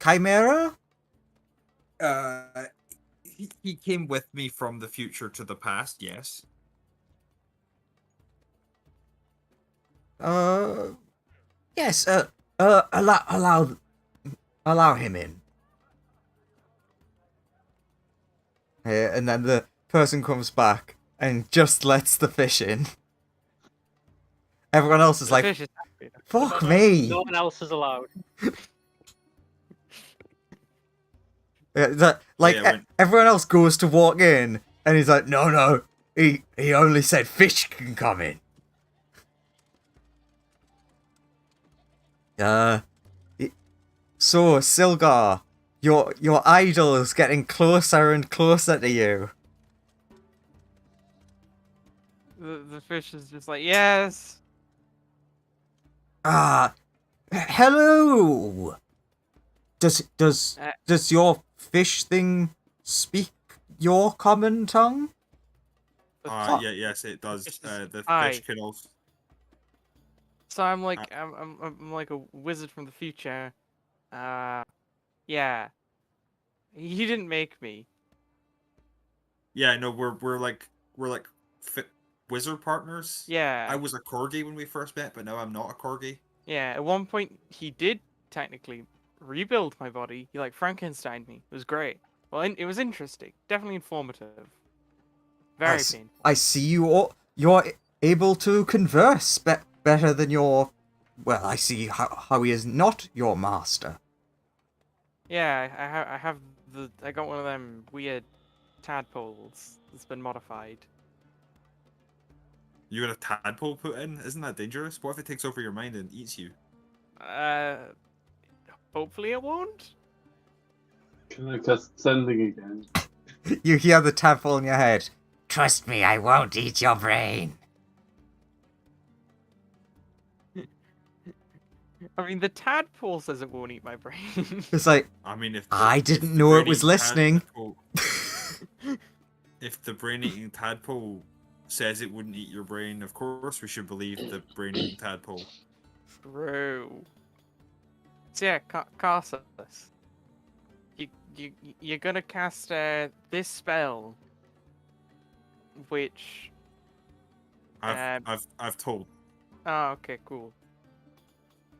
chimera? He came with me from the future to the past, yes. Yes, allow him in. And then the person comes back and just lets the fish in. Everyone else is The like, fish is happy. fuck me. No one else is allowed. Everyone else goes to walk in, and he's like, no, he only said fish can come in. So Silgar, your idol is getting closer and closer to you. The fish is just like, yes. Hello. Does your fish thing speak your common tongue? Yes, it does. Fish is The eye. fish can also. So I'm like I'm like a wizard from the future. Yeah. He didn't make me. Yeah, no, we're like wizard partners. Yeah. I was a corgi when we first met, but now I'm not a corgi. Yeah. At one point he did technically rebuild my body. He like Frankensteined me. It was great. Well, it was interesting. Definitely informative. Very painful. I see you're able to converse better than your. Well, I see how he is not your master. Yeah, I got one of them weird tadpoles that's been modified. You got a tadpole put in? Isn't that dangerous? What if it takes over your mind and eats you? Hopefully it won't. Can I cast sending again? You hear the tadpole in your head. Trust me, I won't eat your brain. I mean, the tadpole says it won't eat my brain. It's like, I mean, if I didn't know it was listening. If the brain-eating tadpole says it wouldn't eat your brain, of course we should believe the brain-eating tadpole. True. So yeah, Carsus. You're gonna cast this spell, which. I've told. Oh, okay, cool.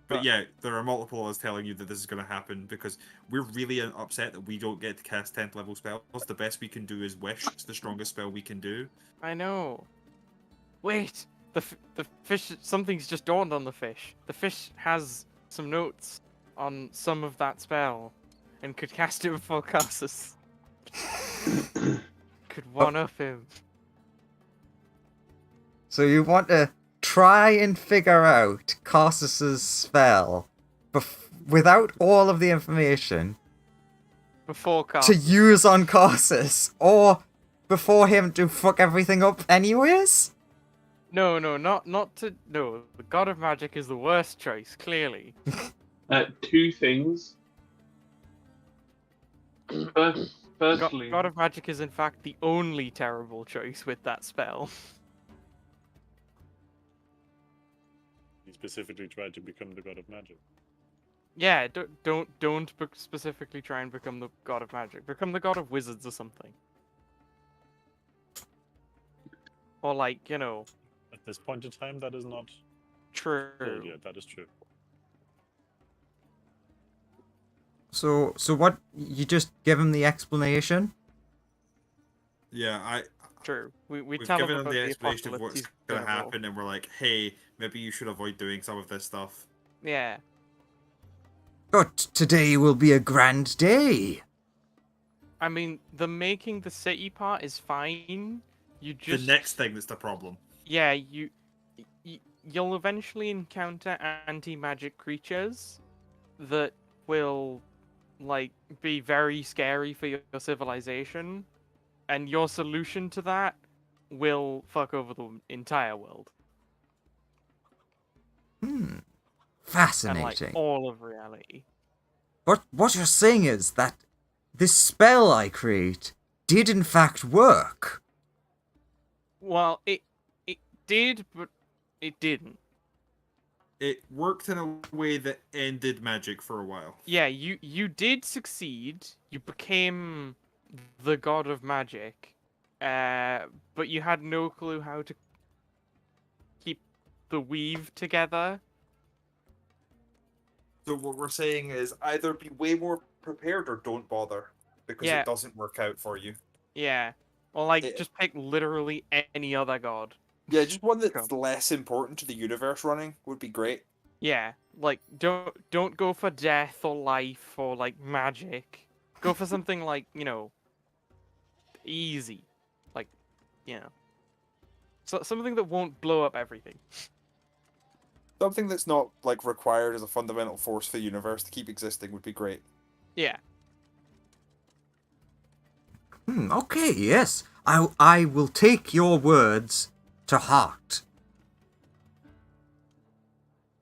But yeah, there are multiple of us telling you that this is going to happen because we're really upset that we don't get to cast 10th level spells. The best we can do is wish. It's the strongest spell we can do. I know. Wait, the fish. Something's just dawned on the fish. The fish has some notes on some of that spell, and could cast it before Carsus. Could one up him. So you want to try and figure out Carsus's spell without all of the information Before Carsus. to use on Carsus, or before him to fuck everything up anyways? No, not to. No, the God of Magic is the worst choice, clearly. Two things. Firstly, God of Magic is in fact the only terrible choice with that spell. He specifically tried to become the god of magic. Yeah, don't specifically try and become the God of Magic. Become the God of Wizards or something. Or like, you know. At this point in time, that is not True. true. Yeah, that is true. So what? You just give him the explanation? Yeah, True. We we've tell him given him about the the explanation of apocalypse what's he's going to gonna roll. happen, and we're like, hey, maybe you should avoid doing some of this stuff. Yeah. But today will be a grand day. I mean, the making the city part is fine. You just The next thing that's the problem. yeah, you'll eventually encounter anti-magic creatures that will like be very scary for your civilization, and your solution to that will fuck over the entire world and Fascinating. like all of reality. What you're saying is that this spell I create did in fact work. Well, it did, but it didn't. It worked in a way that ended magic for a while. Yeah, you did succeed. You became the god of magic, but you had no clue how to keep the weave together. So what we're saying is either be way more prepared or don't bother because Yeah. it doesn't work out for you. Yeah, or like It- just pick literally any other god. Yeah, just one that's Cool. less important to the universe running would be great. Yeah, like don't go for death or life or like magic. Go for something like, you know, easy, like, you know, so something that won't blow up everything. Something that's not like required as a fundamental force for the universe to keep existing would be great. Yeah. Okay, yes. I will take your words to heart.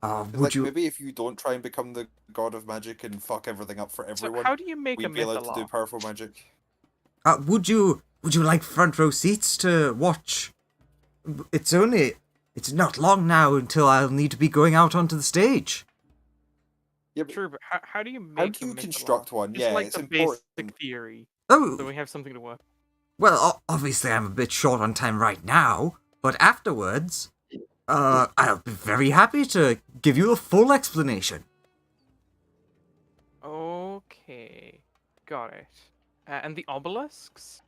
It's Would like, you... maybe if you don't try and become the god of magic and fuck everything up for So everyone, how do you make a we'd be allowed to do mythology? powerful magic. would you like front row seats to watch It's not long now until I'll need to be going out onto the stage. Yeah, but True, but how do you make how a do you mythalon? construct one? Just Yeah, like it's the important. basic theory, Oh, so we have something to work. well, obviously I'm a bit short on time right now, but afterwards, I'll be very happy to give you a full explanation. Okay, got it. And the obelisks?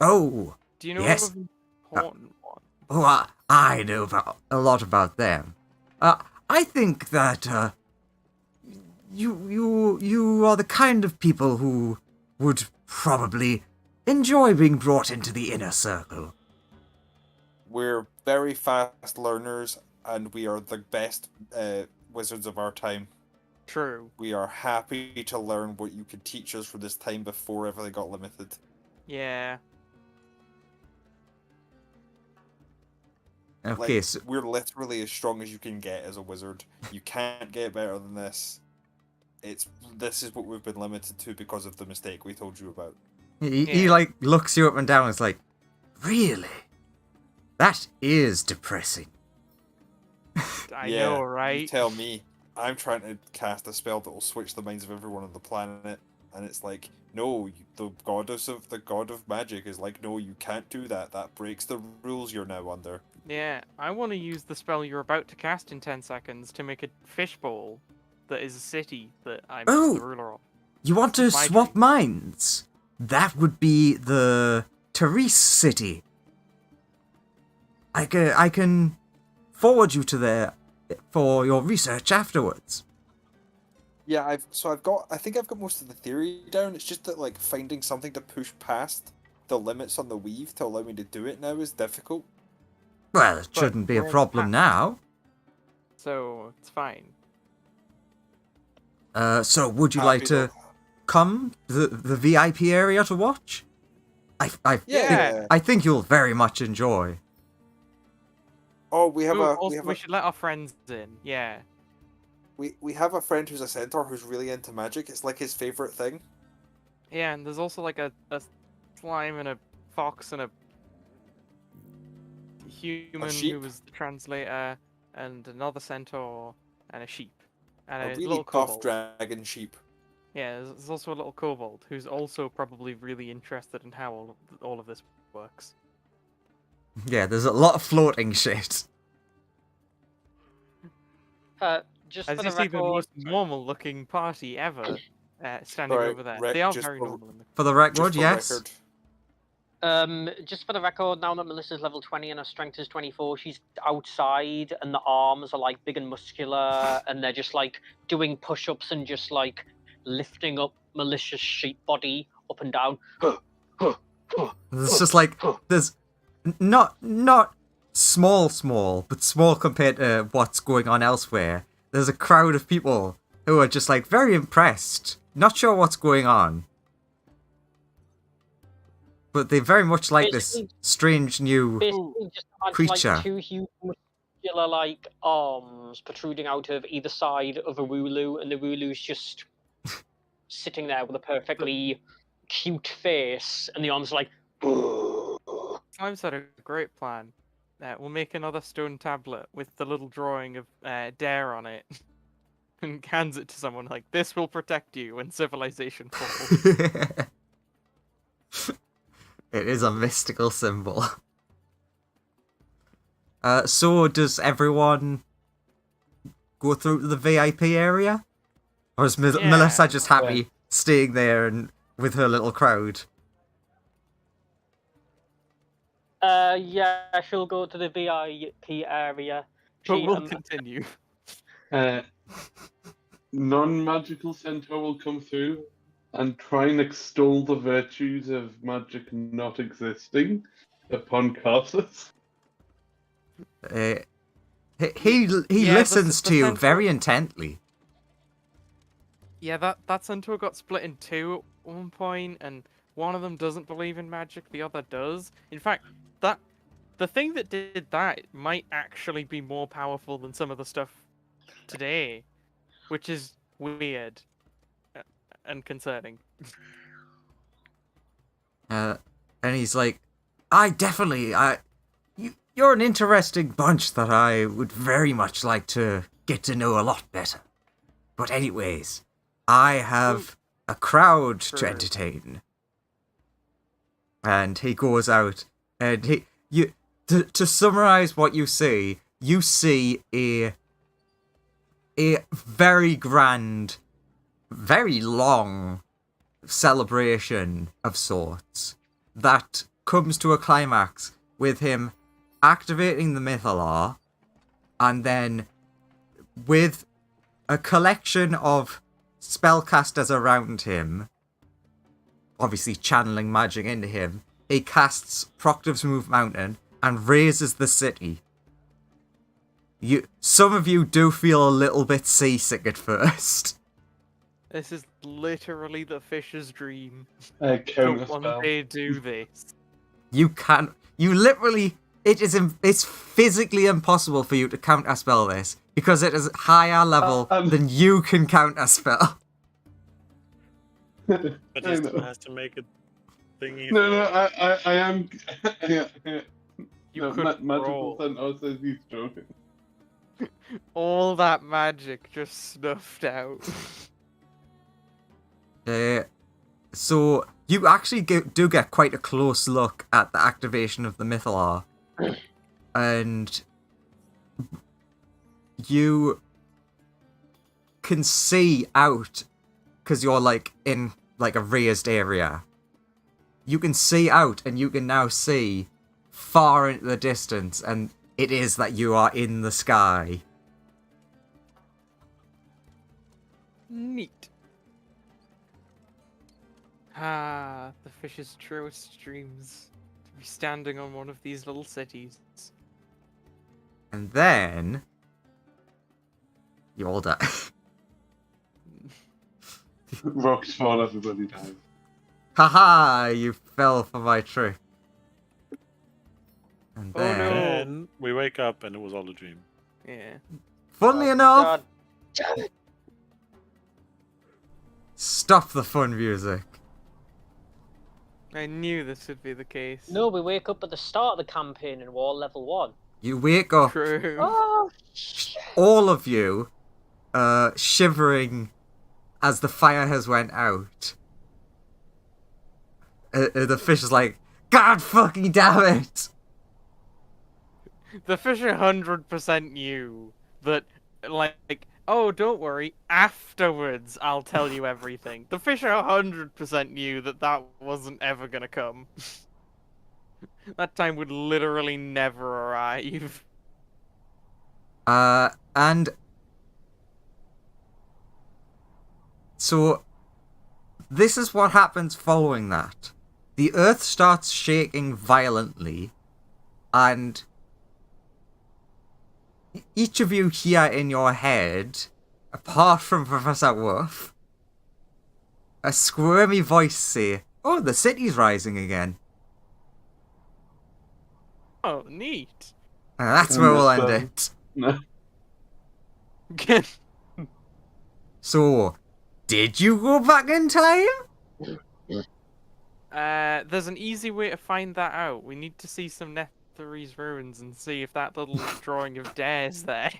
Oh, Do you know yes. of an important one? Oh, I know a lot about them. I think that you are the kind of people who would probably enjoy being brought into the inner circle. We're very fast learners, and we are the best wizards of our time. True. We are happy to learn what you could teach us for this time before everything got limited. Yeah. Okay, Like, so we're literally as strong as you can get as a wizard. You can't get better than this. This is what we've been limited to because of the mistake we told you about. he like looks you up and down and is like, really? That is depressing. I Yeah, know, You right? tell me. I'm trying to cast a spell that will switch the minds of everyone on the planet, and it's like, no, the god of magic is like, no, you can't do that. That breaks the rules you're now under. Yeah, I want to use the spell you're about to cast in 10 seconds to make a fishbowl that is a city that I'm Oh! the ruler of. You want to My swap dream. minds? That would be the Therese city. I can forward you to there for your research afterwards. Yeah, I think I've got most of the theory down. It's just that, like, finding something to push past the limits on the weave to allow me to do it now is difficult. Well, it But shouldn't be a we're on problem path. now. So, it's fine. So would you Happy like to come to the VIP area to watch? Yeah. I think you'll very much enjoy. Oh, we have We should let our friends in, yeah. we have a friend who's a centaur who's really into magic. It's like his favorite thing. Yeah, and there's also like a slime and a fox and a human sheep? who was the translator and another centaur and a sheep and A a really little tough kobold. dragon sheep. Yeah, there's also a little kobold who's also probably really interested in how all of this works. Yeah, there's a lot of floating shit. Just As for you the see, the record, most normal-looking party ever standing Sorry, over there. Rec, They are just very for- normal. For the Just record, for yes. record. just for the record, now that Melissa's level 20 and her strength is 24, she's outside and the arms are like big and muscular and they're just like doing push-ups and just like lifting up Melissa's sheep body up and down. It's just like there's not small, but small compared to what's going on elsewhere. There's a crowd of people who are just like very impressed, not sure what's going on, but they very much like this Basically- strange new. Basically, just imagine creature. like two huge muscular like arms protruding out of either side of a Wooloo, and the Wooloo's just sitting there with a perfectly cute face, and the arms are like. Slime's had a great plan. We'll make another stone tablet with the little drawing of Dare on it, and hands it to someone like, "This will protect you when civilization falls." It is a mystical symbol. So does everyone go through to the VIP area? Or is Yeah. Melissa just happy staying there and with her little crowd? Yeah, she'll go to the VIP area. But She, we'll continue. Non-magical centaur will come through and try and extol the virtues of magic not existing upon Carsus. He Yeah, listens the to you centaur- very intently. Yeah, that centaur got split in two at one point, and one of them doesn't believe in magic, the other does. In fact, the thing that did that might actually be more powerful than some of the stuff today, which is weird and concerning. And he's like, you you're an interesting bunch that I would very much like to get to know a lot better. But anyways, I have a crowd to entertain. And he goes out, and to summarize what you see a very grand, very long celebration of sorts that comes to a climax with him activating the Mythalar, and then with a collection of spellcasters around him, obviously channeling magic into him, he casts Proctiv's Move Mountain and raises the city. Some of you do feel a little bit seasick at first. This is literally the fish's dream. Count To a one spell. day do this. It's physically impossible for you to counterspell this, because it is higher level than you can counterspell. But he I still know. has to make a thingy. No, I am. Yeah. You No, could magical roll. Sentinel says he's joking. All that magic just snuffed out. So you actually do get quite a close look at the activation of the Mythalar, and you can see out, because you're like in like a raised area. You can see out, and you can now see far into the distance, and it is that you are in the sky. Neat. Ah, the fish's truest dreams. To be standing on one of these little cities. And then you all die. Rocks fall, everybody dies. Haha, you fell for my trick. And Oh, then, no. And we wake up and it was all a dream. Yeah. funnily enough, God damn it. stop the fun music. I knew this would be the case. No, we wake up at the start of the campaign and we're all level 1. You wake up, True. Oh, shit. all of you, shivering as the fire has went out. The fish is like, God fucking damn it! The fish 100% knew that, like, oh, don't worry, afterwards I'll tell you everything. The fish 100% knew that that wasn't ever gonna come. That time would literally never arrive. And so this is what happens following that. The earth starts shaking violently, and each of you hear in your head, apart from Professor Wolf, a squirmy voice say, "Oh, the city's rising again." Oh, neat. And that's where we'll end Understand. it. No. So, did you go back in time? There's an easy way to find that out. We need to see some Netherese ruins and see if that little drawing of Dare's there.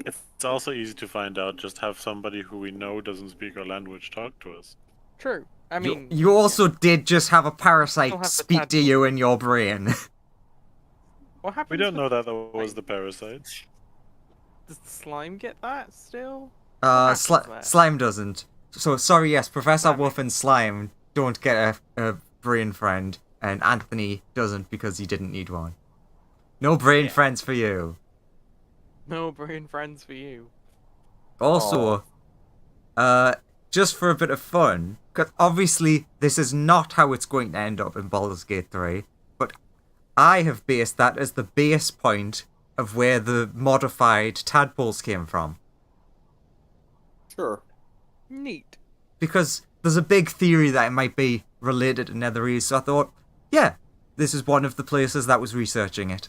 It's also easy to find out. Just have somebody who we know doesn't speak our language talk to us. True. I mean, you also did just have a parasite Don't have the speak to tadpole. you in your brain. what happens? We don't with- know that was the parasite. Does the slime get that still? happens there? Slime doesn't. So, sorry, yes, Professor Damn it. Wolf and Slime don't get a brain friend, and Anthony doesn't because he didn't need one. No brain Yeah. friends for you. No brain friends for you. Also, just for a bit of fun, because obviously this is not how it's going to end up in Baldur's Gate 3, but I have based that as the base point of where the modified tadpoles came from. Sure. Neat. Because there's a big theory that it might be related to Netherese, so I thought, yeah, this is one of the places that was researching it.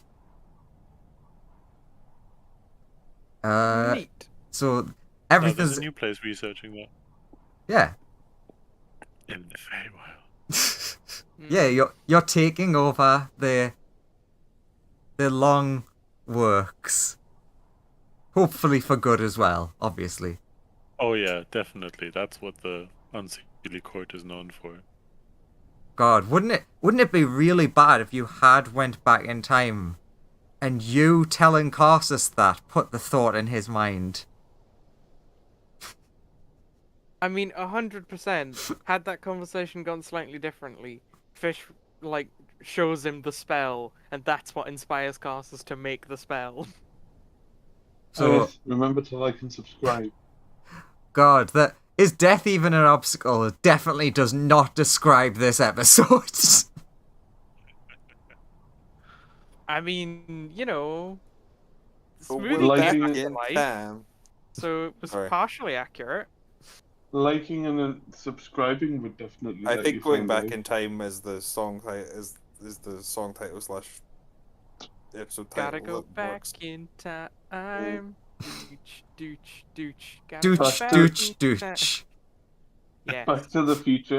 Neat. So No, everything's there's a new place researching that. yeah. In the Feywild. Yeah, you're taking over the the long works. Hopefully for good as well, obviously. Oh yeah, definitely. That's what the Unseelie Court is known for. God, wouldn't it be really bad if you had went back in time and you telling Carsus that put the thought in his mind? I mean, 100%. Had that conversation gone slightly differently, Fish, like, shows him the spell, and that's what inspires Carsus to make the spell. So, Yes, remember to like and subscribe. God, that is death even an obstacle? It definitely does not describe this episode. I mean, you know, But smoothie we're Lighting came back back it- to in life, time. so it was Sorry. partially accurate. Liking and subscribing would definitely. I let think you going find back out. in time is the song is the song title slash episode title. Gotta go that back works. in time. Dooch, dooch, dooch. Gotta Dooch, go Back back to- dooch, in time. dooch. Yeah. Back to the Future.